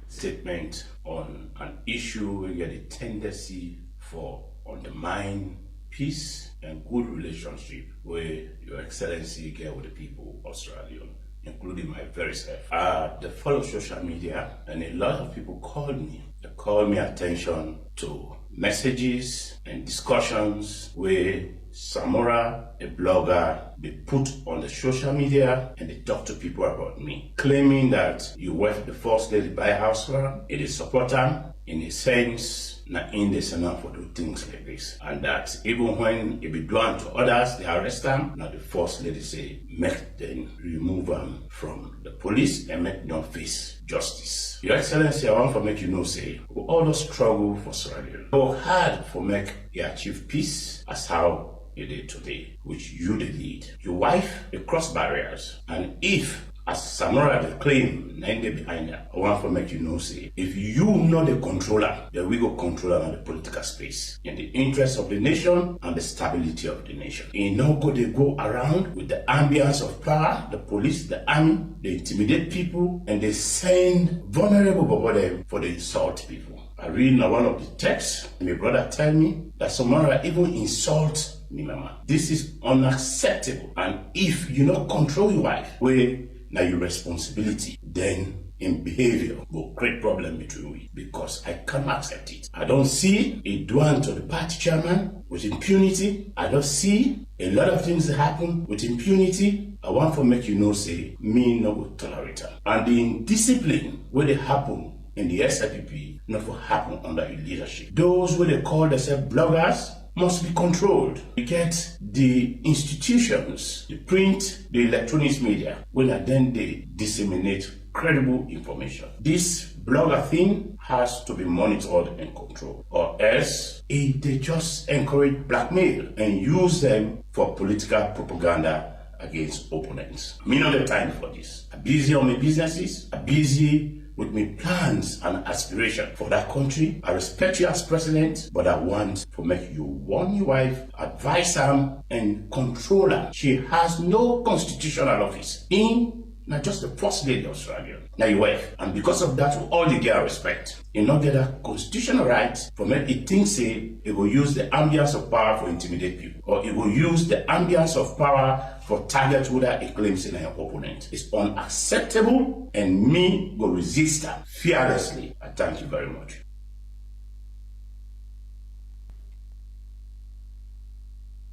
Statement on an issue where you get a tendency for undermine peace and good relationship where Your Excellency get with the people of Australia, including my very self. They follow social media and a lot of people call me. They call me attention to messages and discussions where Samora, a blogger, they put on the social media and they talk to people about me, claiming that you work the First Lady buy a house for her, it is support her, in a sense, not in the Senate for do things like this. And that even when it be done to others, they arrest them, now the First Lady say, make them remove them from the police and make them face justice. Your Excellency, I want to make you know, say, we all struggle for Sierra Leone. Work hard for make you achieve peace as how you did today, which you did lead. Your wife, they cross barriers. And if, as Samora the claim, 90 behind her, I want to make you know, say, if you not the controller, then we go controller on the political space in the interest of the nation and the stability of the nation. You know, they go around with the ambience of power, the police, the army, they intimidate people, and they send vulnerable bobody for the insult people. I read in one of the texts, my brother tell me that Samora even insults me, mama. This is unacceptable. And if you not control your wife, where now your responsibility, then in behavior will create problem between we, because I cannot accept it. I don't see it done to the party chairman with impunity. I don't see a lot of things that happen with impunity. I want to make you know, say, me no will tolerate it. And the indiscipline where they happen in the SIPP not for happen under your leadership. Those where they call themselves bloggers, must be controlled. We get the institutions, the print, the electronics media, when then they disseminate credible information. This blogger thing has to be monitored and controlled, or else they just encourage blackmail and use them for political propaganda against opponents. Me not the time for this. I'm busy on my businesses. I'm busy with my plans and aspiration for that country. I respect you as president, but I want to make you warn your wife, advise her, and control her. She has no constitutional office in not just the first lady of Australia, now your wife. And because of that, we all the get respect. You not get a constitutional right from it. It thinks say it will use the ambience of power for intimidate people, or it will use the ambience of power for target whether it claims in an opponent. It's unacceptable, and me go resist her fearlessly. I thank you very much.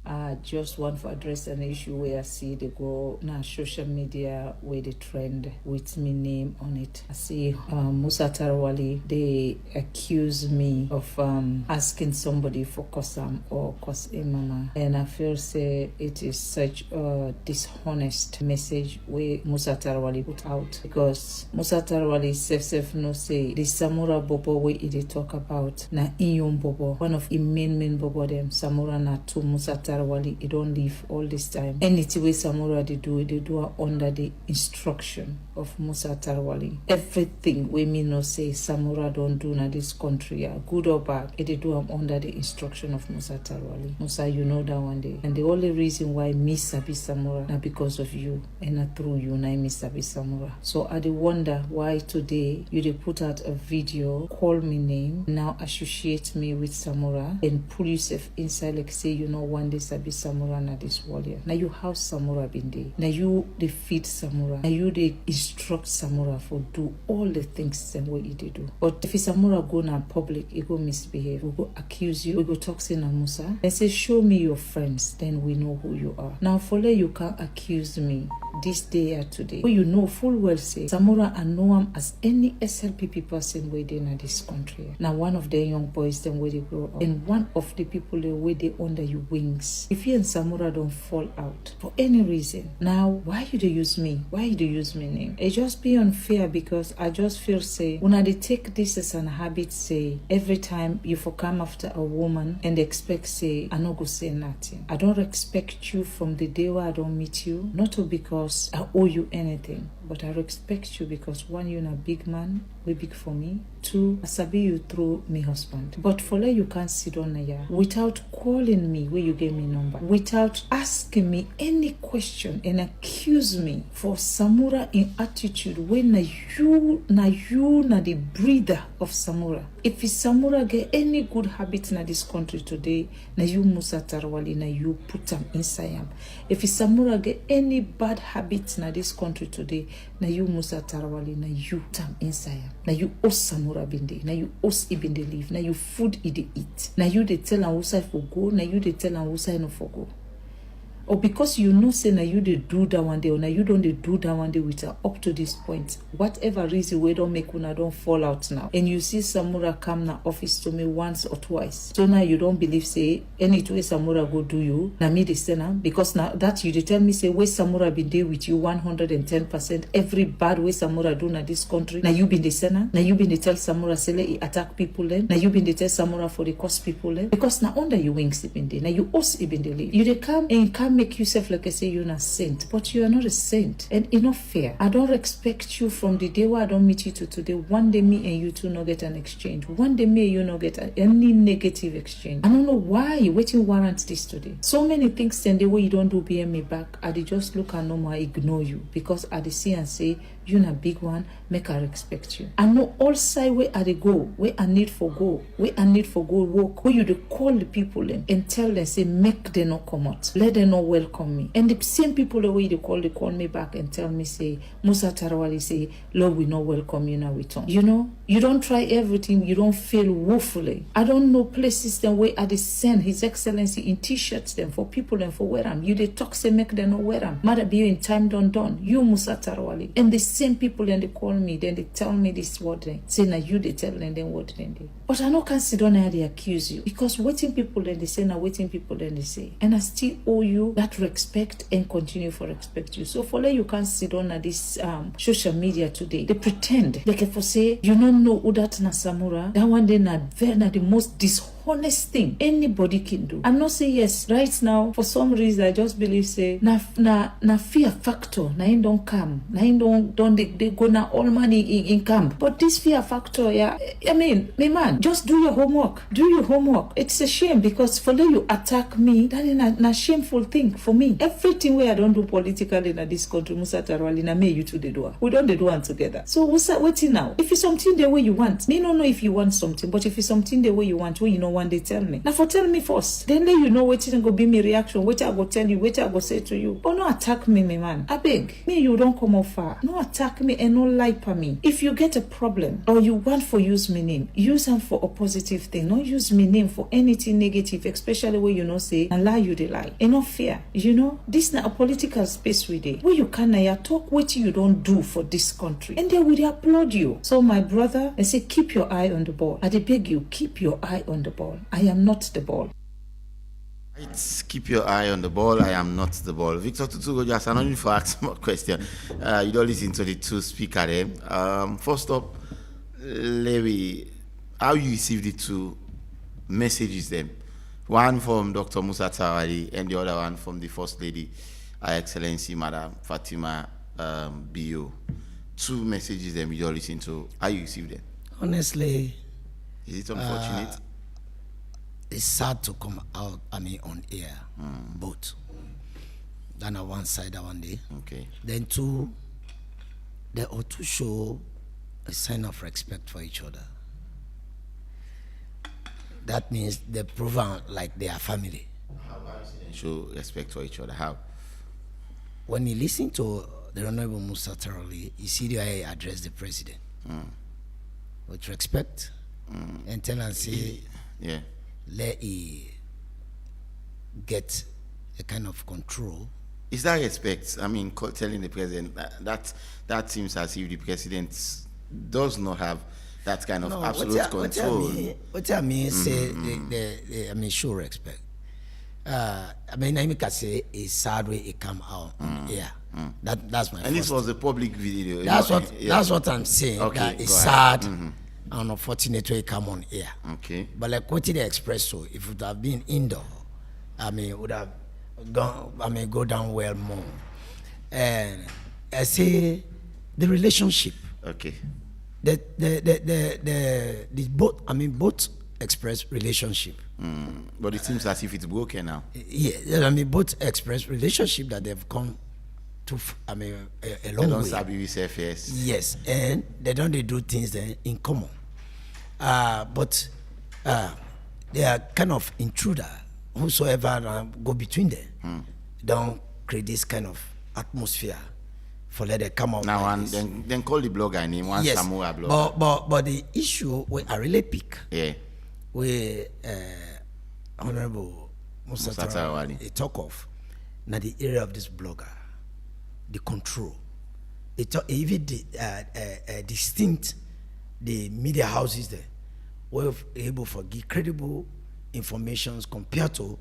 I just want to address an issue where I see they go now social media where they trend with me name on it. I see Musa Tarawali, they accuse me of asking somebody for Kosam or Kos Imama, and I feel say it is such a dishonest message where Musa Tarawali put out, because Musa Tarawali self no say the Samura Bobo where they talk about na Inyom Bobo, one of the main Bobo them Samura na to Musa Tarawali. It don't leave all this time. Anything way Samura they do under the instruction of Musa Tarawali. Everything we me no say Samura don't do na this country, good or bad, they do under the instruction of Musa Tarawali. Musa, you know that one day. And the only reason why me sabi Samura na because of you, and not through you na me sabi Samura. So I wonder why today you they put out a video, call me name, now associate me with Samura, and pull yourself inside like say you know one day sabi Samura na this warrior. Now you have Samura been there. Now you they feed Samura. Now you they instruct Samura for do all the things and what you do. But if Samura go na public, he go misbehave, we go accuse you, we go talk to Musa, and say show me your friends, then we know who you are. Now for that you can't accuse me this day or today. But you know full well say Samura and know him as any SLPP person within in this country. Now one of the young boys then where they grow up, and one of the people where they under your wings. If you and Samura don't fall out for any reason, now why you do use me? Why you do use me name? It just be unfair, because I just feel say when they take this as an habit, say every time you for come after a woman and expect say I no go say nothing. I don't expect you from the day where I don't meet you, not because I owe you anything, but I respect you because one, you're a big man, way big for me. Two, I sabi you through me husband. But for that you can't sit on here without calling me where you gave me number, without asking me any question and accuse me for Samura in attitude when na you the breeder of Samura. If Samura get any good habit in this country today, na you Musa Tarawali, na you put them inside him. If Samura get any bad habits in this country today, na you Musa Tarawali, na you tam inside him. Na you os Samura binde, na you os ibinde live, na you food ide eat. Na you they tell an usa for go, na you they tell an usa no for go. Or because you know say na you they do that one day, or na you don't they do that one day with her up to this point, whatever reason we don't make una don't fall out now, and you see Samura come na office to me once or twice, so now you don't believe say any way Samura go do you na me the sender, because now that you they tell me say where Samura been there with you 110%, every bad way Samura do na this country, now you been the sender, now you been the tell Samura say he attack people then, now you been the tell Samura for the cost people then, because now under your wings he been there, now you also been the live, you they come and come make yourself like I say you're a saint, but you are not a saint, and it's not fair. I don't expect you from the day where I don't meet you to today. One day me and you two not get an exchange. One day me and you not get any negative exchange. I don't know why you waiting warrant this today. So many things then the way you don't do behind me back, I just look and normal ignore you, because I see and say you're a big one, make I respect you. I know all side where I go, where I need for go work, where you to call the people them and tell them say make them not come out, let them not welcome me. And the same people the way they call me back and tell me say Musa Tarawali say Lord we not welcome you now we turn. You know, You don't try everything, you don't fail woefully. I don't know places the way I send His Excellency in t-shirts them for people and for wear them. You they talk say make them not wear them. Mother be in time done. You Musa Tarawali. And the same people then they call me, then they tell me this word then. Say now you they tell them then what then they. But I no can sit down and they accuse you. Because waiting people then they say, now waiting people then they say. And I still owe you that respect and continue for respect you. So for let you can sit on at this social media today. They pretend they can for say you don't know who that Nasamura. That one day na the most dishonest thing anybody can do. I'm not say yes. Right now, for some reason I just believe say na fear factor. Na in don't come. Na in don't they go na all money in camp. But this fear factor, yeah. I mean, my man, just do your homework. Do your homework. It's a shame because for you attack me, that is a shameful thing for me. Everything where I don't do politically in this country, Musa Tarwali, na me you two the do. We don't do one together. So what's that waiting now? If it's something the way you want, me don't know if you want something, but if it's something the way you want, well, you know one day tell me. Now for tell me first, then let you know waiting go be me reaction, wait I go tell you, wait I go say to you. But no attack me, my man. I beg. Me you don't come off far. No attack me and no lie for me. If you get a problem or you want for use me name, use them for a positive thing. Not use me name for anything negative, especially where you know say and lie you the lie. Enough fear. You know, this not a political space with it. Where you can talk what you don't do for this country. And they will applaud you. So my brother, I say keep your eye on the ball. I beg you, keep your eye on the ball. I am not the ball. Right, keep your eye on the ball. I am not the ball. Victor Tutu, just another for ask more question. You don't listen to the two speakers there. First up, Levi, how you received the two messages them? One from Dr. Musa Tawali and the other one from the First Lady, Her Excellency Madam Fatima Bio. Two messages them you don't listen to. How you received them? Honestly, is it unfortunate? It's sad to come out, on air, both. Then on one side, one day. Okay. Then two, they ought to show a sign of respect for each other. That means they prove like they are family. How they show respect for each other? How? When you listen to the Honorable Musa Tarali, you see the way he address the president. With respect, and tell and say, yeah. Let he get a kind of control. Is that respect? Telling the president that seems as if the president does not have that kind of absolute control. What I mean say show respect. I can say a sad way it come out. Yeah. That's my. And this was a public video. That's what I'm saying. Okay, that it's sad. And unfortunate way come on here. Okay. But like what they express, so if it would have been indoor, it would have gone, go down well more. And I say the relationship. Okay. The both express relationship. But it seems as if it's broken now. Yeah, both express relationship that they've come to a long way. Yes, and they don't do things in common. But they are kind of intruder. Whosoever go between them, don't create this kind of atmosphere for let them come out. Now like then call the blogger name one yes, Samoa blogger. But the issue where I really pick, where Honorable Musa Tarawali talk of now the area of this blogger. The control, even the distinct the media houses there were able to give credible information compared to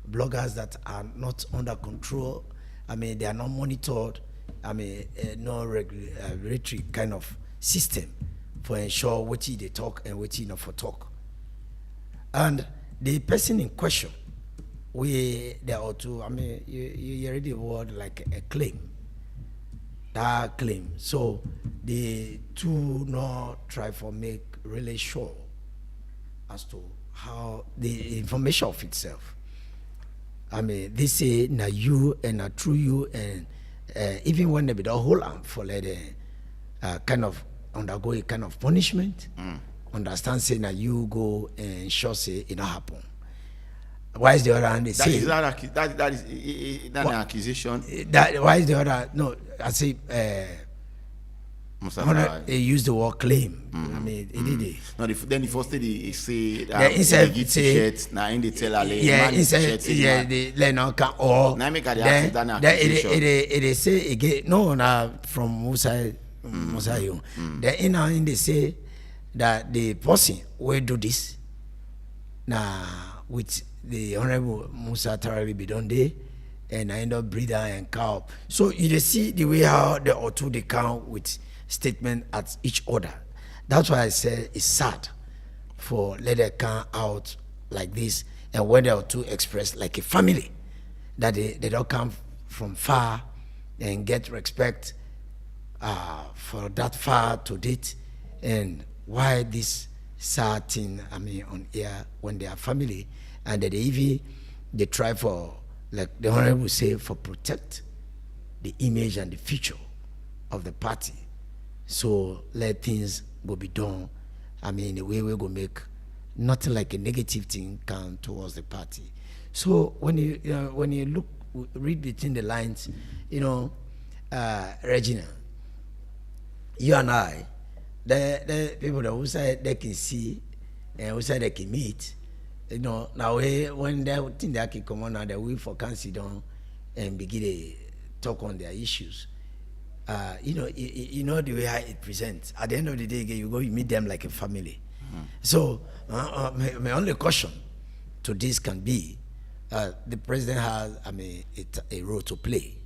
bloggers that are not under control. They are not monitored. No regulatory kind of system for ensure what they talk and what not for talk. And the person in question, they are to. You read the word like a claim. That claim. So the two not try for make really sure as to how the information of itself. They say na you and na true you and even when they be the whole arm for let kind of undergo a kind of punishment. Understand say na you go and sure say it not happen. Why is the other hand they say that is an accusation? Why is the other no? I say He used the word claim. I mean, he did it. No, then the first thing he say Yeah, he said, give t-shirts. Now in the tell Ale, yeah, he said, yeah, the Lennon or now make the then accusation. it say again. No, now from Musa, then in they say that the person will do this. Now with the Honorable Musa Tarabi Bidonde, and I end up breather and cow. So you see the way how the two they count with statement at each order. That's why I said it's sad for let them come out like this, and when they are two express like a family, that they don't come from far and get respect for that far to date, and why this sad thing, I mean, on air when they are family, and that they try for, like the Honorable say, for protect the image and the future of the party. So let things go be done. I mean, the way we go make nothing like a negative thing come towards the party. So when you read between the lines, Regina, you and I, the people that who say they can see and who say they can meet, now when they think they can come on now, they will for can sit down and begin to talk on their issues. You know the way how it presents. At the end of the day, you meet them like a family. So my only caution to this can be the president has, I mean, a role to play,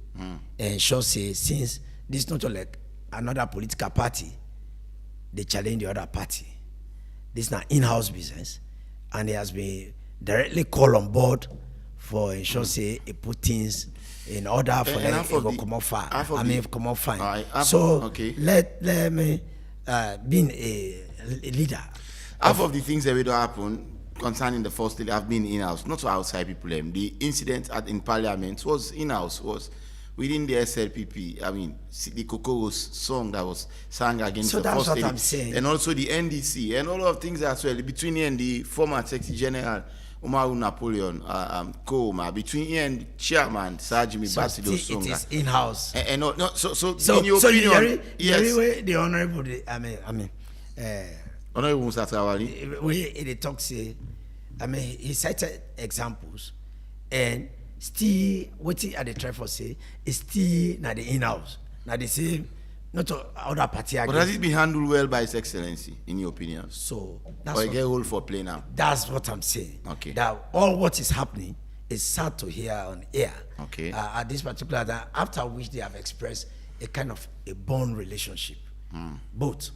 and should say since this is not like another political party, they challenge the other party. This is not in-house business, and he has been directly called on board for ensure say he put things in order for them to go come out far. I mean, come out fine. So let me being a leader. Half of the things that will happen concerning the first lady have been in-house, not to outside people. The incident in Parliament was in-house, was within the SLPP. I mean, the Koko's song that was sung against the first lady. I'm saying. And also the NDC and all of things as well. Between he and the former Secretary General Umaru Napoleon Koma, between he and Chairman Sajimi Basido Songa. It is in-house. And no, so in your opinion, yes. The Honorable, Honorable Musa Trawali. He talks, he cited examples, and still what he at the try for say is still not the in-house. Now they say not to other party. But has it been handled well by His Excellency, in your opinion? So that's or get hold for play now. That's what I'm saying. Okay. That all what is happening is sad to hear on air. Okay. At this particular time, after which they have expressed a kind of a bond relationship. Both.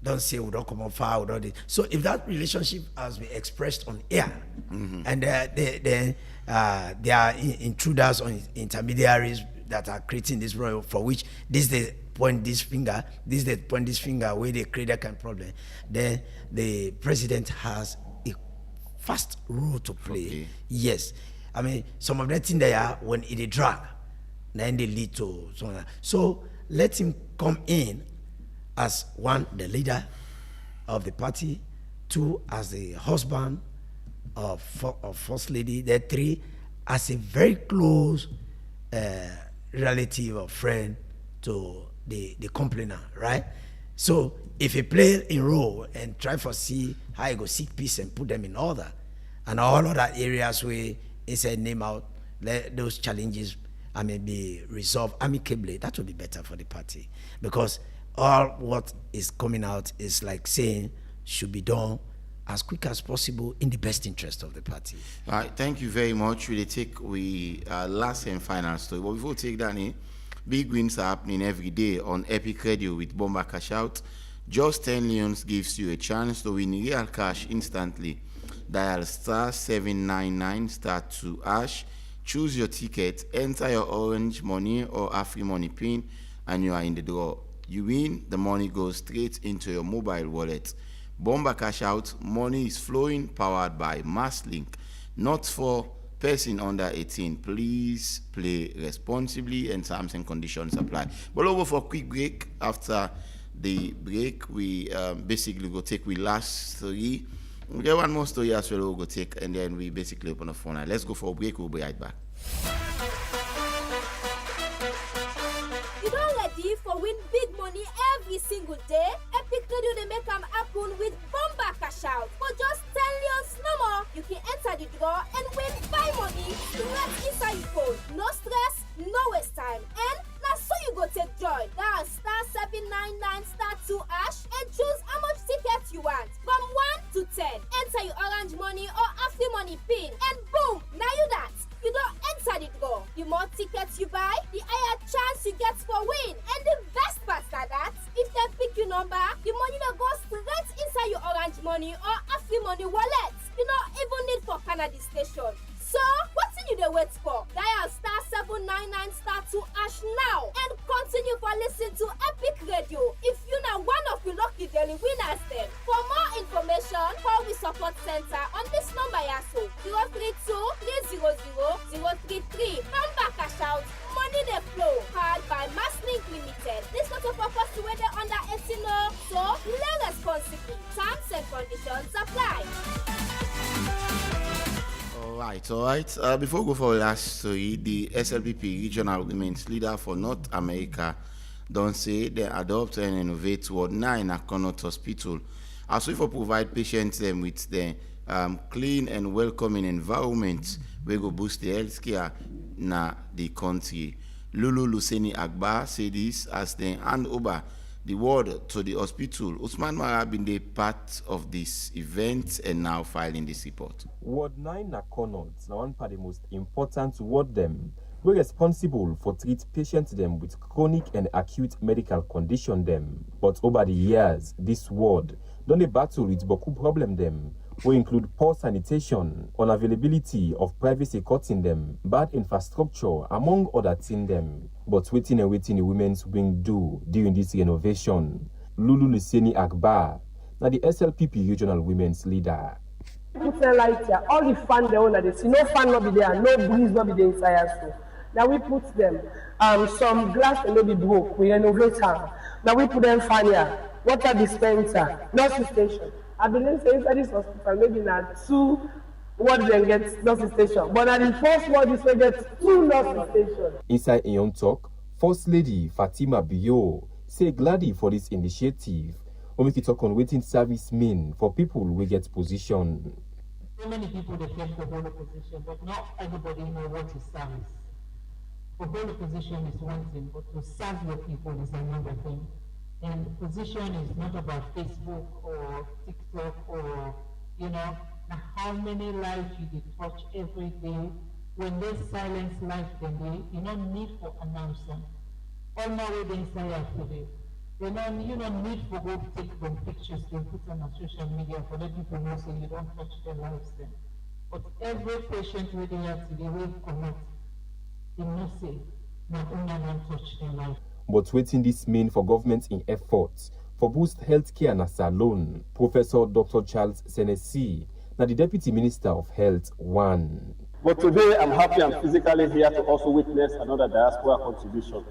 Don't say we don't come on far, we don't do. So if that relationship has been expressed on air, and they are intruders or intermediaries that are creating this role, for which this they point this finger where they create that kind of problem, then the president has a fast role to play. Okay. Yes. I mean, some of the things they are when it drag, then they lead to something. So let him come in as one, the leader of the party; two, as the husband of First Lady; then three, as a very close relative or friend to the complainant, right? So if he play a role and try to see how he go seek peace and put them in order, and all other areas where he said name out, let those challenges be resolved amicably, that would be better for the party, because all what is coming out is like saying should be done as quick as possible in the best interest of the party. All right, thank you very much. We'll take last and final story. But before we take that in, big wins are happening every day on Epic Radio with Bomba Cash Out. Just 10 Leons gives you a chance to win real cash instantly. Dial *799*2#. Choose your ticket, enter your Orange Money or Afri Money PIN, and you are in the draw. You win, the money goes straight into your mobile wallet. Bomba Cash Out, money is flowing, powered by MassLink. Not for person under 18. Please play responsibly, and terms and conditions apply. But over for a quick break. After the break, we basically go take we last three. We get one more story as well we'll go take, and then we basically open the phone line. Let's go for a break. We'll be right back. You don't ready for win big money money every single day. Epic Radio they make them happen with bomba cash out. For just 10 millions no more, you can enter the draw and win 5 money straight inside your phone. No stress, no waste time. And now so you go take joy. Dial *799*2# and choose how much tickets you want. From 1 to 10. Enter your orange money or after money pin. And boom, now you that. You don't enter the draw. The more tickets you buy, the higher chance you get for win. And the best part is that if they pick your number, the money will go straight inside your orange money or after money wallet. You don't even need for Canada station. So, what's you dey wait for? Dial *799*2# now and continue for listening to Epic Radio. If you know one of your lucky daily winners then. For more information, call the support center on this number yaso 032-300-033. Number cash out, money dey flow. Powered by Masslink Limited. This not a purpose to whether under 18 so play responsibly. Terms and conditions apply. All right. Before we go for the last story, the SLPP regional women's leader for North America don't say they adopt and innovate Ward 9 at Connaught Hospital. Also, if we provide patients them with the clean and welcoming environment, we go boost the healthcare na the country. Lulu Luseni Agba said this as they hand over the ward to the hospital. Usman Mara been the part of this event and now filing this report. Ward 9 na Connaught, now one part the most important ward them. We're responsible for treat patients them with chronic and acute medical condition them. But over the years, this ward don't they battle with boku problem them. We include poor sanitation, unavailability of privacy cutting them, bad infrastructure, among other things them. But waiting the women's wing do during this renovation. Lulu Luseni Agba, now the SLPP regional women's leader. Put the light here, all the fan they own that they see, no fan not be there, no breeze not be there inside us. Now we put them, some glass will not be broke, we renovate them. Now we put them fan here, water dispenser, nurse station. I believe say inside this hospital, maybe now 2 wards then get nurse station. But now the first ward is going to get 2 nurse stations. Inside a young talk, First Lady Fatima Biyo say glad for this initiative. We make it talk on waiting service mean for people we get position. So many people they claim to hold a position, but not everybody know what is service. To hold a position is one thing, but to serve your people is another thing. And position is not about Facebook or TikTok or, how many lives you did touch every day. When they silence life, then you don't need for announcement. All my way inside today. You don't need for go take them pictures to put on social media for let people know so you don't touch their lives then. But every patient where they have today will connect. They must say, not only don't touch their life. But waiting this mean for government in efforts for boost healthcare na salon, Professor Dr. Charles Senesi, now the Deputy Minister of Health 1. But today I'm happy I'm physically here to also witness another diaspora contribution.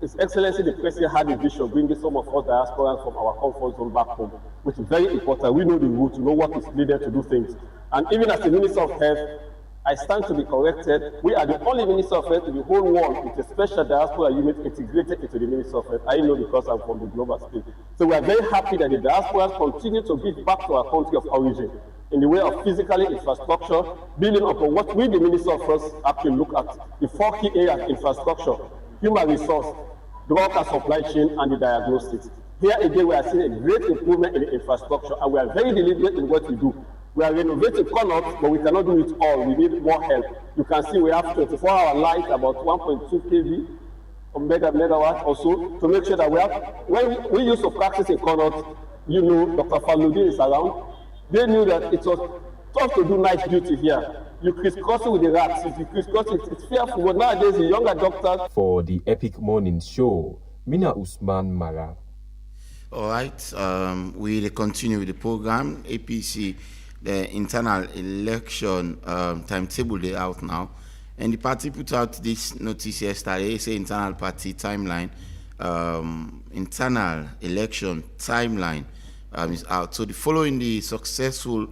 His Excellency the President had a vision bringing some of us diasporans from our comfort zone back home, which is very important. We know the route, we know what is needed to do things. And even as the Minister of Health, I stand to be corrected. We are the only Minister of Health in the whole world with a special diaspora unit integrated into the Minister of Health. I know because I'm from the global space. So we are very happy that the diasporas continue to give back to our country of origin in the way of physical infrastructure, building upon what we, the Minister of Health, actually look at. The 4 key areas: infrastructure, human resource, drug and supply chain, and the diagnostics. Here again, we are seeing a great improvement in the infrastructure, and we are very deliberate in what we do. We are renovating Connaught, but we cannot do it all. We need more help. You can see we have 24-hour light, about 1.2 kV or megawatt or so, to make sure that we have, when we used to practice in Connaught, Dr. Faludi is around. They knew that it was tough to do night duty here. You crisscross it with the rats. If you crisscross it, it's fearful. But nowadays, the younger doctors. For the Epic Morning Show, Mina Usman Mara. All right, we'll continue with the program. APC, the internal election timetable, they out now. And the party put out this notice yesterday, say internal party timeline, internal election timeline is out. So following the successful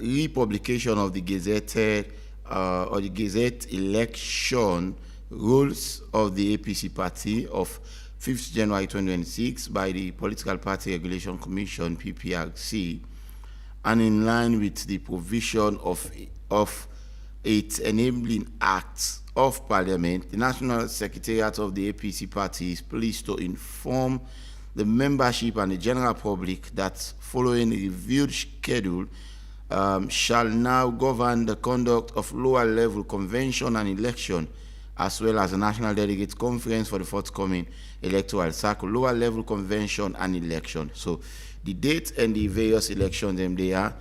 republication of the Gazette or the Gazette election rules of the APC party of 5th January 2026 by the Political Party Regulation Commission, PPRC, and in line with the provision of its enabling acts of Parliament, the National Secretariat of the APC party is pleased to inform the membership and the general public that following a reviewed schedule shall now govern the conduct of lower level convention and election, as well as the National Delegates Conference for the forthcoming electoral cycle, lower level convention and election. So the date and the various elections they are.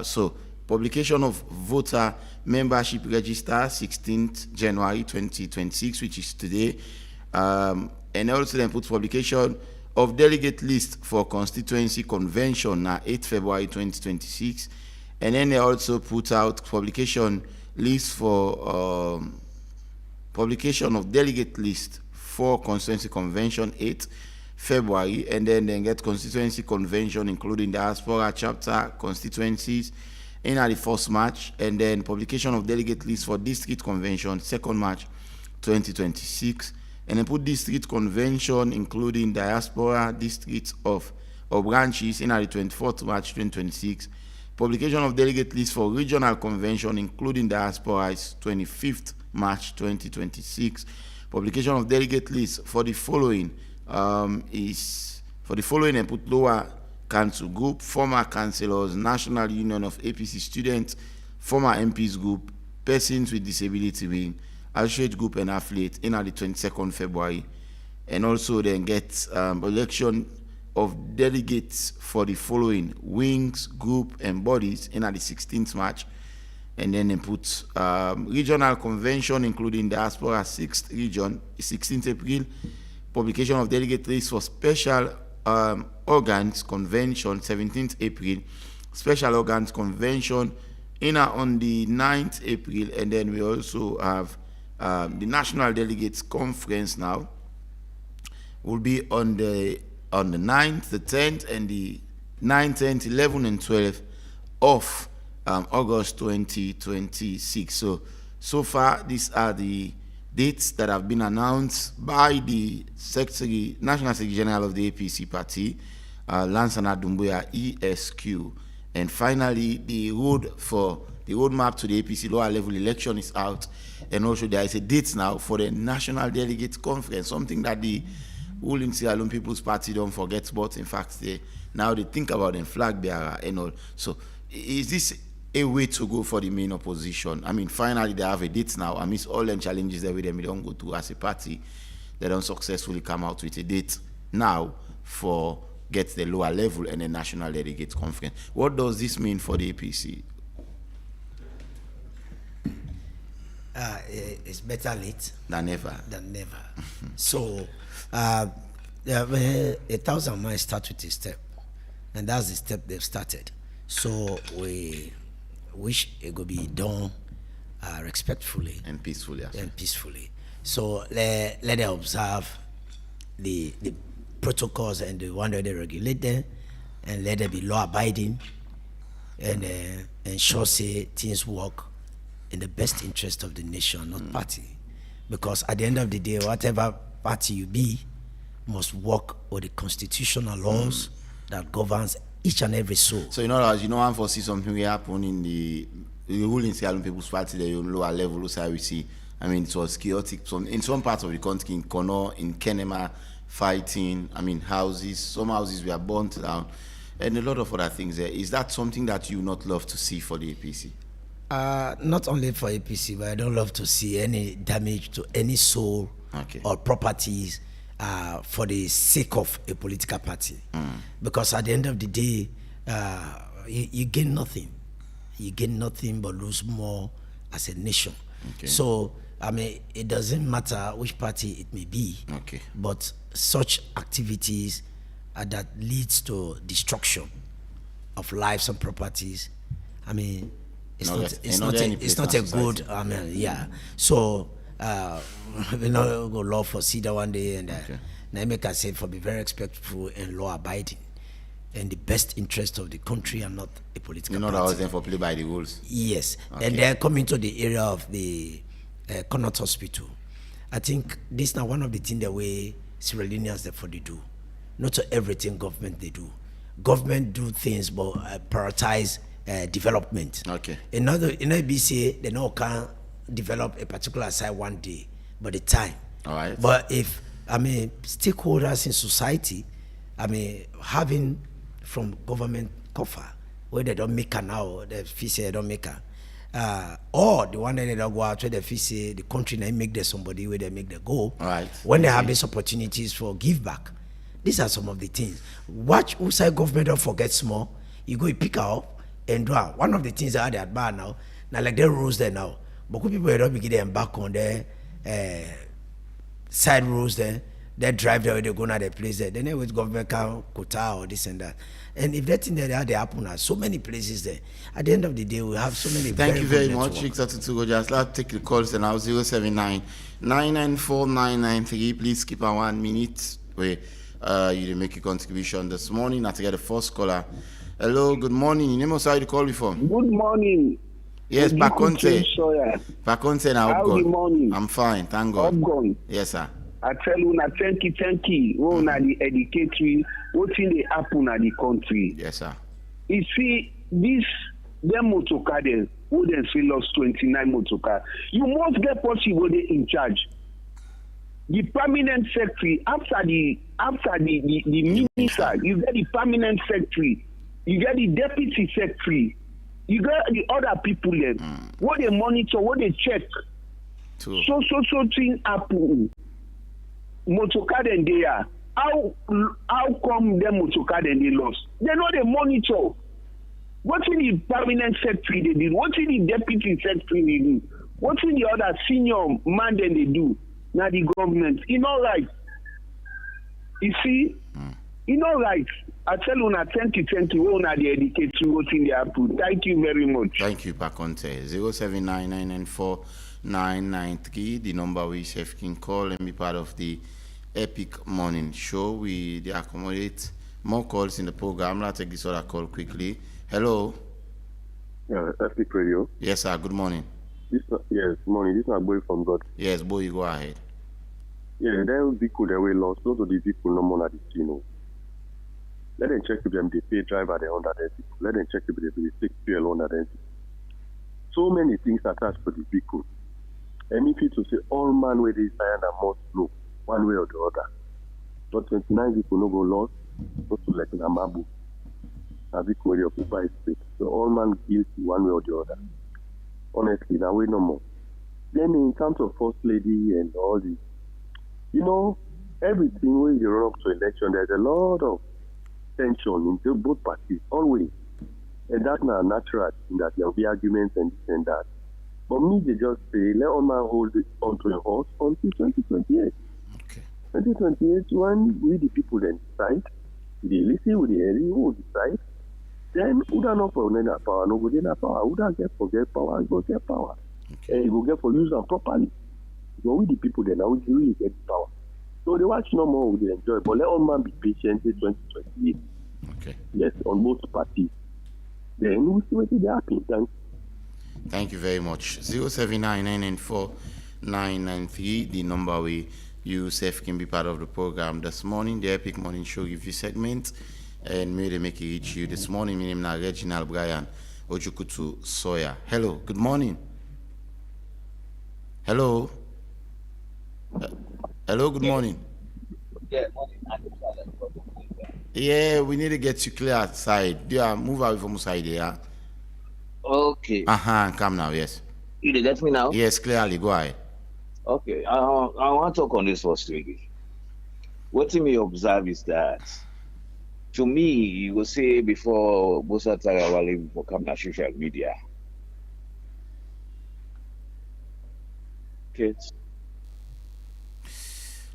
So publication of voter membership register 16th January 2026, which is today, and also then put publication of delegate list for constituency convention 8th February 2026, and then they also put out publication list for publication of delegate list for constituency convention 8th February, and then get constituency convention including diaspora chapter constituencies in the 1st March, and then publication of delegate list for district convention 2nd March 2026, and then put district convention including diaspora districts of branches in the 24th March 2026. Publication of delegate list for regional convention including diaspora is 25th March 2026. Publication of delegate list for the following and put lower council group, former councillors, National Union of APC students, former MPs group, persons with disability wing, associate group and affiliate in the 22nd February, and also then get election of delegates for the following wings, group, and bodies in the 16th March, and then they put regional convention including diaspora 6th region, 16th April, publication of delegate list for special organs convention 17th April, special organs convention on the 9th April, and then we also have the National Delegates Conference now will be on the 9th, the 10th, and the 9th, 10th, 11th, and 12th of August 2026. So far, these are the dates that have been announced by the National Secretary General of the APC party, Lansana Doumbouya, ESQ. And finally, the roadmap to the APC lower level election is out, and also there is a date now for the National Delegates Conference, something that the ruling Sierra Leone People's Party don't forget, but in fact they think about the flag bearer and all. So is this a way to go for the main opposition? I mean, finally they have a date now. Amidst all them challenges that we don't go to as a party, they don't successfully come out with a date now for get the lower level and the National Delegates Conference. What does this mean for the APC? It's better late than never. So, 1,000 miles start with a step, and that's the step they've started. So we wish it could be done respectfully and peacefully. So let them observe the protocols and the one that they regulate them, and let them be law abiding, and ensure say things work in the best interest of the nation, not party. Because at the end of the day, whatever party you be must work with the constitutional laws that governs each and every soul. So in other words, you know, I foresee something will happen in the ruling Sierra Leone People's Party, the lower level, so we see. I mean, it was chaotic. So in some parts of the country, in Kono, in Kenema, fighting. I mean, some houses were burnt down, and a lot of other things there. Is that something that you not love to see for the APC? Not only for APC, but I don't love to see any damage to any soul or properties for the sake of a political party. Because at the end of the day, you gain nothing. You gain nothing but lose more as a nation. So, I mean, it doesn't matter which party it may be, but such activities that leads to destruction of lives and properties, I mean, it's not a good, I mean, yeah. So, we not go law for CEDA one day, and I make us say for be very respectful and law abiding, in the best interest of the country and not a political party. You're not always for play by the rules. Yes, and they're coming to the area of the Connaught Hospital. I think this now one of the things the way Sierra Leoneans therefore they do. Not so everything government they do. Government do things but prioritize development. Okay. Another BCA they no can develop a particular site one day, but the time. All right. But if stakeholders in society, having from government coffer where they don't make her now, the fee say they don't make her. Or the one that they don't go out where the fee say the country they make there somebody where they make them go. All right. When they have these opportunities for give back. These are some of the things. Watch outside government don't forget small. You go you pick her up and do her. One of the things that they admire now like there rules there now. But people they don't begin to embark on their side roads there. They drive there, they go to the place there. Then they with government can quota or this and that. And if that thing there they happen at so many places there, at the end of the day we have so many. Thank you very much, Victor Tutugojas. Let's take the calls now. 079 994 993. Please keep on 1 minute where you make a contribution this morning. I get the first caller. Hello, good morning. You name us how you call me from? Good morning. Yes, Paconte. Paconte now. Good morning. I'm fine, thank God. Upgone. Yes, sir. I tell you, thank you. Oh, na the educatory, what's in the happen at the country? Yes, sir. You see, them motorcar there, who then say lost 29 motorcar. You must get possible they in charge. The permanent secretary, after the minister, you get the permanent secretary, you get the deputy secretary, you get the other people there. What they monitor, what they check. So thing happen. Motorcar then they are. How come them motorcar then they lost? They know they monitor. What in the permanent secretary they did? What in the deputy secretary they do? What in the other senior man then they do? Now the government, you know right. You see, you know right. I tell you now, thank you, all now the education what in the happen. Thank you very much. Thank you, Paconte. 079994993, the number we chef can call and be part of the Epic Morning Show. They accommodate more calls in the program. Let's take this other call quickly. Hello. Yeah, Epic Radio. Yes, sir. Good morning. Yes, morning. This is my boy from God. Yes, boy, you go ahead. Yeah, them vehicle they were lost. Those of the vehicle no more at the scene. Let them check if them they pay driver they under them. Let them check if they take fuel under them. So many things attached to the vehicle. And if you to say all man where they sign and must know one way or the other. But 29 people no go lost, not to like Namabu. A vehicle where you occupy space. So all man guilty one way or the other. Honestly, that way no more. Then in terms of First Lady and all this, you know, everything when you run up to election, there's a lot of tension in both parties, always. And that's not natural in that there will be arguments and this and that. But me, they just say, let all man hold it onto a horse until 2028. Okay. 2028, when we the people then decide, they listen with the area, who will decide, then who don't know for another power, no go get power. Who don't get for get power, go get power. Okay. And you go get for use them properly. But we the people then, now we really get the power. So they watch no more, we enjoy. But let all man be patient till 2028. Okay. Yes, on both parties. Then we'll see what will happen. Thanks. Thank you very much. 079994993, the number we use can be part of the program this morning. The Epic Morning Show review segment. And may they make it reach you this morning. My name is Reginald Brian Ojukutu Sawyer. Hello, good morning. Hello. Hello, good morning. Yeah, morning. Yeah, we need to get you clear outside. Yeah, move away from outside there. Okay. Come now, yes. You did get me now? Yes, clearly, go ahead. Okay, I want to talk on this first lady. What you may observe is that, to me, you will say before Musa Tarawale will come to social media. Okay.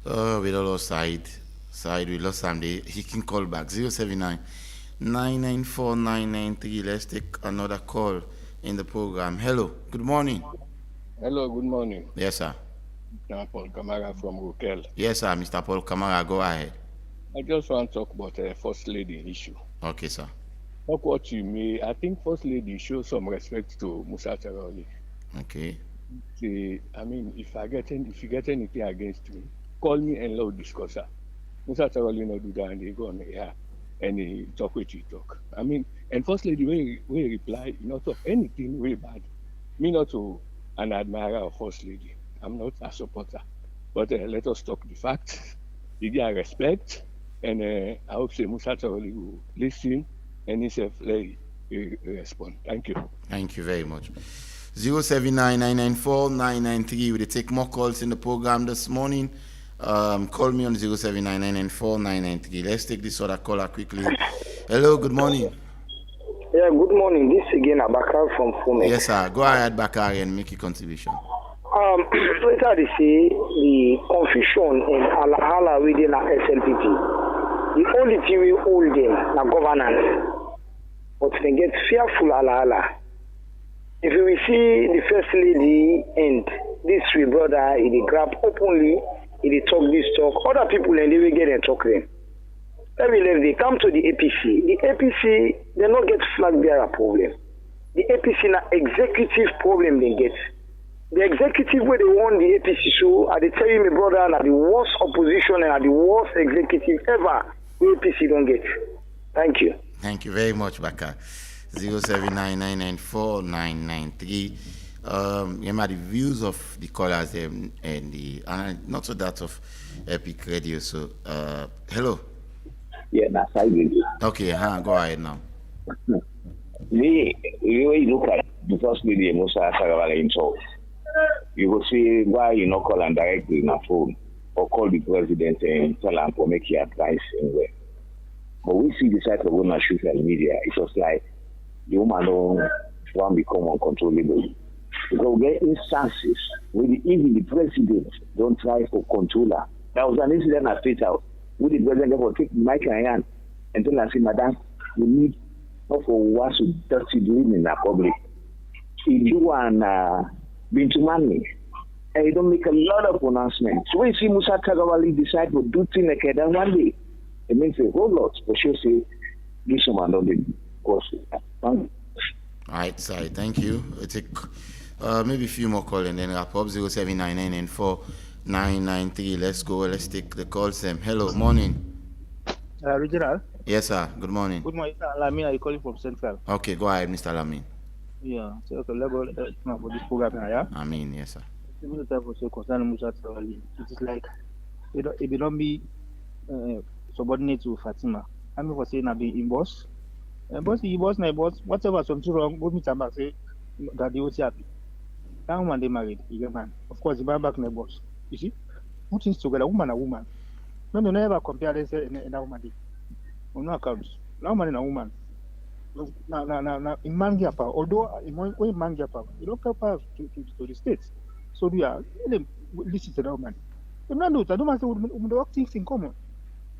We don't lost side. We lost somebody. He can call back. 079 994 993. Let's take another call in the program. Hello, good morning. Hello, good morning. Yes, sir. Mr. Paul Kamara from Rokel. Yes, sir. Mr. Paul Kamara, go ahead. I just want to talk about the First Lady issue. Okay, sir. Talk what you may. I think First Lady shows some respect to Musa Tarawale. Okay. if you get anything against me, call me and let's discuss that. Musa Tarwali not do that and they go on here and he talk what you talk. And first lady when he reply, you not talk anything really bad. Me not to an admirer of first lady. I'm not a supporter. But let us talk the facts. You get respect, and I hope say Musa Tarwali will listen and himself respond. Thank you. Thank you very much. 079994993. We take more calls in the program this morning. Call me on 079994993. Let's take this other caller quickly. Hello, good morning. Yeah, good morning. This again Abakar from Fume. Yes, sir. Go ahead, Bakari, and make your contribution. Later they say the confusion in Alahala within the SLPP. The only thing we hold in the governance, but they get fearful Alahala. If we see the first lady and this three brother, he grab openly, he talk this talk, other people and they will get and talk them. Every level they come to the APC. The APC, they not get flag bearer problem. The APC na executive problem they get. The executive where they won the APC show, I tell you, my brother, are the worst opposition and are the worst executive ever the APC don't get. Thank you. Thank you very much, Baka. 079994993. Remember the views of the callers and not so that of Epic Radio. So, hello. Yeah, that's how it is. Okay, go ahead now. You look at the first lady, Musa Sarawale himself. You will see why you not call him directly in a phone or call the president and tell him to make your advice anywhere. But we see the side of women on social media. It's just like the woman don't want to become uncontrollable. Because we get instances where even the president don't try to control her. There was an incident at State House where the president will take Mike and hand and tell her, say, Madam, we need not for us to dirty doing in the public. If you want Bintu Mani, and you don't make a lot of pronouncements. So when you see Musa Tagawali decide to do things like that one day, it means a whole lot. But she'll say, this woman don't do course. All right, sorry, thank you. We'll take maybe a few more calls and then wrap up. 079994993. Let's go. Let's take the calls. Hello, morning. Regional? Yes, sir. Good morning. Good morning, Mr. Lamin. I'm calling from Central. Okay, go ahead, Mr. Lamin. Yeah, so okay, let's go for this program now, yeah? I mean, yes, sir. The minister for say concerning Musa Traoré, it is like it will not be subordinate to Fatima. I mean, for saying I be in boss. Boss, whatever something wrong, go meet him back, say that they will happy. That woman they married, you get man. Of course, the man back in the boss. You see? Put things together, woman and woman. No, never compare this and that woman. On no accounts. That woman and a woman. Now, in Mangia power, although in Mangia power, you don't have power to the states. So we are listen to that woman. I don't want to work things in common.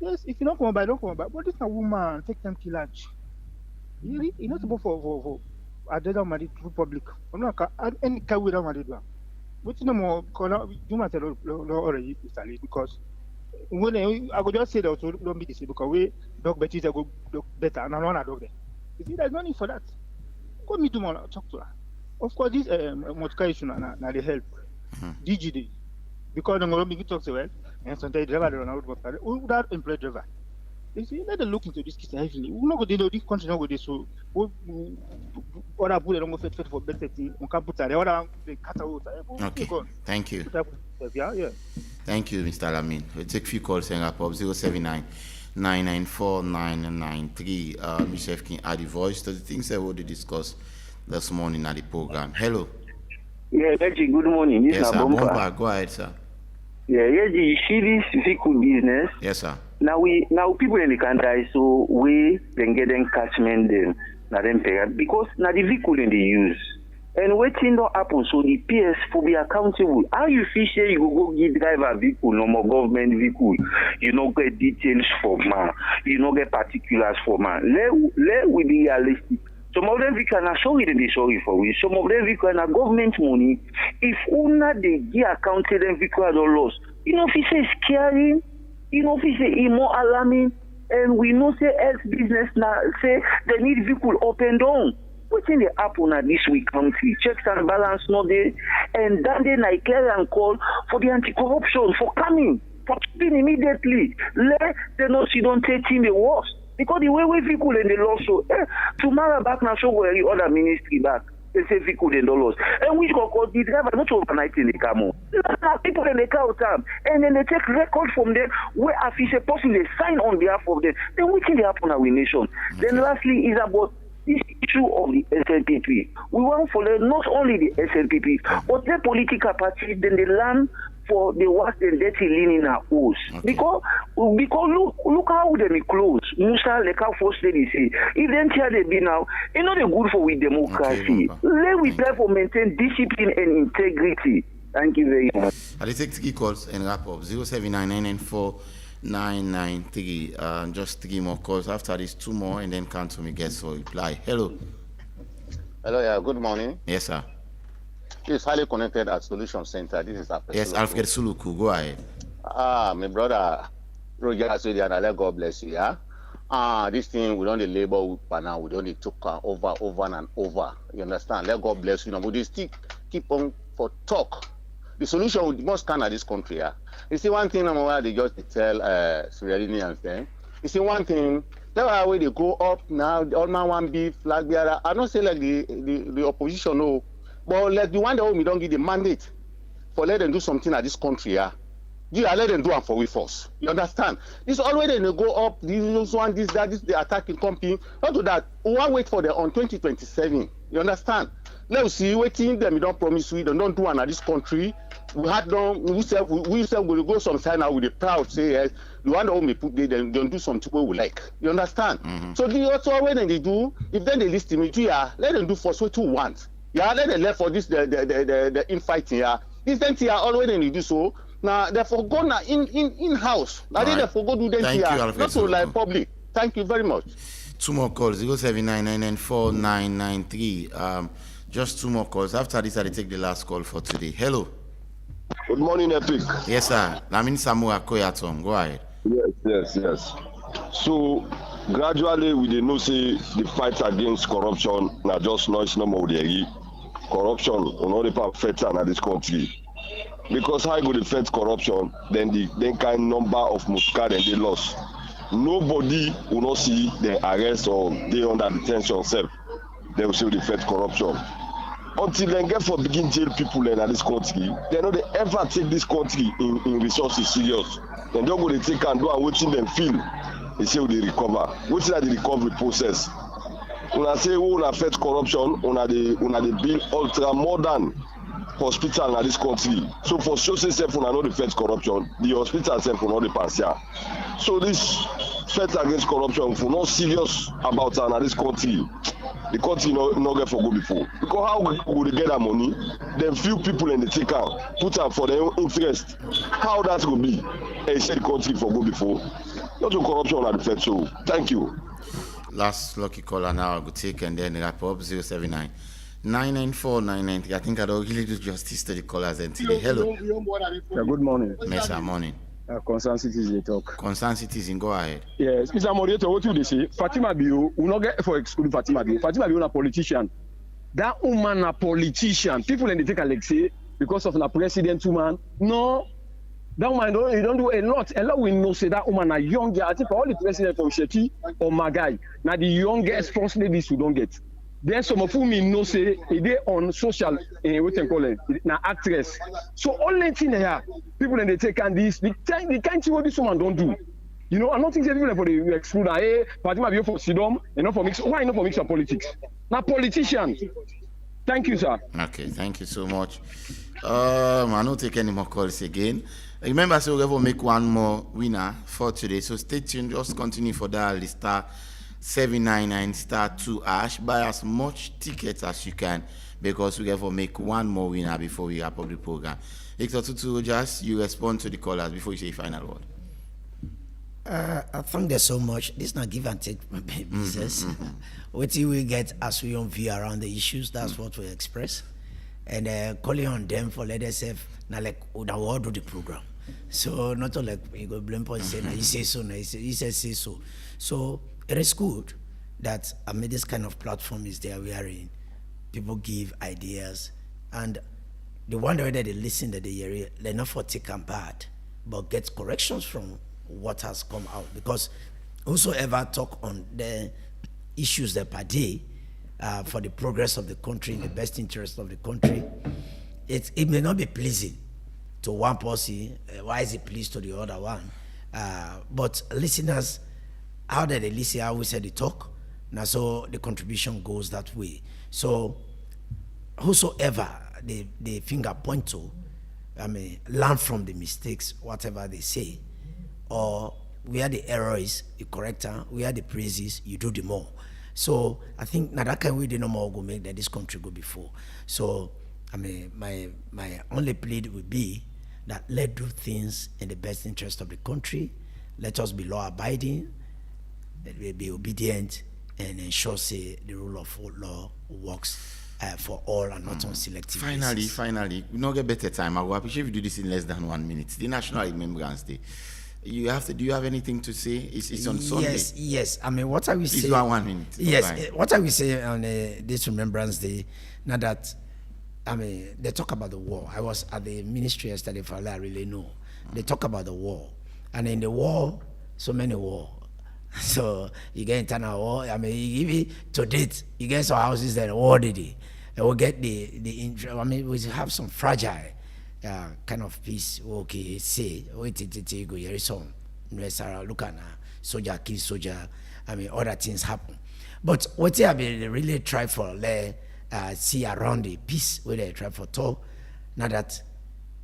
Yes, if you don't come by, don't come by. But this is a woman, take them to lunch. You not supposed for I don't want to public. I'm not any car without what they do. But no more, you must already because when I could just say that don't be this because we dog better go better and I don't want to dog there. You see, there's no need for that. Go meet them and talk to her. Of course, this multiplication now they help. DGD. Because they're going to talk to well, and sometimes driver they run out of without employed driver. You see, let them look into this case heavily. We're not going to do this country, not going to do so. Other people don't go fit for better thing. On can't put that. Other they cut out. Okay. Thank you. Yeah. Thank you, Mr. Lamin. We'll take a few calls and wrap up. 079994993. Mr. F. King add the voice to the things that we'll discuss this morning at the program. Hello. Yeah, Reggie, good morning. This yes, is sir. Bomba. Go ahead, sir. Yeah, Reggie, you see this vehicle business? Yes, sir. Now people in the country, so we then get them catchment them, now them pay because now the vehicle in they use. And waiting don't happen, so the PS for be accountable. How you feel say you go give driver vehicle, no more government vehicle, you don't get details for man, you don't get particulars for man. Let we be realistic. Some of them vehicles are sorry that they sorry for we. Some of them vehicles are government money. If una they get accounted them vehicles are lost, you know if you say scary, you know if you say more alarming, and we know say health business now say they need vehicle up and down. What's in the happen at this week country? Checks and balance no day. and then I clear and call for the anti-corruption for coming, for keeping immediately. Let them know she don't take him the worst. Because the way we people in the law so tomorrow back now show where the other ministry back. They say vehicle in dollars. And we go call the driver not overnight in the camo. People in the car time. And then they take record from them where official person they sign on behalf of them. Then we can happen our nation. Then lastly is about this issue of the SLPP. We want for not only the SLPP, but the political parties, then they learn for the worst and dirty lean in our house. Because look how they close. Musa like how first lady say, if them here they be now, it's not a good for with democracy. Let we try for maintain discipline and integrity. Thank you very much. I take 3 calls and wrap up. 079994993. Just 3 more calls. After this, 2 more, and then count to me guests for reply. Hello. Hello, yeah. Good morning. Yes, sir. This is highly connected at Solution Center. This is Alfred. Yes, Alfred Suluku. Go ahead. My brother Roger Aswedi, and God bless you. Yeah. This thing we don't labor with now. We don't talk over and over. You understand? Let God bless you. But they still keep on for talk. The solution we must come at this country. Yeah. You see one thing, they just tell Sierra them. You see one thing. That's why they go up now. All man want be flag bearer. I don't say like the opposition no. But like the one that we don't give the mandate for let them do something at this country, yeah. Let them do it for we force. You understand? This always they go up, this one, this, that, this the attacking company. Not do that. We want to wait for them on 2027. You understand? Let's see, waiting them, we don't promise we don't do one at this country. We had done we said we'll go some time now with the proud say yes, the one that we put there, then don't do something we like. You understand? So the also when they do, if then they list me, let them do for what you want. Yeah, let them left for this the infighting. Yeah, this thing here always they do so. Now they forgo now in house. Now they forgo do them here. Not so like public. Thank you very much. 2 more calls. 079994993. Just 2 more calls. After this, I take the last call for today. Hello. Good morning, Epic. Yes, sir. Lamin Samura Koyatom. Go ahead. Yes. So gradually we did not see the fight against corruption. Now just noise no more there. Corruption will not affect in this country. Because how good affect corruption, then the kind number of muscat and they lost. Nobody will not see the arrest or they under detention self. They will see the affect corruption. Until they get for begin jail people in this country, they know they ever take this country in resources serious. Then don't go to take and do and waiting them feel. They say they recover. What's that the recovery process? When I say who affect corruption, on the build ultra modern hospital in this country. So for social self when I know the affect corruption, the hospital self will not the pass. So this fight against corruption for not serious about this country. The country not get for go before. Because how would they get that money? Then few people in the take out, put up for their own interest. How that will be? And say the country for go before. Not to corruption at the Fed. So thank you. Last lucky caller now I will take and then wrap up 079 994-993. I think I don't really do justice to the callers and today. Hello. Good morning. Yes, sir. Morning. Concerned citizen talk. Concerned citizen, go ahead. Yes, Mr. Moderator, what do they say? Fatima Bio, we not get for exclude Fatima Bio. Fatima Bio, a politician. That woman, a politician. People in the take like say because of a president woman. No, that woman don't do a lot. A lot we know say that woman a young girl. I think all the president from Sheti or Magai. Now the youngest first ladies who don't get. Then some of whom know say they on social what you call it now actress. So only thing here, people in the take and this the kind thing what this woman don't do. You know, I'm not thinking people for the exclude Fatima Bio for Sidom and not for mix. Why not for mix of politics? Now politician. Thank you, sir. Okay, thank you so much. I don't take any more calls again. Remember, so we're going to make one more winner for today. So stay tuned. Just continue for that list. 799*2#. Buy as much tickets as you can because we have to make one more winner before we wrap up the program. Victor Tutu, just you respond to the callers before you say final word. I think there's so much. This is not give and take business. What do we get as we on view around the issues? That's what we express. And calling on them for let us have now like what do the program. So not like you go blame point say you say so, he says say so. So it is good that this kind of platform is there wherein people give ideas and the one that they listen that they not for take and bad, but get corrections from what has come out. Because whosoever talk on the issues that per day for the progress of the country, in the best interest of the country, it may not be pleasing to one person. Why is it pleased to the other one? But listeners, how did they listen? How we said they talk. Now, so the contribution goes that way. So, whosoever they finger point to, learn from the mistakes, whatever they say, or where the error is, you correct her. Where the praise is, you do the more. So, I think now that kind of way they no more go make that this country go before. So, my only plea would be that let's do things in the best interest of the country. Let us be law-abiding, that we be obedient, and ensure say the rule of law works for all and not on selective basis. Finally, we not get better time. I will appreciate if you do this in less than 1 minute. The National Remembrance Day. Do you have anything to say? It's on Sunday. Yes. What I will say. Please do 1 minute. Yes. What I will say on this Remembrance Day, now that they talk about the war. I was at the ministry yesterday for all I really know. They talk about the war, and in the war, so many war. So you get internal war. Even to date, you get some houses that war they will get the. We have some fragile kind of peace. Okay, say wait go here some. Look at soldier kill soldier. Other things happen. But what they really try for see around the peace where they try for talk. Now that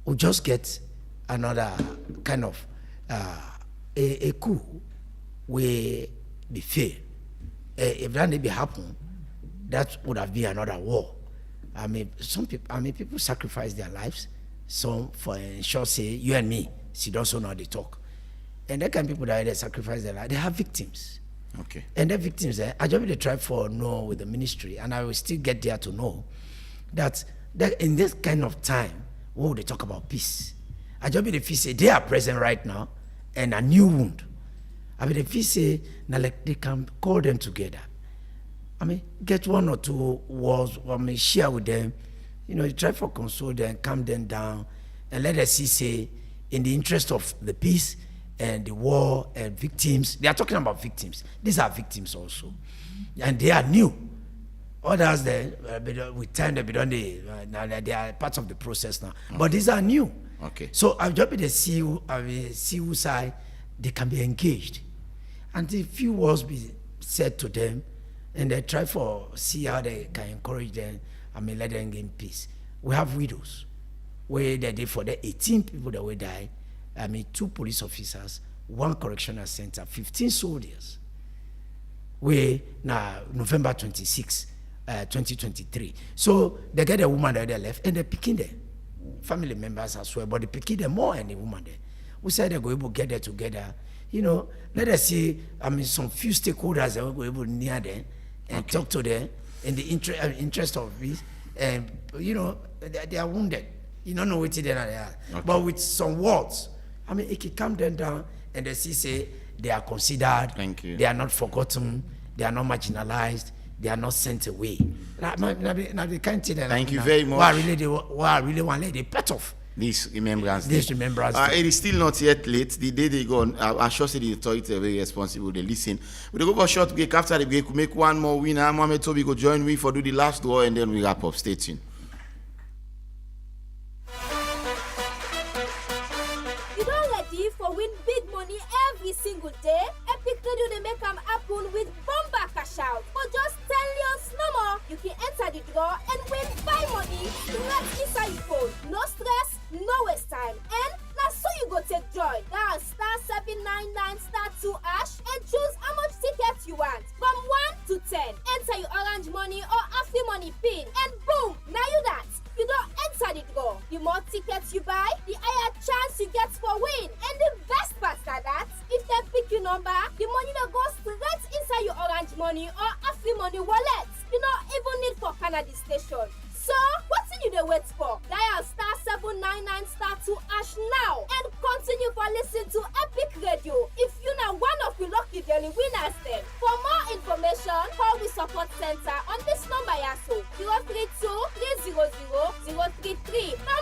we just get another kind of a coup where be fair. If that didn't happen, that would have been another war. Some people. People sacrifice their lives. Some for ensure say you and me. See, don't know how they talk. And there can people that they sacrifice their life. They have victims. Okay. And the victims, I just really try for know with the ministry, and I will still get there to know that in this kind of time, when they talk about peace, I just really feel say they are present right now, and a new wound. They feel say now like they can call them together. Get 1 or 2 words, share with them. Try for console them, calm them down, and let us see say in the interest of the peace and the war and victims. They are talking about victims. These are victims also. And they are new. Others, with time, they are part of the process now. Okay. But these are new. Okay. So I've just been to see whose side they can be engaged. And a few words be said to them, and they try for see how they can encourage them, let them gain peace. We have widows, where they did for the 18 people that will die. 2 police officers, 1 correctional center, 15 soldiers. We now November 26, 2023. So they get a woman that they left, and they're picking them. Family members as well, but they picking them more and the woman there. We said they're going to get there together. Let us see. Some few stakeholders that will go able near them and talk to them in the interest of this. And they are wounded. You don't know what they are. Okay. But with some words. It can calm them down, and they say they are considered. Thank you. They are not forgotten. They are not marginalized. They are not sent away. Thank you very much. Why I really want to pet off this Remembrance Day. It is still not yet late. The day they go on, I'm sure the authorities are very responsible. They listen. We'll go for a short break. After the break, we'll make one more winner. Mohamed Toby go join me for do the last draw, and then we wrap up. Stay tuned. For win big money every single day, Epic Radio they make them happen with bomba cash out. For just 10 years no more, you can enter the draw and win 5 money straight inside your phone. No stress, no waste time. And now so you go take joy. Dial *799*2# and choose how much tickets you want. From 1 to 10. Enter your orange money or Afri money pin. And boom, now you that. You don't enter the draw. The more tickets you buy, the higher chance you get for win. And the best part is that if they pick your number, the money that goes straight inside your orange money or Afri money wallet. You don't even need for Canada station. So, what's you they wait for? Dial *799*2# now and continue for listening to Epic Radio. If you're not one of the lucky daily winners then. For more information, call the support center on this number, 032 300 033. Now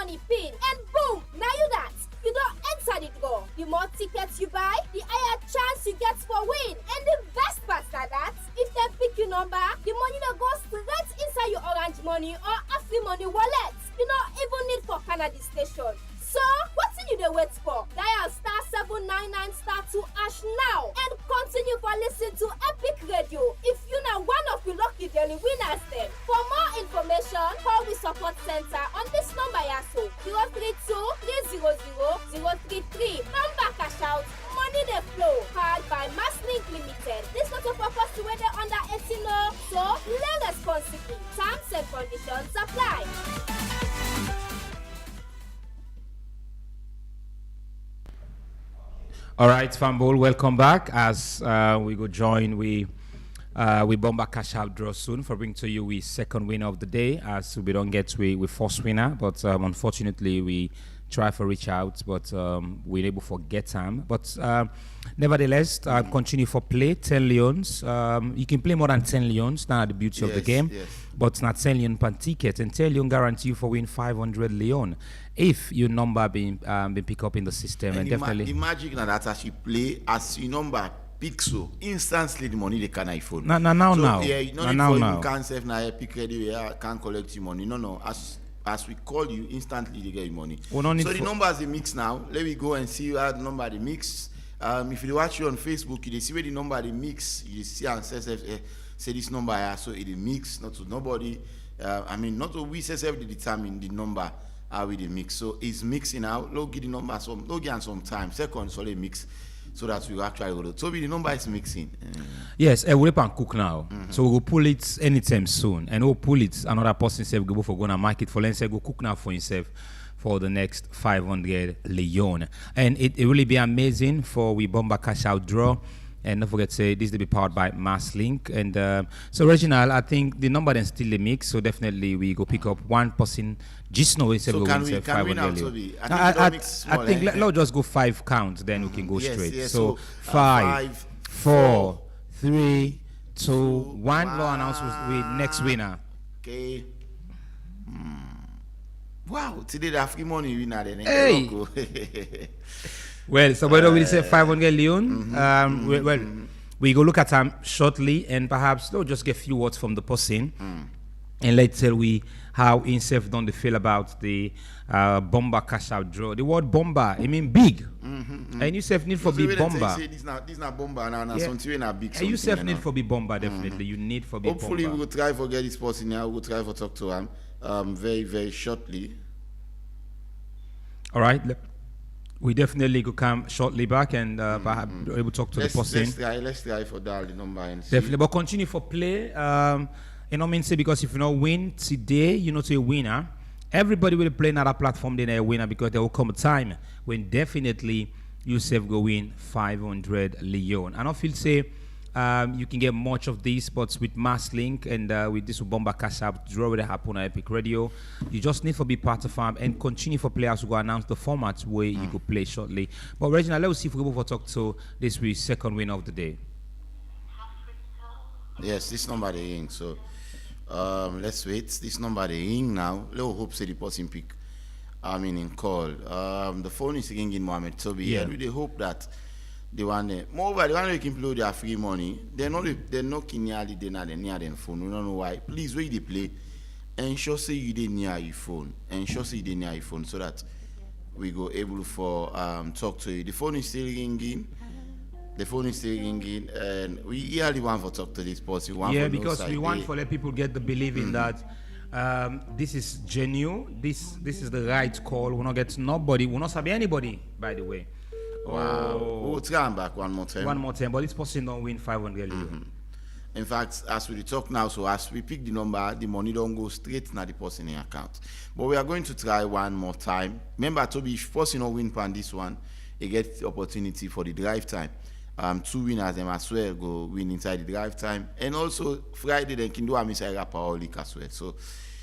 money pin, and boom, now you that. You don't enter the draw. The more tickets you buy, the higher chance you get for win. And the best part is that if they pick your number, the money will go straight inside your Orange Money or Afri Money wallet. You don't even need for Canada station. So, what do you wait for? Dial *799*2# now and continue for listening to Epic Radio if you know one of the lucky daily winners then. For more information, call the support center on this number yaso 032-300-033. Number cash out, money the flow, powered by Masslink Limited. This not a purpose to whether under 18 or so, play responsibly. Terms and conditions apply. All right, Fambol, welcome back. As we go join, we bomba cash out draw soon for bring to you we second winner of the day. As we don't get we first winner, but unfortunately we try for reach out, but we're able to get time. But nevertheless, continue for play 10 leons. You can play more than 10 leons. That's the beauty of the game. Yes. But it's not 10 leon per ticket, and 10 leon guarantee you for win 500 leon if your number been picked up in the system. And definitely the magic that as you play, as your number picks so instantly the money they can iPhone. Now. Yeah, you don't need for you can't save now Epic Radio, yeah, can't collect your money. No. As we call you, instantly they get your money. So the numbers they mix now. Let me go and see how the number they mix. If you watch you on Facebook, you see where the number they mix. You see and say this number here, so it mix, not to nobody. Not to we say determine the number how we the mix. So it's mixing out. Look, give the number some time. Second, so they mix. So that we actually go. So the number is mixing. Yes, we'll cook now. So we'll pull it anytime soon. And we'll pull it. Another person say go for going to market for let's say go cook now for himself for the next 500 leon. And it really be amazing for we bomba cash out draw. And don't forget to say this will be powered by Masslink. And so Reginald, I think the number then still the mix. So definitely we go pick up one person. Just know so can we now I think let's just go 5 counts, then we can go straight. Yes. So 5, 4, 3, 2, 1. Law announce with next winner. Okay. Wow, today the free money winner then. Hey. Well, so whether we say 500 leon, we go look at them shortly, and perhaps they'll just get a few words from the person, and let's tell we how himself don't feel about the bomba cash out draw. The word bomba, I mean big, and you self need for be bomba. This not bomba now, something not big. And you self need for be bomba definitely. You need for be. Hopefully bomba. we will try for get this person here. We will try for talk to him very very shortly. All right. We definitely could come shortly back and perhaps able to talk to the person. Let's try for dial the number and see. Definitely, but continue for play. Say because if you not win today, you're not a winner. Everybody will play another platform, then a winner because there will come a time when definitely yourself go win 500 leon. I don't feel say you can get much of this, but with Masslink and with this bomba cash out draw that happen on Epic Radio, you just need to be part of them and continue for players to go announce the format where you go play shortly. But Reginald, let's see if we go for talk to this week's second winner of the day. Yes, this number they ring. So let's wait. This number they ring now. Let's hope say the person pick. In call. The phone is ringing Mohammed Toby. Yeah. And we hope that the one moreover the one who can play their free money, they're not nearly near their phone. We don't know why. Please wait they play. Ensure say you did near your phone. Ensure say you did near your phone so that we go able for talk to you. The phone is still ringing. And we really want to talk to this person. Because we want to let people get the believing that this is genuine. This is the right call. We'll not get nobody. We'll not sabi anybody, by the way. Wow. We'll try back one more time. But this person don't win 500 leon. In fact, as we talk now, so as we pick the number, the money don't go straight to the person in account. But we are going to try one more time. Remember, Toby, if person don't win pan this one, he gets the opportunity for the drive time. 2 winners them as well go win inside the drive time. And also Friday they can do a Mr. Power League as well. So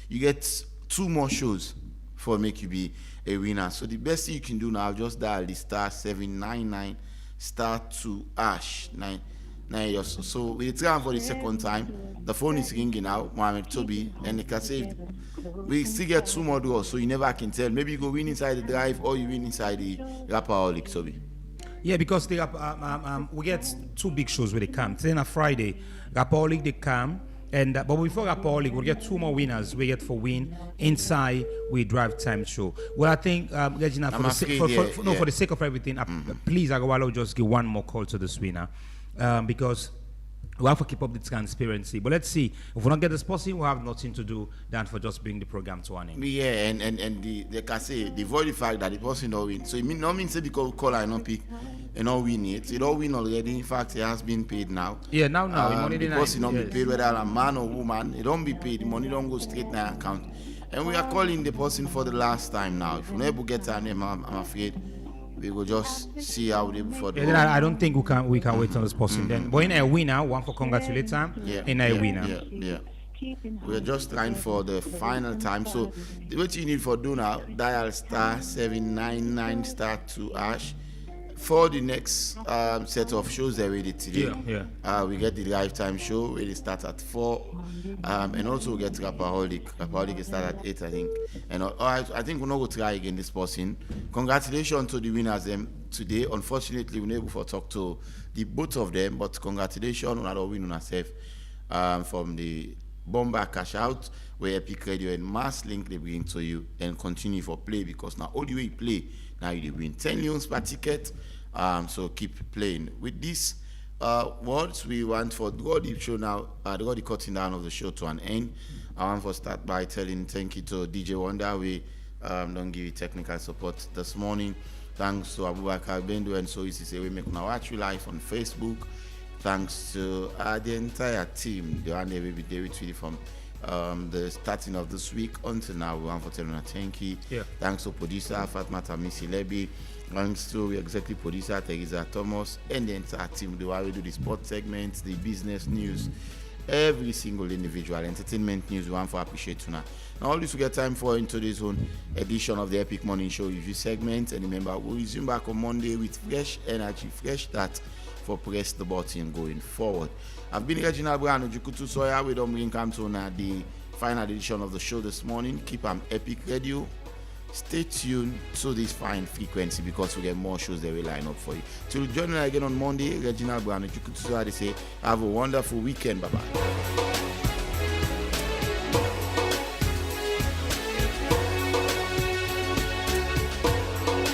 you get 2 more shows for make you be a winner. So the best thing you can do now, just dial the *799 *2#9 So we try for the second time. The phone is ringing now, Mohamed Toby, and they can say we still get 2 more draws, so you never can tell. Maybe you go win inside the drive or you win inside the Rapaholic, Toby. Yeah, because they we get 2 big shows where they come. Today on a Friday, Rapaholic they come, and but before Rapaholic, we'll get 2 more winners. We get for win inside we drive time show. Well, I think Regina, for the sake of everything, please Agawalo just give 1 more call to this winner, because we have to keep up the transparency. But let's see. If we don't get this person, we'll have nothing to do than for just bring the program to an end. Yeah, and they can say, they avoid the fact that the person don't win. So it means say because call and not pick and not win it. It don't win already. In fact, it has been paid now. Yeah, now. The person don't be paid whether a man or woman. It don't be paid. The money don't go straight in their account. And we are calling the person for the last time now. If we never get her name, I'm afraid we will just see how they before. Yeah, then I don't think we can wait on this person then. But in a winner, one for congratulate time. In a winner. Yeah. We're just trying for the final time. So what you need for do now, dial *799*2# for the next set of shows that we did today. We get the lifetime show where they start at 4, and also we get Rapaholic. Rapaholic start at 8, I think. And I think we're not going to try again this person. Congratulations to the winners today. Unfortunately, we're not able to talk to the both of them, but congratulations on our win on ourselves from the Bomber Cash Out, where Epic Radio and Mass Link they bring to you and continue for play, because now all the way you play, now you win 10 millions per ticket. So keep playing. With these words, we want for draw the show now, draw the cutting down of the show to an end. I want to start by telling thank you to DJ Wonder. We don't give you technical support this morning. Thanks to Abubakar Bendu and So Easy Say we make now watch you live on Facebook. Thanks to the entire team, the one will be David Tweedy from the starting of this week until now. We want to tell you thank you. Thanks to producer Fatmata Missy Lebi. Thanks to executive producer Teresa Thomas and the entire team. The way we do the sports segments, the business news, every single individual entertainment news. We want to appreciate you now. Now all this we get time for in today's own edition of the Epic Morning Show review segment. And remember, we'll resume back on Monday with fresh energy, fresh start for press the button going forward. I've been Reginald Brown Ojukutu Soya. We don't bring come to the final edition of the show this morning. Keep Epic Radio. Stay tuned to this fine frequency, because we get more shows that we line up for you. Till join us again on Monday, Reginald Brown Ojukutu Soya. They say have a wonderful weekend. Bye bye.